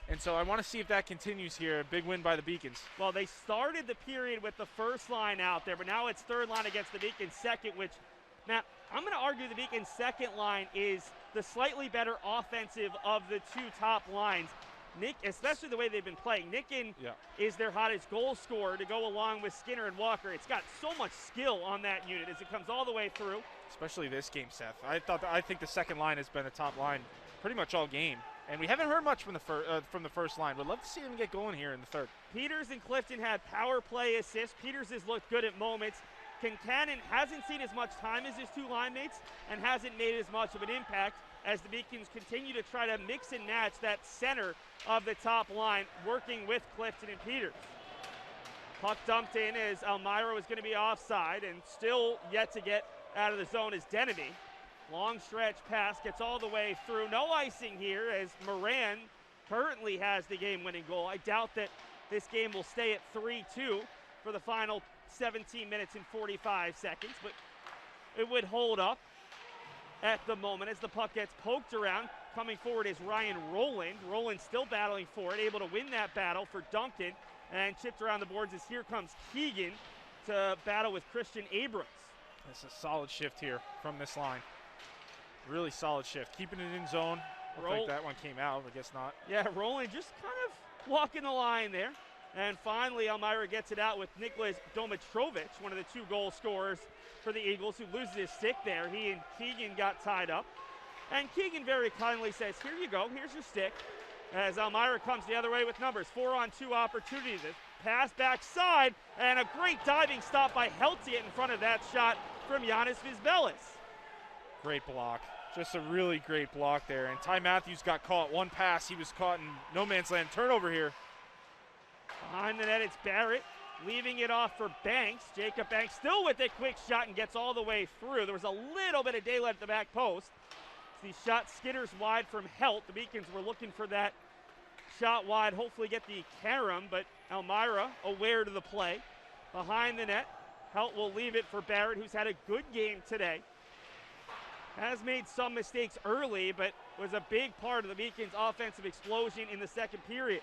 And so I want to see if that continues here. A big win by the Beacons. Well, they started the period with the first line out there, but now it's third line against the Beacons' second, which, now, I'm going to argue the Beacons' second line is the slightly better offensive of the 2 top lines. Nick, especially the way they've been playing. Nicken is their hottest goal scorer to go along with Skinner and Walker. It's got so much skill on that unit as it comes all the way through. Especially this game, Seth. I think the second line has been a top line pretty much all game. And we haven't heard much from the first line. Would love to see them get going here in the third. Peters and Clifton had power play assists. Peters has looked good at moments. Concannon hasn't seen as much time as his 2 line mates and hasn't made as much of an impact as the Beacons continue to try to mix and match that center of the top line, working with Clifton and Peters. Puck dumped in as Elmira was going to be offside, and still yet to get out of the zone is Deneby. Long stretch pass, gets all the way through. No icing here as Moran currently has the game-winning goal. I doubt that this game will stay at 3-2 for the final 17 minutes and 45 seconds, but it would hold up at the moment as the puck gets poked around. Coming forward is Ryan Rowland. Rowland still battling for it, able to win that battle for Duncan, and chipped around the boards as here comes Keegan to battle with Christian Abrams. That's a solid shift here from this line. Really solid shift. Keeping it in zone. I think that one came out, I guess not. Yeah, Rowland just kind of walking the line there. And finally, Elmira gets it out with Nicholas Domitrovich, one of the 2 goal scorers for the Eagles, who loses his stick there. He and Keegan got tied up. And Keegan very kindly says, here you go, here's your stick. As Elmira comes the other way with numbers. 4-on-2 opportunities. Pass backside, and a great diving stop by Helt to get in front of that shot from Giannis Vizbelis. Great block. Just a really great block there. And Ty Matthews got caught. One pass, he was caught in no man's land. Turnover here. Behind the net, it's Barrett leaving it off for Banks. Jacob Banks still with a quick shot and gets all the way through. There was a little bit of daylight at the back post. The shot skitters wide from Helt. The Beacons were looking for that shot wide, hopefully get the carom, but Elmira aware to the play. Behind the net, Helt will leave it for Barrett, who's had a good game today. Has made some mistakes early, but was a big part of the Beacons' offensive explosion in the second period.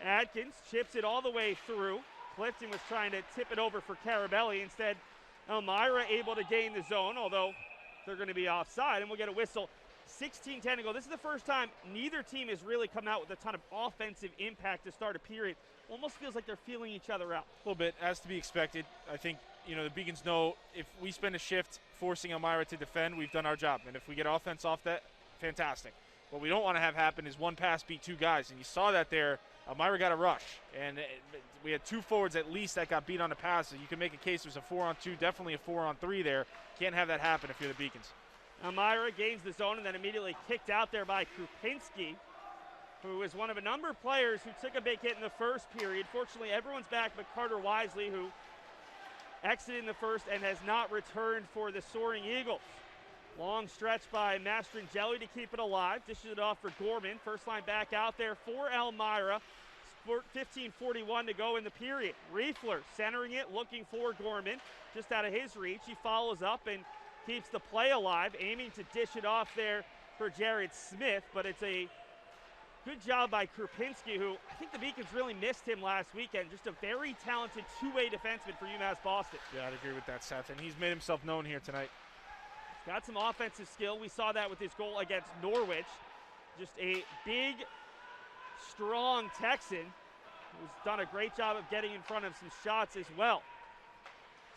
Adkins chips it all the way through. Clifton was trying to tip it over for Carabelli. Instead, Elmira able to gain the zone, although they're going to be offside, and we'll get a whistle. 16-10 to go. This is the first time neither team has really come out with a ton of offensive impact to start a period. Almost feels like they're feeling each other out. A little bit, as to be expected. I think, the Beacons know if we spend a shift forcing Elmira to defend, we've done our job. And if we get offense off that, fantastic. What we don't want to have happen is one pass beat two guys, and you saw that there. Elmira got a rush, and we had two forwards at least that got beat on the passes. You can make a case there's a 4-on-2, definitely a 4-on-3 there. Can't have that happen if you're the Beacons. Elmira gains the zone and then immediately kicked out there by Krupinski, who is one of a number of players who took a big hit in the first period. Fortunately, everyone's back but Carter Wisely, who exited in the first and has not returned for the Soaring Eagles. Long stretch by Mastrangeli to keep it alive. Dishes it off for Gorman. First line back out there for Elmira. 15:41 to go in the period. Riefler centering it, looking for Gorman. Just out of his reach. He follows up and keeps the play alive, aiming to dish it off there for Jared Smith, but it's a good job by Krupinski, who I think the Beacons really missed him last weekend. Just a very talented two-way defenseman for UMass Boston. Yeah, I'd agree with that, Seth, and he's made himself known here tonight. Got some offensive skill. We saw that with his goal against Norwich. Just a big, strong Texan who's done a great job of getting in front of some shots as well.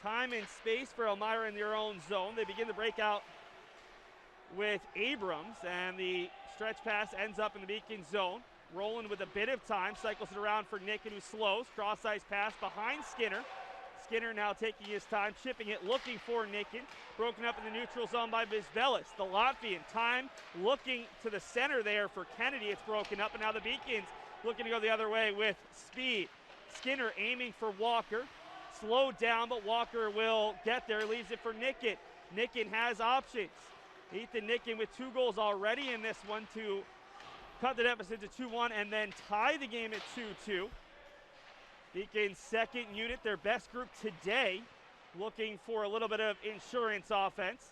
Time and space for Elmira in their own zone. They begin the breakout with Abrams, and the stretch pass ends up in the Beacon zone. Rolling with a bit of time, cycles it around for Nicken, who slows. Cross-ice pass behind Skinner. Skinner now taking his time, chipping it, looking for Nicken. Broken up in the neutral zone by Vizbelis. The Latvian time looking to the center there for Kennedy. It's broken up, and now the Beacons looking to go the other way with speed. Skinner aiming for Walker. Slowed down, but Walker will get there. Leaves it for Nicken. Nicken has options. Ethan Nicken with 2 goals already in this one to cut the deficit to 2-1 and then tie the game at 2-2. Beacon's second unit, their best group today, looking for a little bit of insurance offense.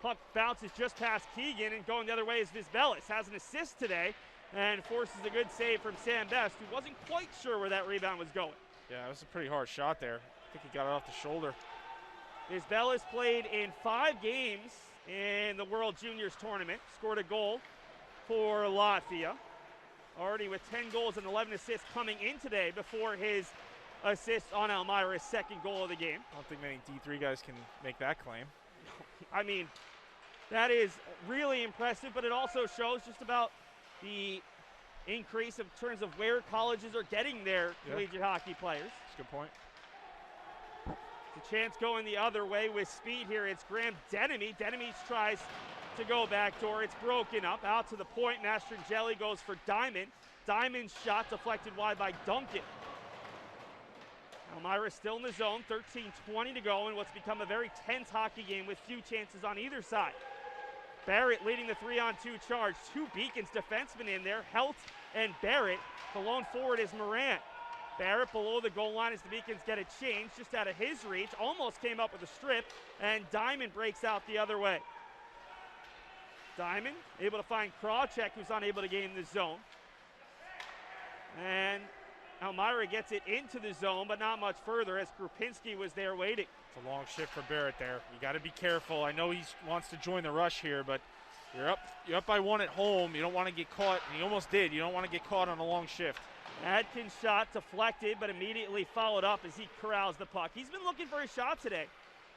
Puck bounces just past Keegan, and going the other way is Vizbelis. Has an assist today and forces a good save from Sam Best, who wasn't quite sure where that rebound was going. Yeah, it was a pretty hard shot there. I think he got it off the shoulder. Vizbelis played in 5 games in the World Juniors tournament. Scored a goal for Latvia. Already with 10 goals and 11 assists coming in today before his assist on Elmira's second goal of the game. I don't think many D3 guys can make that claim. I mean, that is really impressive, but it also shows just about the increase in terms of where colleges are getting their collegiate hockey players. That's a good point. The chance going the other way with speed here. It's Graham Denemy. Denemy tries to go backdoor. It's broken up. Out to the point. Mastrangeli goes for Diamond. Diamond's shot deflected wide by Duncan. Elmira still in the zone. 13:20 to go in what's become a very tense hockey game with few chances on either side. Barrett leading the 3-on-2 charge. 2 Beacons defensemen in there. Helt and Barrett. The lone forward is Moran. Barrett below the goal line as the Beacons get a change just out of his reach. Almost came up with a strip, and Diamond breaks out the other way. Diamond able to find Krawcheck, who's unable to gain the zone. And Elmira gets it into the zone, but not much further as Krupinski was there waiting. It's a long shift for Barrett there. You got to be careful. I know he wants to join the rush here, but you're up by 1 at home. You don't want to get caught, and he almost did. You don't want to get caught on a long shift. Adkins' shot deflected, but immediately followed up as he corrals the puck. He's been looking for a shot today.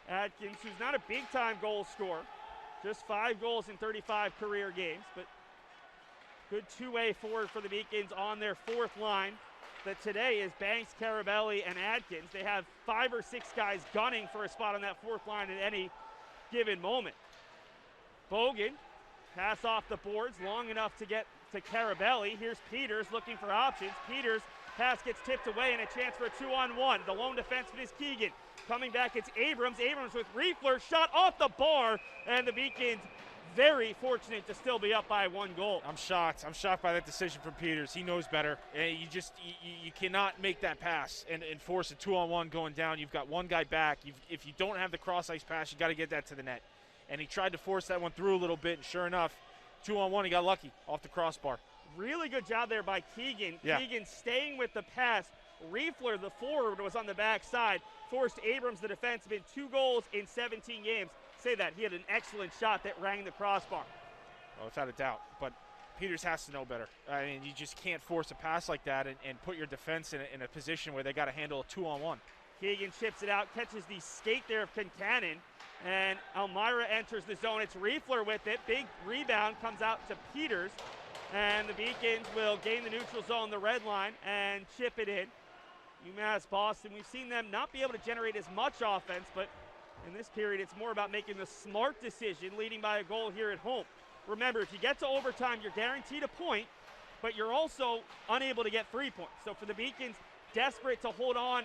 Adkins, who's not a big-time goal scorer, just 5 goals in 35 career games, but good two-way forward for the Beacons on their 4th line. that today is Banks, Carabelli, and Adkins. They have 5 or 6 guys gunning for a spot on that fourth line at any given moment. Bogan, pass off the boards, long enough to get to Carabelli. Here's Peters looking for options. Peters, pass gets tipped away and a chance for a 2-on-1. The lone defenseman is Keegan. Coming back, it's Abrams. Abrams with Riefler, shot off the bar, and the Beacons very fortunate to still be up by 1 goal. I'm shocked. I'm shocked by that decision from Peters. He knows better. And you cannot make that pass and force a 2-on-1 going down. You've got one guy back. If you don't have the cross-ice pass, you got to get that to the net. And he tried to force that one through a little bit, and sure enough, 2-on-1, he got lucky off the crossbar. Really good job there by Keegan. Yeah. Keegan staying with the pass. Riefler, the forward, was on the backside. Forced Abrams, the defenseman, 2 goals in 17 games. Say that. He had an excellent shot that rang the crossbar. Oh, without a doubt. But Peters has to know better. I mean, you just can't force a pass like that and put your defense in a position where they got to handle a 2-on-1. Keegan chips it out, catches the skate there of Kincannon, and Elmira enters the zone. It's Riefler with it. Big rebound comes out to Peters, and the Beacons will gain the neutral zone, the red line, and chip it in. UMass Boston, we've seen them not be able to generate as much offense, but in this period it's more about making the smart decision, leading by a goal here at home. Remember, if you get to overtime, you're guaranteed a point, but you're also unable to get 3 points. So for the Beacons, desperate to hold on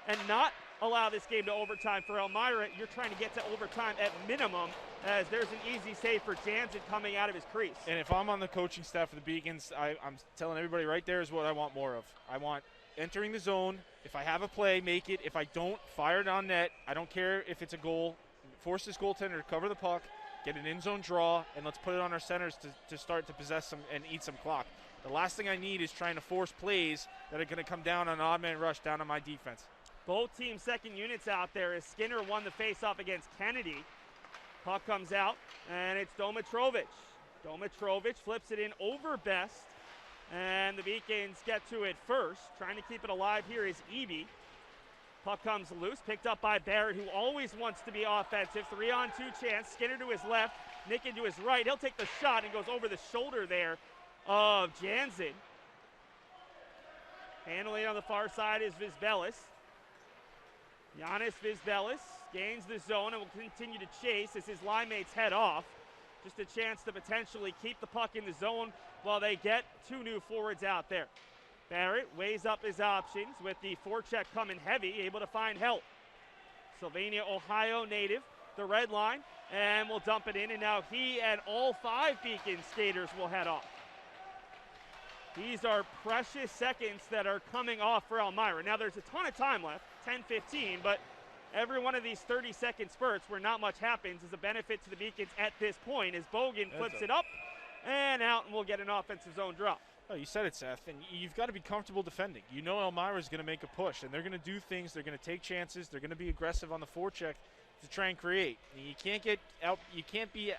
and not allow this game to overtime. For Elmira, you're trying to get to overtime at minimum, as there's an easy save for Jansen coming out of his crease. And if I'm on the coaching staff for the Beacons, I'm telling everybody right there is what I want more of. I want entering the zone. If I have a play, make it. If I don't, fire it on net. I don't care if it's a goal. Force this goaltender to cover the puck, get an in-zone draw, and let's put it on our centers to start to possess some and eat some clock. The last thing I need is trying to force plays that are going to come down on an odd man rush down on my defense. Both teams' second units out there as Skinner won the faceoff against Kennedy. Puck comes out, and it's Domitrovic. Domitrovic flips it in over Best, and the Beacons get to it first. Trying to keep it alive here is Eby. Puck comes loose, picked up by Barrett, who always wants to be offensive. 3-on-2 chance. Skinner to his left, Nick into his right. He'll take the shot and goes over the shoulder there of Jansen. Handling on the far side is Vizbelis. Giannis Vizbelis gains the zone and will continue to chase as his line mates head off. Just a chance to potentially keep the puck in the zone while they get 2 new forwards out there. Barrett weighs up his options with the forecheck coming heavy, able to find help. Sylvania, Ohio native, the red line, and will dump it in, and now he and all 5 Beacon skaters will head off. These are precious seconds that are coming off for Elmira. Now there's a ton of time left, 10-15, but every one of these 30-second spurts where not much happens is a benefit to the Beacons at this point as Bogan flips it up and out, and we'll get an offensive zone drop. Oh, you said it, Seth, and you've got to be comfortable defending. You know Elmira is going to make a push, and they're going to do things. They're going to take chances. They're going to be aggressive on the forecheck to try and create. And you can't get out. You can't be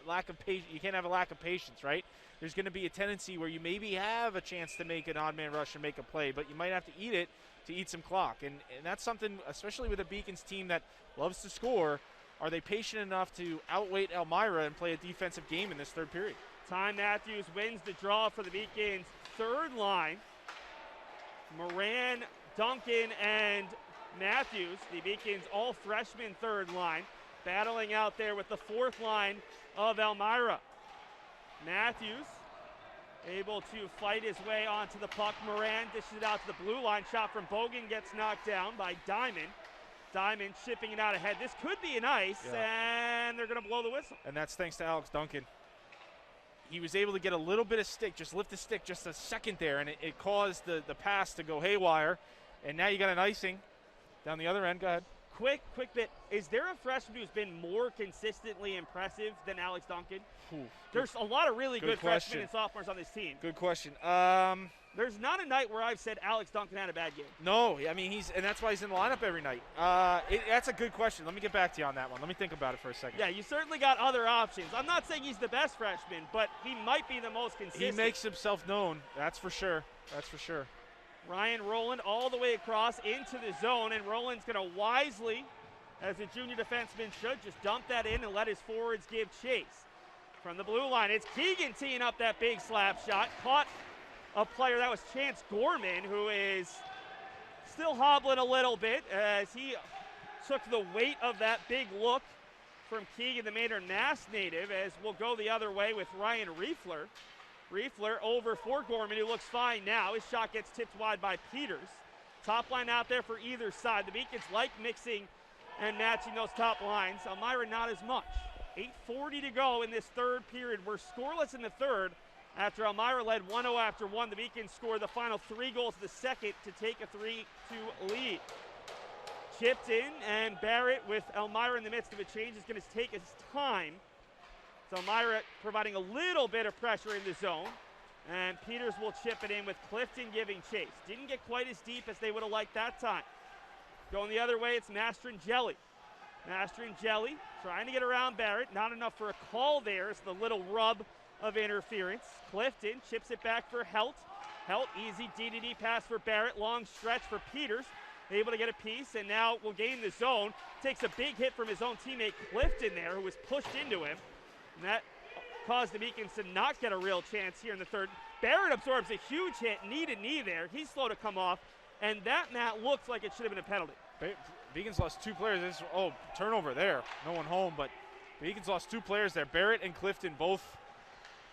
lack of patience. You can't have a lack of patience, right? There's going to be a tendency where you maybe have a chance to make an odd man rush and make a play, but you might have to eat it to eat some clock. And that's something, especially with a Beacons team that loves to score. Are they patient enough to outweight Elmira and play a defensive game in this third period? Ty Matthews wins the draw for the Beacons' third line. Moran, Duncan, and Matthews, the Beacons' all freshman third line, battling out there with the fourth line of Elmira. Matthews able to fight his way onto the puck. Moran dishes it out to the blue line. Shot from Bogan gets knocked down by Diamond. Diamond shipping it out ahead. This could be an ice, and they're going to blow the whistle. And that's thanks to Alex Duncan. He was able to get a little bit of stick, just lift the stick just a second there, and it caused the pass to go haywire. And now you got an icing down the other end. Go ahead. Quick bit. Is there a freshman who's been more consistently impressive than Alex Duncan? There's a lot of really good freshmen and sophomores on this team. Good question. There's not a night where I've said Alex Duncan had a bad game. No, I mean, and that's why he's in the lineup every night. That's a good question. Let me get back to you on that one. Let me think about it for a second. Yeah, you certainly got other options. I'm not saying he's the best freshman, but he might be the most consistent. He makes himself known. That's for sure. That's for sure. Ryan Rowland all the way across into the zone, and Rowland's going to wisely, as a junior defenseman should, just dump that in and let his forwards give chase. From the blue line, it's Keegan teeing up that big slap shot. Caught a player. That was Chance Gorman, who is still hobbling a little bit as he took the weight of that big look from Keegan, the Maynard Mass native, as we'll go the other way with Ryan Riefler. Riefler over for Gorman, who looks fine now. His shot gets tipped wide by Peters. Top line out there for either side. The Beacons like mixing and matching those top lines. Elmira not as much. 8:40 to go in this third period. We're scoreless in the third after Elmira led 1-0 after one. The Beacons score the final 3 goals of the second to take a 3-2 lead. Chipped in, and Barrett with Elmira in the midst of a change is going to take his time. So Elmira providing a little bit of pressure in the zone. And Peters will chip it in with Clifton giving chase. Didn't get quite as deep as they would have liked that time. Going the other way, it's Mastrangelli. Mastrangelli trying to get around Barrett. Not enough for a call there. It's the little rub of interference. Clifton chips it back for Helt. Helt, easy D-to-D pass for Barrett. Long stretch for Peters. Able to get a piece, and now will gain the zone. Takes a big hit from his own teammate Clifton there, who was pushed into him. And that caused the Beacons to not get a real chance here in the third. Barrett absorbs a huge hit, knee to knee there. He's slow to come off, and that, Matt, looks like it should have been a penalty. Beacons lost 2 players. Turnover there. No one home, but Beacons lost 2 players there. Barrett and Clifton both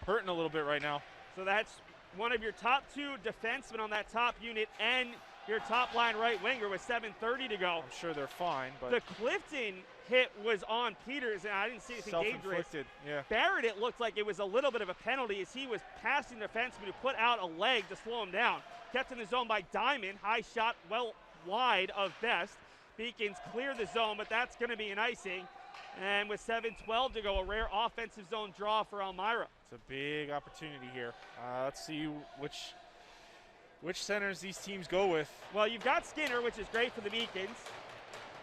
hurting a little bit right now. So that's one of your top 2 defensemen on that top unit and your top line right winger with 7:30 to go. I'm sure they're fine, but the Clifton hit was on Peters, and I didn't see anything dangerous. Yeah. Barrett, it looked like it was a little bit of a penalty as he was passing the defenseman who put out a leg to slow him down. Kept in the zone by Diamond. High shot well wide of Best. Beacons clear the zone, but that's going to be an icing. And with 7:12 to go, a rare offensive zone draw for Elmira. It's a big opportunity here. Let's see which centers these teams go with. Well, you've got Skinner, which is great for the Beacons.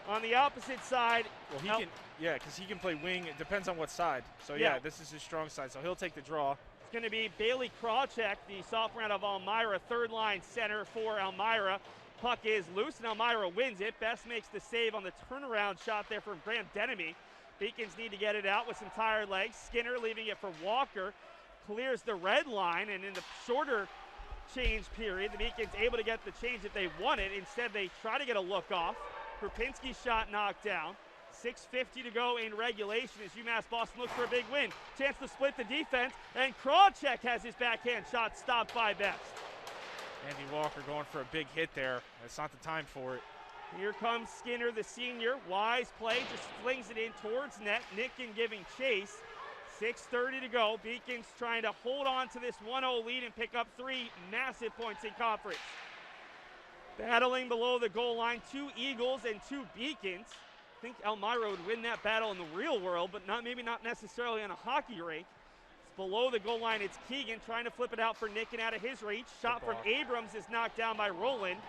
On the opposite side, well, because he can play wing. It depends on what side. So yeah, this is his strong side. So he'll take the draw. It's going to be Bailey Krawcheck, the sophomore out of Elmira, third line center for Elmira. Puck is loose, and Elmira wins it. Best makes the save on the turnaround shot there from Graham Denemy. Beacons need to get it out with some tired legs. Skinner leaving it for Walker. Clears the red line, and in the shorter change period, the Beacons able to get the change that they wanted. Instead, they try to get a look off. Krupinski's shot knocked down. 6:50 to go in regulation as UMass Boston looks for a big win. Chance to split the defense, and Krawcheck has his backhand shot stopped by Best. Andy Walker going for a big hit there. It's not the time for it. Here comes Skinner, the senior. Wise play, just flings it in towards net. Nicken giving chase. 6:30 to go. Beacons trying to hold on to this 1-0 lead and pick up 3 massive points in conference. Battling below the goal line, 2 Eagles and 2 Beacons. I think Elmira would win that battle in the real world, but maybe not necessarily on a hockey rink. It's below the goal line. It's Keegan trying to flip it out for Nicken out of his reach. Shot from Abrams is knocked down by Roland,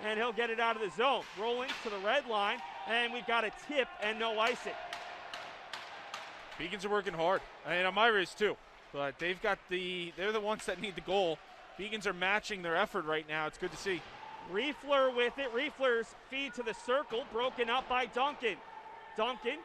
and he'll get it out of the zone. Roland to the red line, and we've got a tip and no icing. Beacons are working hard. I mean, Elmira is too, but they're the ones that need the goal. Beacons are matching their effort right now. It's good to see. Riefler with it. Riefler's feed to the circle, broken up by Duncan. Duncan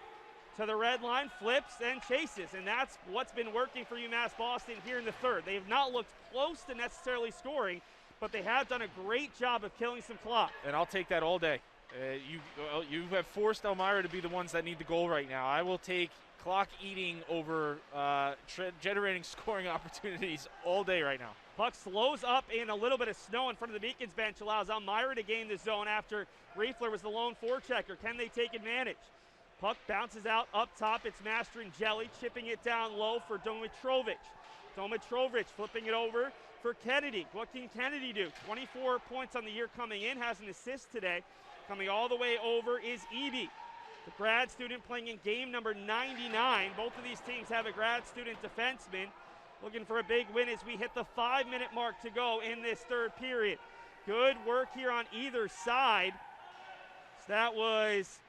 to the red line, flips and chases, and that's what's been working for UMass Boston here in the third. They have not looked close to necessarily scoring, but they have done a great job of killing some clock. And I'll take that all day. You have forced Elmira to be the ones that need the goal right now. I will take clock eating over generating scoring opportunities all day right now. Puck slows up in a little bit of snow in front of the Beacons bench, allows Elmira to gain the zone after Riefler was the lone forechecker. Can they take advantage? Puck bounces out up top. It's Mastrangelli chipping it down low for Domitrovic. Domitrovic flipping it over for Kennedy. What can Kennedy do? 24 points on the year coming in, has an assist today. Coming all the way over is Eby, the grad student playing in game number 99. Both of these teams have a grad student defenseman. Looking for a big win as we hit the 5-minute mark to go in this third period. Good work here on either side. So that was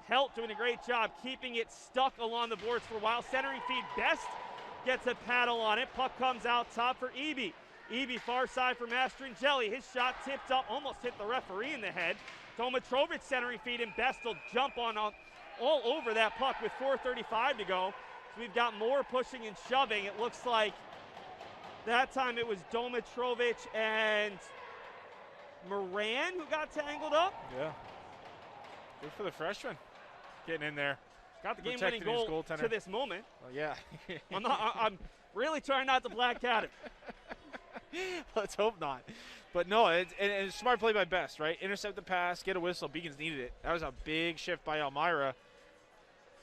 Helt doing a great job keeping it stuck along the boards for a while. Centering feed, Best gets a paddle on it. Puck comes out top for Eby. Eby far side for Mastrangelli. His shot tipped up, almost hit the referee in the head. Tomatrovic centering feed, and Best will jump on all over that puck with 4:35 to go. So we've got more pushing and shoving. It looks like That time it was Domitrovic and Moran who got tangled up. Yeah. Good for the freshman. Getting in there. Got the game-winning goal to this moment. Well, yeah. I'm really trying not to black out it. Let's hope not. But no, it's smart play by Best, right? Intercept the pass, get a whistle. Beacons needed it. That was a big shift by Elmira.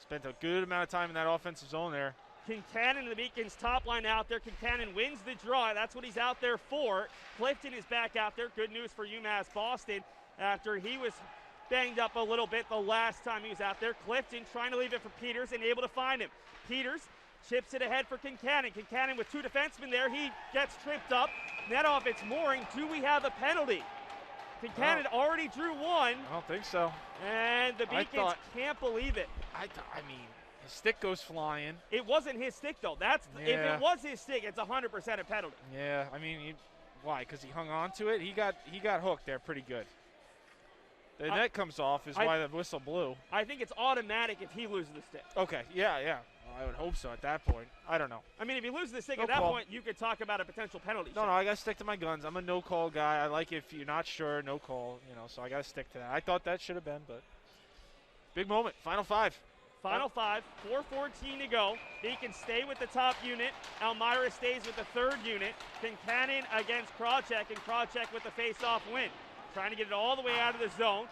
Spent a good amount of time in that offensive zone there. Kincannon and the Beacons top line out there. Kincannon wins the draw. That's what he's out there for. Clifton is back out there. Good news for UMass Boston after he was banged up a little bit the last time he was out there. Clifton trying to leave it for Peters and able to find him. Peters chips it ahead for Kincannon. Kincannon with two defensemen there. He gets tripped up. Net off, it's Mooring. Do we have a penalty? Kincannon already drew one. I don't think so. And the Beacons can't believe it. I mean, his stick goes flying. It wasn't his stick, though. If it was his stick, it's 100% a penalty. Yeah, I mean, why? Because he hung on to it? He got hooked there pretty good. The net comes off is why the whistle blew. I think it's automatic if he loses the stick. Okay, yeah. Well, I would hope so at that point. I don't know. I mean, if he loses the stick at that point, you could talk about a potential penalty. No, I got to stick to my guns. I'm a no-call guy. I like if you're not sure, no call, so I got to stick to that. I thought that should have been, but big moment. Final five. Final five, 4:14 to go. Beacons stay with the top unit. Elmira stays with the third unit. Kincannon against Krawcheck, and Krawcheck with the face-off win. Trying to get it all the way out of the zone.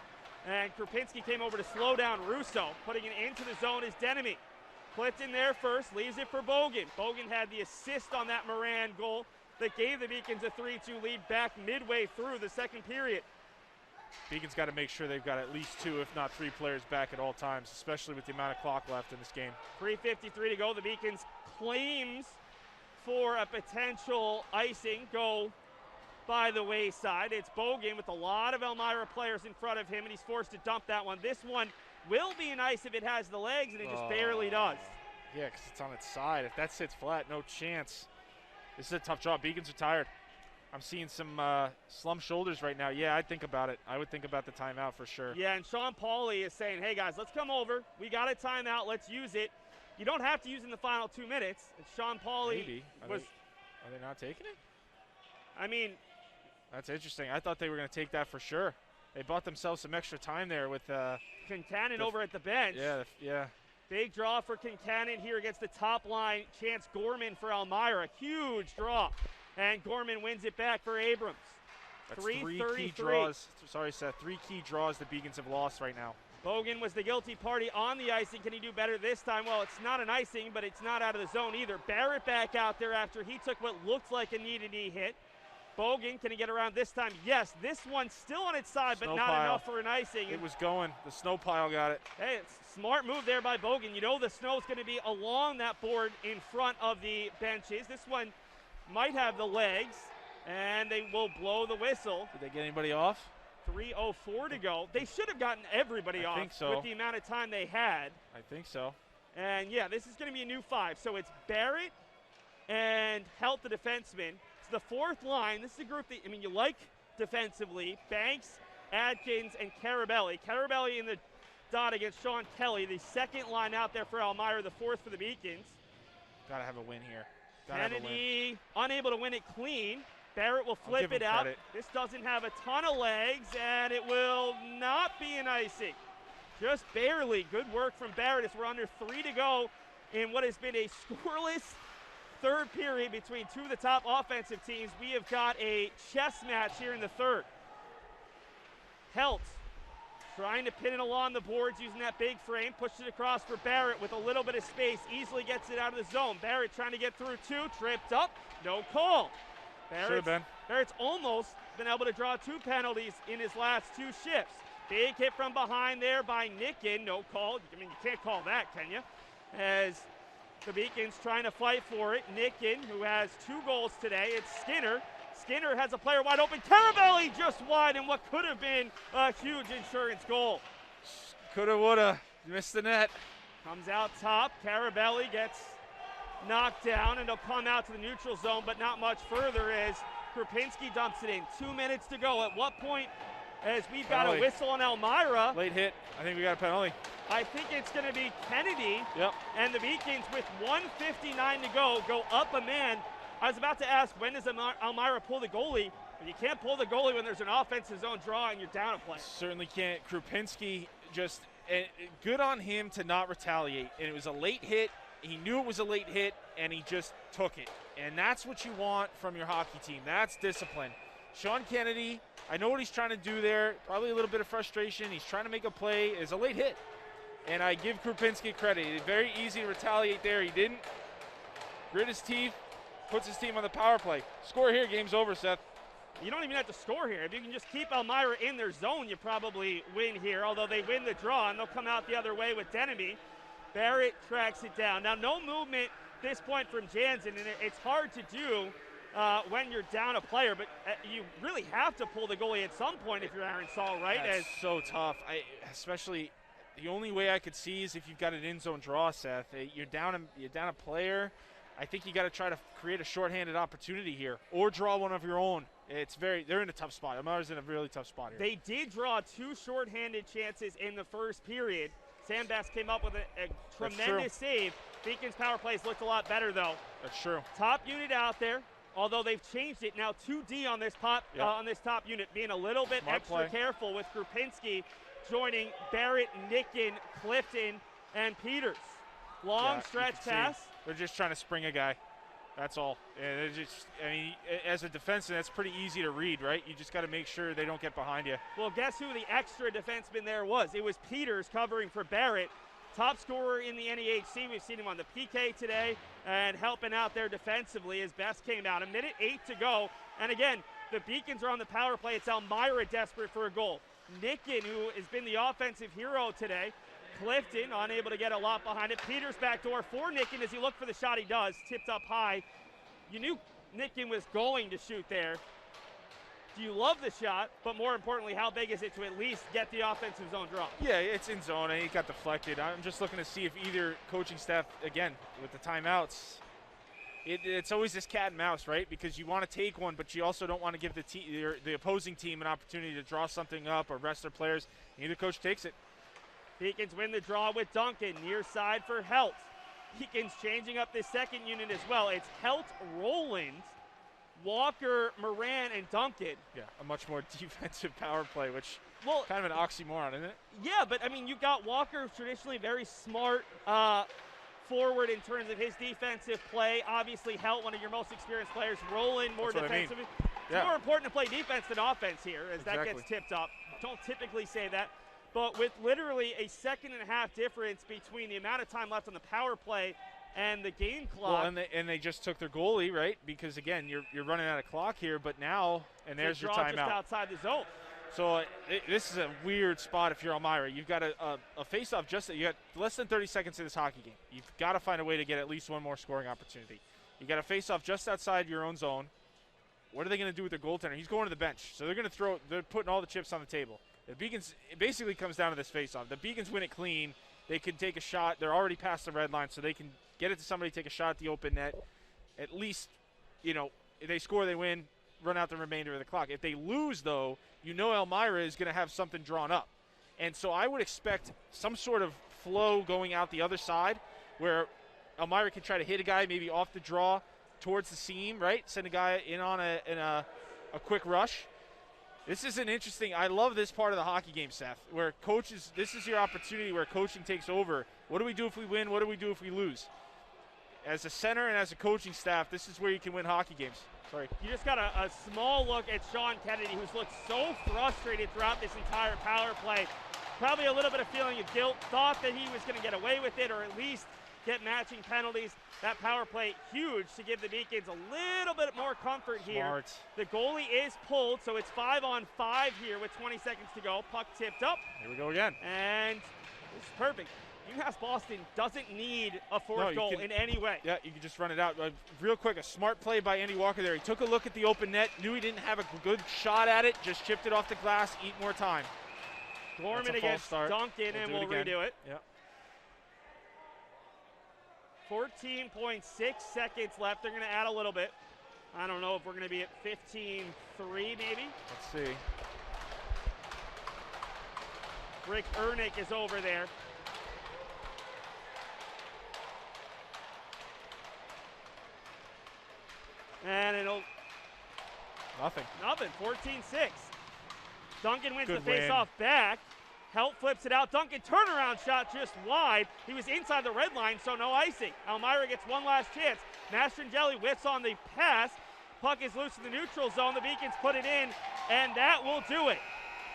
And Krupinski came over to slow down Russo. Putting it into the zone is Denemy. Clifton there first, leaves it for Bogan. Bogan had the assist on that Moran goal that gave the Beacons a 3-2 lead back midway through the second period. Beacons got to make sure they've got at least 2, if not 3 players back at all times, especially with the amount of clock left in this game. 3:53 to go. The Beacons claims for a potential icing go by the wayside. It's Bogan with a lot of Elmira players in front of him, and he's forced to dump that one. This one will be an ice if it has the legs, and it just barely does. Yeah, because it's on its side. If that sits flat, no chance. This is a tough job. Beacons are tired. I'm seeing some slump shoulders right now. Yeah, I'd think about it. I would think about the timeout for sure. Yeah, and Sean Pauly is saying, hey, guys, let's come over. We got a timeout. Let's use it. You don't have to use it in the final 2 minutes. And Sean Pauly Maybe. Are they not taking it? I mean, that's interesting. I thought they were going to take that for sure. They bought themselves some extra time there with Kincannon over at the bench. Yeah. Big draw for Kincannon here against the top line. Chance Gorman for Elmira. Huge draw. And Gorman wins it back for Abrams. That's 3 key draws. Sorry, Seth. 3 key draws the Beacons have lost right now. Bogan was the guilty party on the icing. Can he do better this time? Well, it's not an icing, but it's not out of the zone either. Barrett back out there after he took what looked like a knee-to-knee hit. Bogan, can he get around this time? Yes, this one's still on its side, but not enough for an icing. It was going. The snow pile got it. Hey, it's a smart move there by Bogan. You know the snow's going to be along that board in front of the benches. This one might have the legs, and they will blow the whistle. Did they get anybody off? 3:04 to go. They should have gotten everybody off with the amount of time they had. I think so. And, yeah, this is going to be a new 5. So it's Barrett and Helt, the defenseman. It's the fourth line. This is a group that, you like defensively. Banks, Adkins, and Carabelli. Carabelli in the dot against Sean Kelly. The second line out there for Elmira, the fourth for the Beacons. Got to have a win here. Kennedy unable to win it clean. Barrett will flip it out. This doesn't have a ton of legs, and it will not be an icing. Just barely. Good work from Barrett as we're under 3 to go in what has been a scoreless third period between two of the top offensive teams. We have got a chess match here in the third. Helt trying to pin it along the boards using that big frame. Pushes it across for Barrett with a little bit of space. Easily gets it out of the zone. Barrett trying to get through 2. Tripped up. No call. Barrett's almost been able to draw 2 penalties in his last 2 shifts. Big hit from behind there by Nickin. No call. You can't call that, can you? As the Beacons trying to fight for it. Nickin, who has 2 goals today. It's Skinner. Skinner has a player wide open. Carabelli just wide in what could have been a huge insurance goal. Coulda, woulda. Missed the net. Comes out top. Carabelli gets knocked down, and he'll come out to the neutral zone, but not much further as Krupinski dumps it in. 2 minutes to go. At what point, as we've got a whistle on Elmira. Late hit. I think we got a penalty. I think it's going to be Kennedy. Yep. And the Beacons with 1:59 to go up a man. I was about to ask, when does Elmira pull the goalie? But you can't pull the goalie when there's an offensive zone draw and you're down a play. Certainly can't. Krupinski just good on him to not retaliate. And it was a late hit. He knew it was a late hit, and he just took it. And that's what you want from your hockey team. That's discipline. Sean Kennedy, I know what he's trying to do there. Probably a little bit of frustration. He's trying to make a play. It's a late hit. And I give Krupinski credit. It's very easy to retaliate there. He didn't. Grit his teeth. Puts his team on the power play. Score here, game's over, Seth. You don't even have to score here. If you can just keep Elmira in their zone, you probably win here, although they win the draw, and they'll come out the other way with Denemy. Barrett tracks it down. Now, no movement this point from Jansen, and it's hard to do when you're down a player, but you really have to pull the goalie at some point if you're Aaron Saul, right? That's so tough. Especially the only way I could see is if you've got an in-zone draw, Seth. You're down a player. I think you got to try to create a shorthanded opportunity here or draw one of your own. They're in a tough spot. Elmira's in a really tough spot here. They did draw 2 shorthanded chances in the first period. Sam Best came up with a tremendous save. Beacon's power plays looked a lot better, though. That's true. Top unit out there, although they've changed it now 2D on this top unit, being a little bit extra careful with Krupinski joining Barrett, Nicken, Clifton, and Peters. Long stretch pass. They're just trying to spring a guy. That's all. And as a defenseman, that's pretty easy to read, right? You just got to make sure they don't get behind you. Well, guess who the extra defenseman there was? It was Peters covering for Barrett. Top scorer in the NEHC. We've seen him on the PK today and helping out there defensively as Best came out. 1:08 to go. And again, the Beacons are on the power play. It's Elmira desperate for a goal. Nicken, who has been the offensive hero today. Clifton unable to get a lot behind it. Peters backdoor for Nicken as he looked for the shot. He does. Tipped up high. You knew Nicken was going to shoot there. Do you love the shot? But more importantly, how big is it to at least get the offensive zone drop? Yeah, it's in zone and it got deflected. I'm just looking to see if either coaching staff, again, with the timeouts, it's always this cat and mouse, right? Because you want to take one, but you also don't want to give the opposing team an opportunity to draw something up or rest their players. Neither coach takes it. Beacons win the draw with Duncan, near side for Helt. Beacons changing up this second unit as well. It's Helt, Roland, Walker, Moran, and Duncan. Yeah, a much more defensive power play, which kind of an oxymoron, isn't it? Yeah, but I mean, you've got Walker, traditionally very smart forward in terms of his defensive play. Obviously, Helt, one of your most experienced players. Roland, more defensive. I mean. It's more important to play defense than offense here, as that gets tipped up. Don't typically say that. But with literally a 1.5-second difference between the amount of time left on the power play and the game clock. Well, and they just took their goalie, right? Because, again, you're running out of clock here. But now, and there's your timeout. Just outside the zone. So this is a weird spot if you're Elmira. You've got a face-off you got less than 30 seconds in this hockey game. You've got to find a way to get at least one more scoring opportunity. You got a face-off just outside your own zone. What are they going to do with their goaltender? He's going to the bench. So they're putting all the chips on the table. The Beacons, it basically comes down to this face-off. The Beacons win it clean. They can take a shot. They're already past the red line, so they can get it to somebody, take a shot at the open net. At least, if they score, they win, run out the remainder of the clock. If they lose, though, Elmira is going to have something drawn up. And so I would expect some sort of flow going out the other side where Elmira can try to hit a guy maybe off the draw towards the seam, right? Send a guy in on a quick rush. This is an interesting – I love this part of the hockey game, Seth, where coaches – this is your opportunity where coaching takes over. What do we do if we win? What do we do if we lose? As a center and as a coaching staff, this is where you can win hockey games. Sorry. You just got a small look at Sean Kennedy, who's looked so frustrated throughout this entire power play. Probably a little bit of feeling of guilt. Thought that he was going to get away with it or at least get matching penalties. That power play huge to give the Beacons a little bit more comfort here. Smart. The goalie is pulled, so it's 5-on-5 here with 20 seconds to go. Puck tipped up. Here we go again. And it's perfect. UMass Boston doesn't need a fourth goal in any way. Yeah, you can just run it out. Real quick, a smart play by Andy Walker there. He took a look at the open net, knew he didn't have a good shot at it, just chipped it off the glass, eat more time. Gorman against Duncan, and we'll redo it. Yeah. 14.6 seconds left. They're going to add a little bit. I don't know if we're going to be at 15-3 maybe. Let's see. Rick Ernick is over there. And it'll Nothing. 14-6. Duncan wins Good the face-off back. Helt flips it out. Duncan turnaround shot just wide. He was inside the red line, so no icing. Elmira gets one last chance. Mastrangeli whiffs on the pass. Puck is loose in the neutral zone. The Beacons put it in, and that will do it.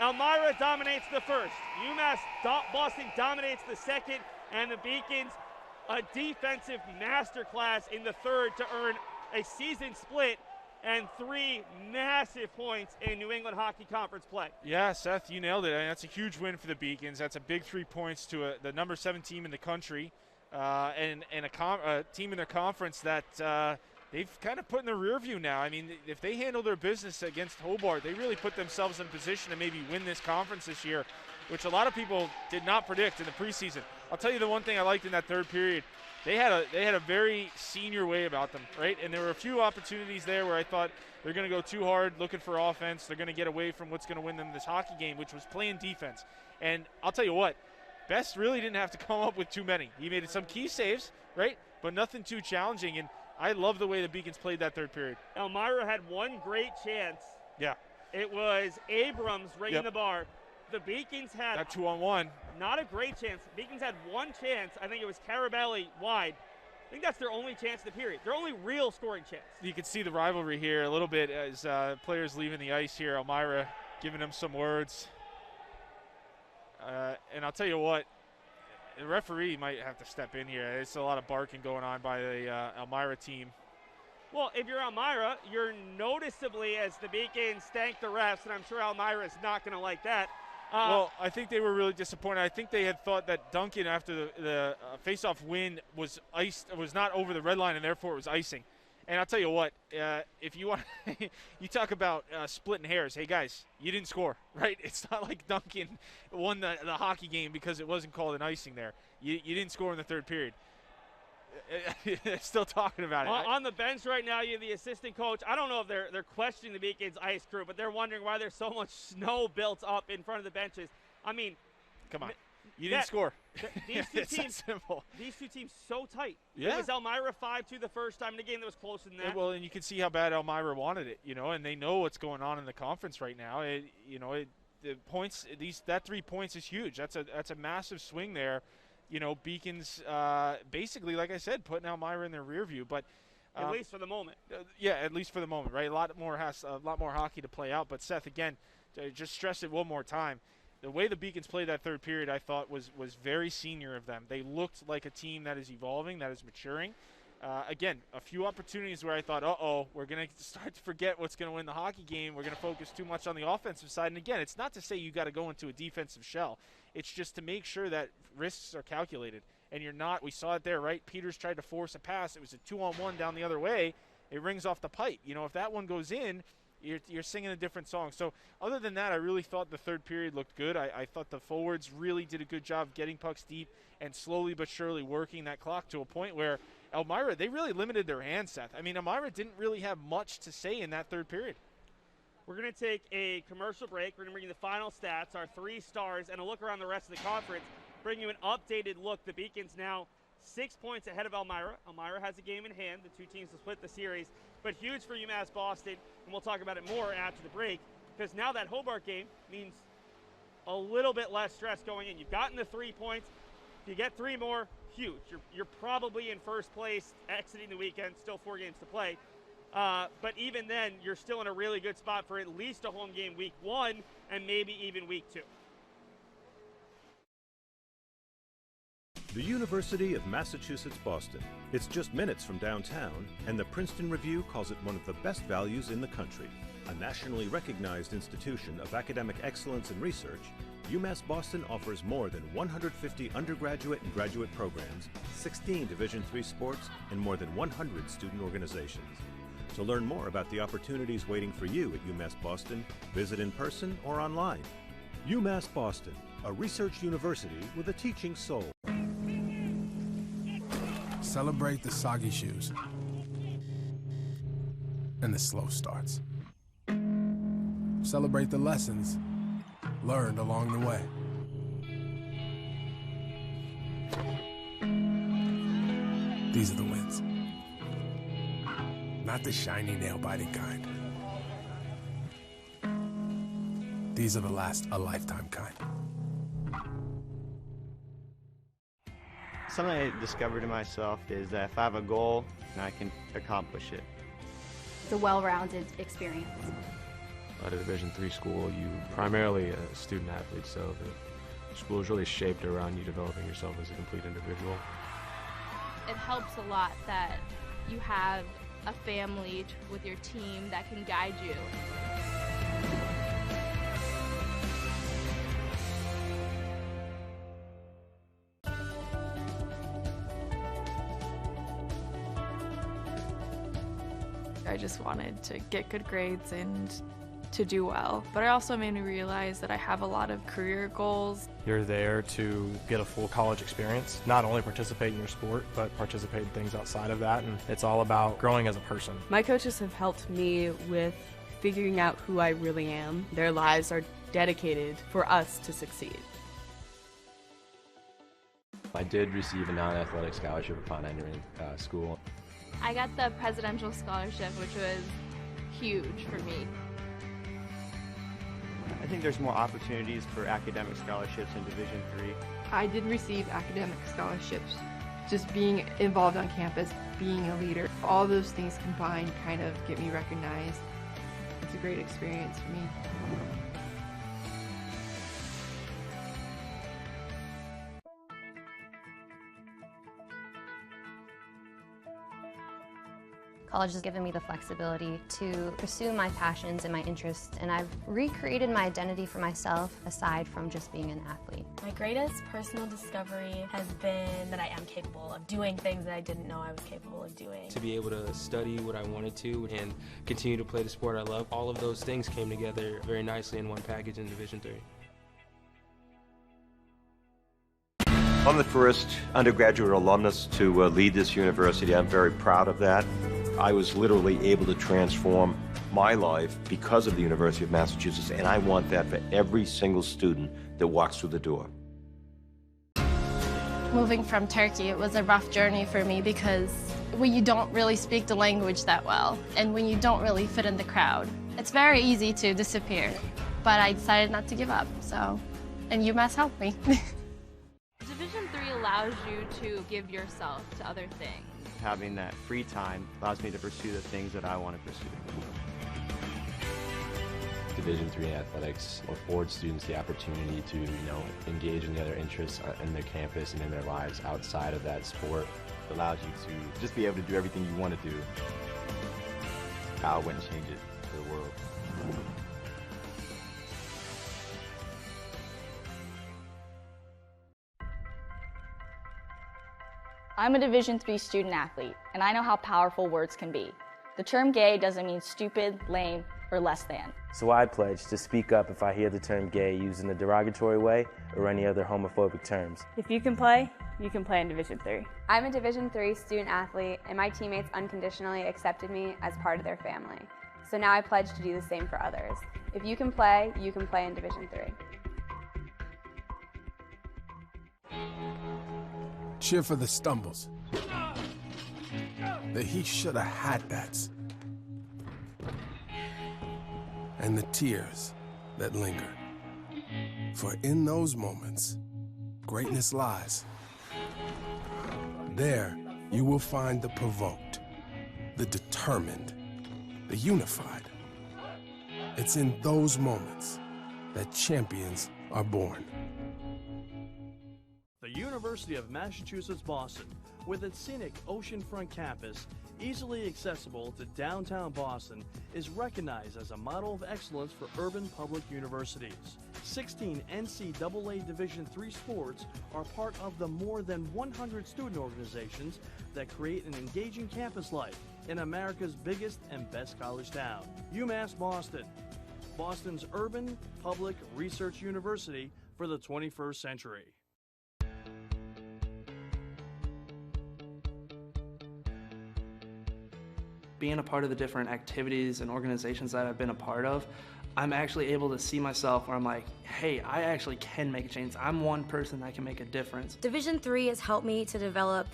Elmira dominates the first. UMass Boston dominates the second, and the Beacons a defensive masterclass in the third to earn a season split and 3 massive points in New England Hockey Conference play. Yeah, Seth, you nailed it. I mean, that's a huge win for the Beacons. That's a big 3 points to the number 7 team in the country, and a team in their conference that they've kind of put in the rear view now. I mean, if they handle their business against Hobart, they really put themselves in a position to maybe win this conference this year, which a lot of people did not predict in the preseason. I'll tell you the one thing I liked in that third period. They had a very senior way about them, right? And there were a few opportunities there where I thought they're going to go too hard looking for offense. They're going to get away from what's going to win them this hockey game, which was playing defense. And I'll tell you what, Best really didn't have to come up with too many. He made some key saves, right? But nothing too challenging. And I love the way the Beacons played that third period. Elmira had one great chance. Yeah. It was Abrams ringing the bar. The Beacons had that 2-on-1. Not a great chance. The Beacons had one chance. I think it was Carabelli wide. I think that's their only chance of the period. Their only real scoring chance. You can see the rivalry here a little bit as players leaving the ice here. Elmira giving them some words. And I'll tell you what, the referee might have to step in here. There's a lot of barking going on by the Elmira team. Well, if you're Elmira, you're noticeably, as the Beacons thank the refs, and I'm sure Elmira is not going to like that. Well, I think they were really disappointed. I think they had thought that Duncan, after the face-off win, was not over the red line, and therefore it was icing. And I'll tell you what, if you want, you talk about splitting hairs. Hey guys, you didn't score, right? It's not like Duncan won the hockey game because it wasn't called an icing there. You didn't score in the third period. Still talking about it. On the bench right now, you have the assistant coach. I don't know if they're questioning the Beacons ice crew, but they're wondering why there's so much snow built up in front of the benches. I mean, come on, you didn't score. These two it's teams, that simple. These two teams so tight. Yeah. It was Elmira 5-2 the first time in the game that was closer than that. Well, and you can see how bad Elmira wanted it, and they know what's going on in the conference right now. The points, that 3 points is huge. That's a massive swing there. Beacons basically, like I said, putting Elmira in their rear view, but at least for the moment. Yeah, at least for the moment, right? A lot more hockey to play out. But Seth, again, just stress it one more time. The way the Beacons played that third period, I thought was very senior of them. They looked like a team that is evolving, that is maturing. Again, a few opportunities where I thought, we're going to start to forget what's going to win the hockey game. We're going to focus too much on the offensive side. And again, it's not to say you got to go into a defensive shell. It's just to make sure that risks are calculated. And you're not. We saw it there, right? Peters tried to force a pass. It was a 2-on-1 down the other way. It rings off the pipe. If that one goes in, you're singing a different song. So other than that, I really thought the third period looked good. I thought the forwards really did a good job getting pucks deep and slowly but surely working that clock to a point where Elmira, they really limited their hands, Seth. I mean, Elmira didn't really have much to say in that third period. We're going to take a commercial break. We're going to bring you the final stats, our 3 stars, and a look around the rest of the conference. Bring you an updated look. The Beacons now 6 points ahead of Elmira. Elmira has a game in hand. The 2 teams will split the series. But huge for UMass Boston, and we'll talk about it more after the break, because now that Hobart game means a little bit less stress going in. You've gotten the 3 points. If you get 3 more, huge. You're probably in first place exiting the weekend, still 4 games to play. But even then, you're still in a really good spot for at least a home game week 1 and maybe even week 2. The University of Massachusetts Boston. It's just minutes from downtown, and the Princeton Review calls it one of the best values in the country. A nationally recognized institution of academic excellence and research, UMass Boston offers more than 150 undergraduate and graduate programs, 16 Division III sports, and more than 100 student organizations. To learn more about the opportunities waiting for you at UMass Boston, visit in person or online. UMass Boston, a research university with a teaching soul. Celebrate the soggy shoes and the slow starts. Celebrate the lessons learned along the way. These are the wins. not the shiny nail-biting kind. These are the last a lifetime kind. Something I discovered in myself is that if I have a goal, I can accomplish it. It's a well-rounded experience. At a Division III school, you primarily a student athlete, so the school is really shaped around you developing yourself as a complete individual. It helps a lot that you have a family with your team that can guide you. I just wanted to get good grades and to do well, but it also made me realize that I have a lot of career goals. You're there to get a full college experience, not only participate in your sport, but participate in things outside of that, and it's all about growing as a person. My coaches have helped me with figuring out who I really am. Their lives are dedicated for us to succeed. I did receive a non-athletic scholarship upon entering school. I got the presidential scholarship, which was huge for me. I think there's more opportunities for academic scholarships in Division III. I did receive academic scholarships. Just being involved on campus, being a leader, all those things combined kind of get me recognized. It's a great experience for me. College has given me the flexibility to pursue my passions and my interests, and I've recreated my identity for myself aside from just being an athlete. My greatest personal discovery has been that I am capable of doing things that I didn't know I was capable of doing. To be able to study what I wanted to and continue to play the sport I love, all of those things came together very nicely in one package in Division III. I'm the first undergraduate alumnus to lead this university. I'm very proud of that. I was literally able to transform my life because of the University of Massachusetts, and I want that for every single student that walks through the door. Moving from Turkey, it was a rough journey for me because when you don't really speak the language that well, and when you don't really fit in the crowd, it's very easy to disappear. But I decided not to give up, and UMass helped me. Division III allows you to give yourself to other things. Having that free time allows me to pursue the things that I want to pursue. Division III athletics affords students the opportunity to, engage in the other interests in their campus and in their lives outside of that sport. It allows you to just be able to do everything you want to do. I wouldn't change it for the world. I'm a Division III student athlete, and I know how powerful words can be. The term gay doesn't mean stupid, lame, or less than. So I pledge to speak up if I hear the term gay used in a derogatory way or any other homophobic terms. If you can play in Division III. I'm a Division III student athlete, and my teammates unconditionally accepted me as part of their family. So now I pledge to do the same for others. If you can play in Division III. Cheer for the stumbles, the he shoulda had that's, and the tears that linger. For in those moments, greatness lies. There, you will find the provoked, the determined, the unified. It's in those moments that champions are born. The University of Massachusetts Boston, with its scenic oceanfront campus, easily accessible to downtown Boston, is recognized as a model of excellence for urban public universities. 16 NCAA Division III sports are part of the more than 100 student organizations that create an engaging campus life in America's biggest and best college town. UMass Boston, Boston's urban public research university for the 21st century. Being a part of the different activities and organizations that I've been a part of, I'm actually able to see myself where I'm like, hey, I actually can make a change. I'm one person that can make a difference. Division III has helped me to develop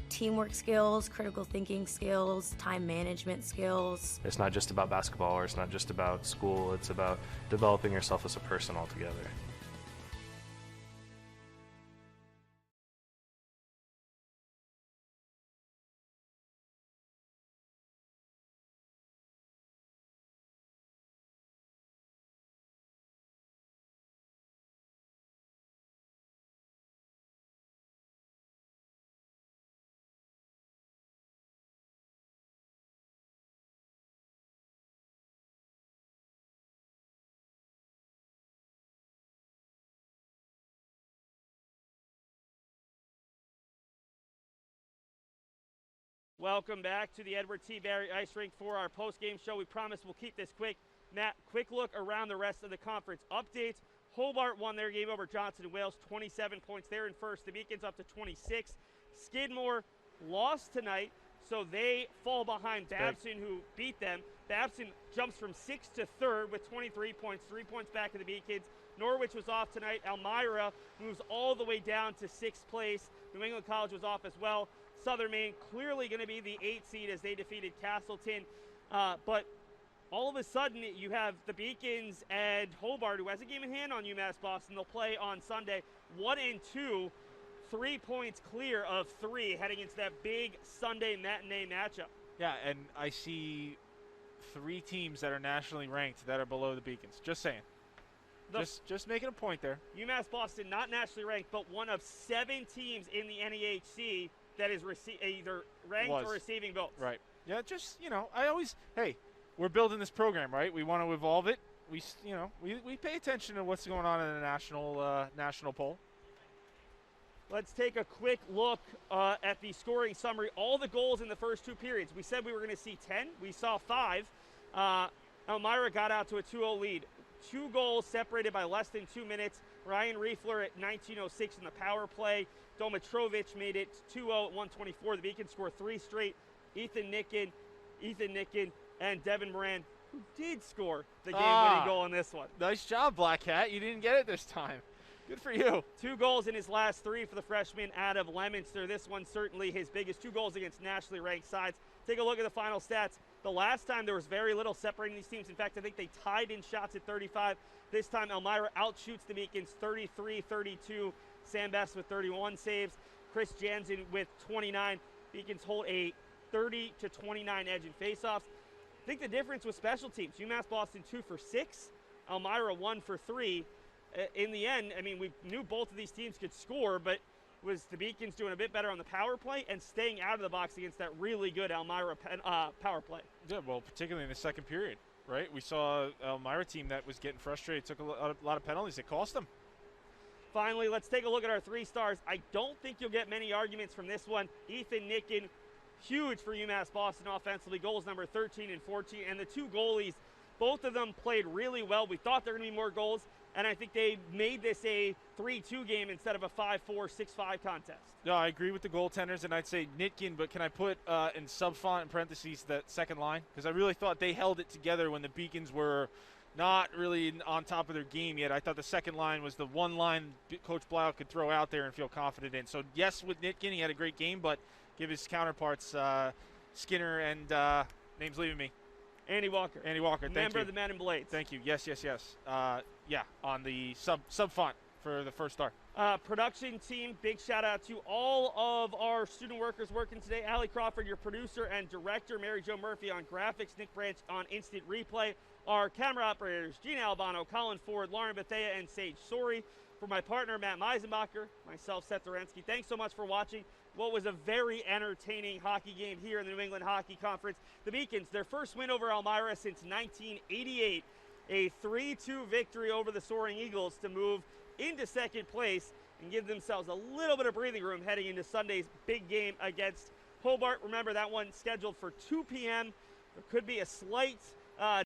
teamwork skills, critical thinking skills, time management skills. It's not just about basketball, or it's not just about school, it's about developing yourself as a person altogether. Welcome back to the Edward T. Barry Ice Rink for our post-game show. We promise we'll keep this quick. Matt, quick look around the rest of the conference updates. Hobart won their game over Johnson & Wales, 27 points. They're in first. The Beacons up to 26. Skidmore lost tonight, so they fall behind Babson, who beat them. Babson jumps from 6th to 3rd with 23 points, 3 points back of the Beacons. Norwich was off tonight. Elmira moves all the way down to 6th place. New England College was off as well. Southern Maine clearly going to be the 8th seed as they defeated Castleton. But all of a sudden, you have the Beacons and Hobart, who has a game in hand on UMass Boston. They'll play on Sunday. 1 and 2, 3 points clear of 3 heading into that big Sunday matinee matchup. Yeah, and I see 3 teams that are nationally ranked that are below the Beacons. Just saying. Just making a point there. UMass Boston, not nationally ranked, but one of 7 teams in the NEHC that is either ranked or receiving votes. Right. Yeah, just, hey, we're building this program, right? We want to evolve it. We pay attention to what's going on in the national poll. Let's take a quick look at the scoring summary. All the goals in the first 2 periods. We said we were going to see 10. We saw 5. Elmira got out to a 2-0 lead. 2 goals separated by less than 2 minutes. Ryan Riefler at 19:06 in the power play. Domitrovic made it 2-0 at 1:24. The Beacons scored 3 straight. Ethan Nicken, and Devin Moran, who did score the game-winning goal in this one. Nice job, Black Hat. You didn't get it this time. Good for you. 2 goals in his last 3 for the freshman out of Leominster. This one certainly his biggest. 2 goals against nationally ranked sides. Take a look at the final stats. The last time there was very little separating these teams. In fact, I think they tied in shots at 35. This time Elmira outshoots the Beacons 33-32. Sam Best with 31 saves. Chris Jansen with 29. Beacons hold a 30-29 edge in faceoffs. I think the difference was special teams. UMass Boston 2 for 6. Elmira 1 for 3. In the end, I mean, we knew both of these teams could score, but was the Beacons doing a bit better on the power play and staying out of the box against that really good Elmira power play. Yeah, well, particularly in the second period, right? We saw Elmira team that was getting frustrated, took a lot of penalties. It cost them. Finally, let's take a look at our 3 stars. I don't think you'll get many arguments from this one. Ethan Nicken, huge for UMass Boston offensively, goals number 13 and 14. And the 2 goalies, both of them played really well. We thought there were going to be more goals, and I think they made this a 3-2 game instead of a 5-4, 6-5 contest. No, I agree with the goaltenders, and I'd say Nitkin, but can I put in sub-font in parentheses that second line? Because I really thought they held it together when the Beacons were not really on top of their game yet. I thought the second line was the one line Coach Blau could throw out there and feel confident in. So, yes, with Nitkin, he had a great game, but give his counterparts Skinner and name's leaving me. Andy Walker, thank you. Member of the Men in Blades. Thank you. Yes. Yeah, on the sub font for the first star. Production team, big shout out to all of our student workers working today. Allie Crawford, your producer and director. Mary Jo Murphy on graphics. Nick Branch on instant replay. Our camera operators, Gina Albano, Colin Ford, Lauren Bethea, and Sage Sori. For my partner, Matt Meisenbacher, myself, Seth Dorensky, thanks so much for watching what was a very entertaining hockey game here in the New England Hockey Conference. The Beacons, their first win over Elmira since 1988. A 3-2 victory over the Soaring Eagles to move into second place and give themselves a little bit of breathing room heading into Sunday's big game against Hobart. Remember, that one scheduled for 2 p.m. There could be a slight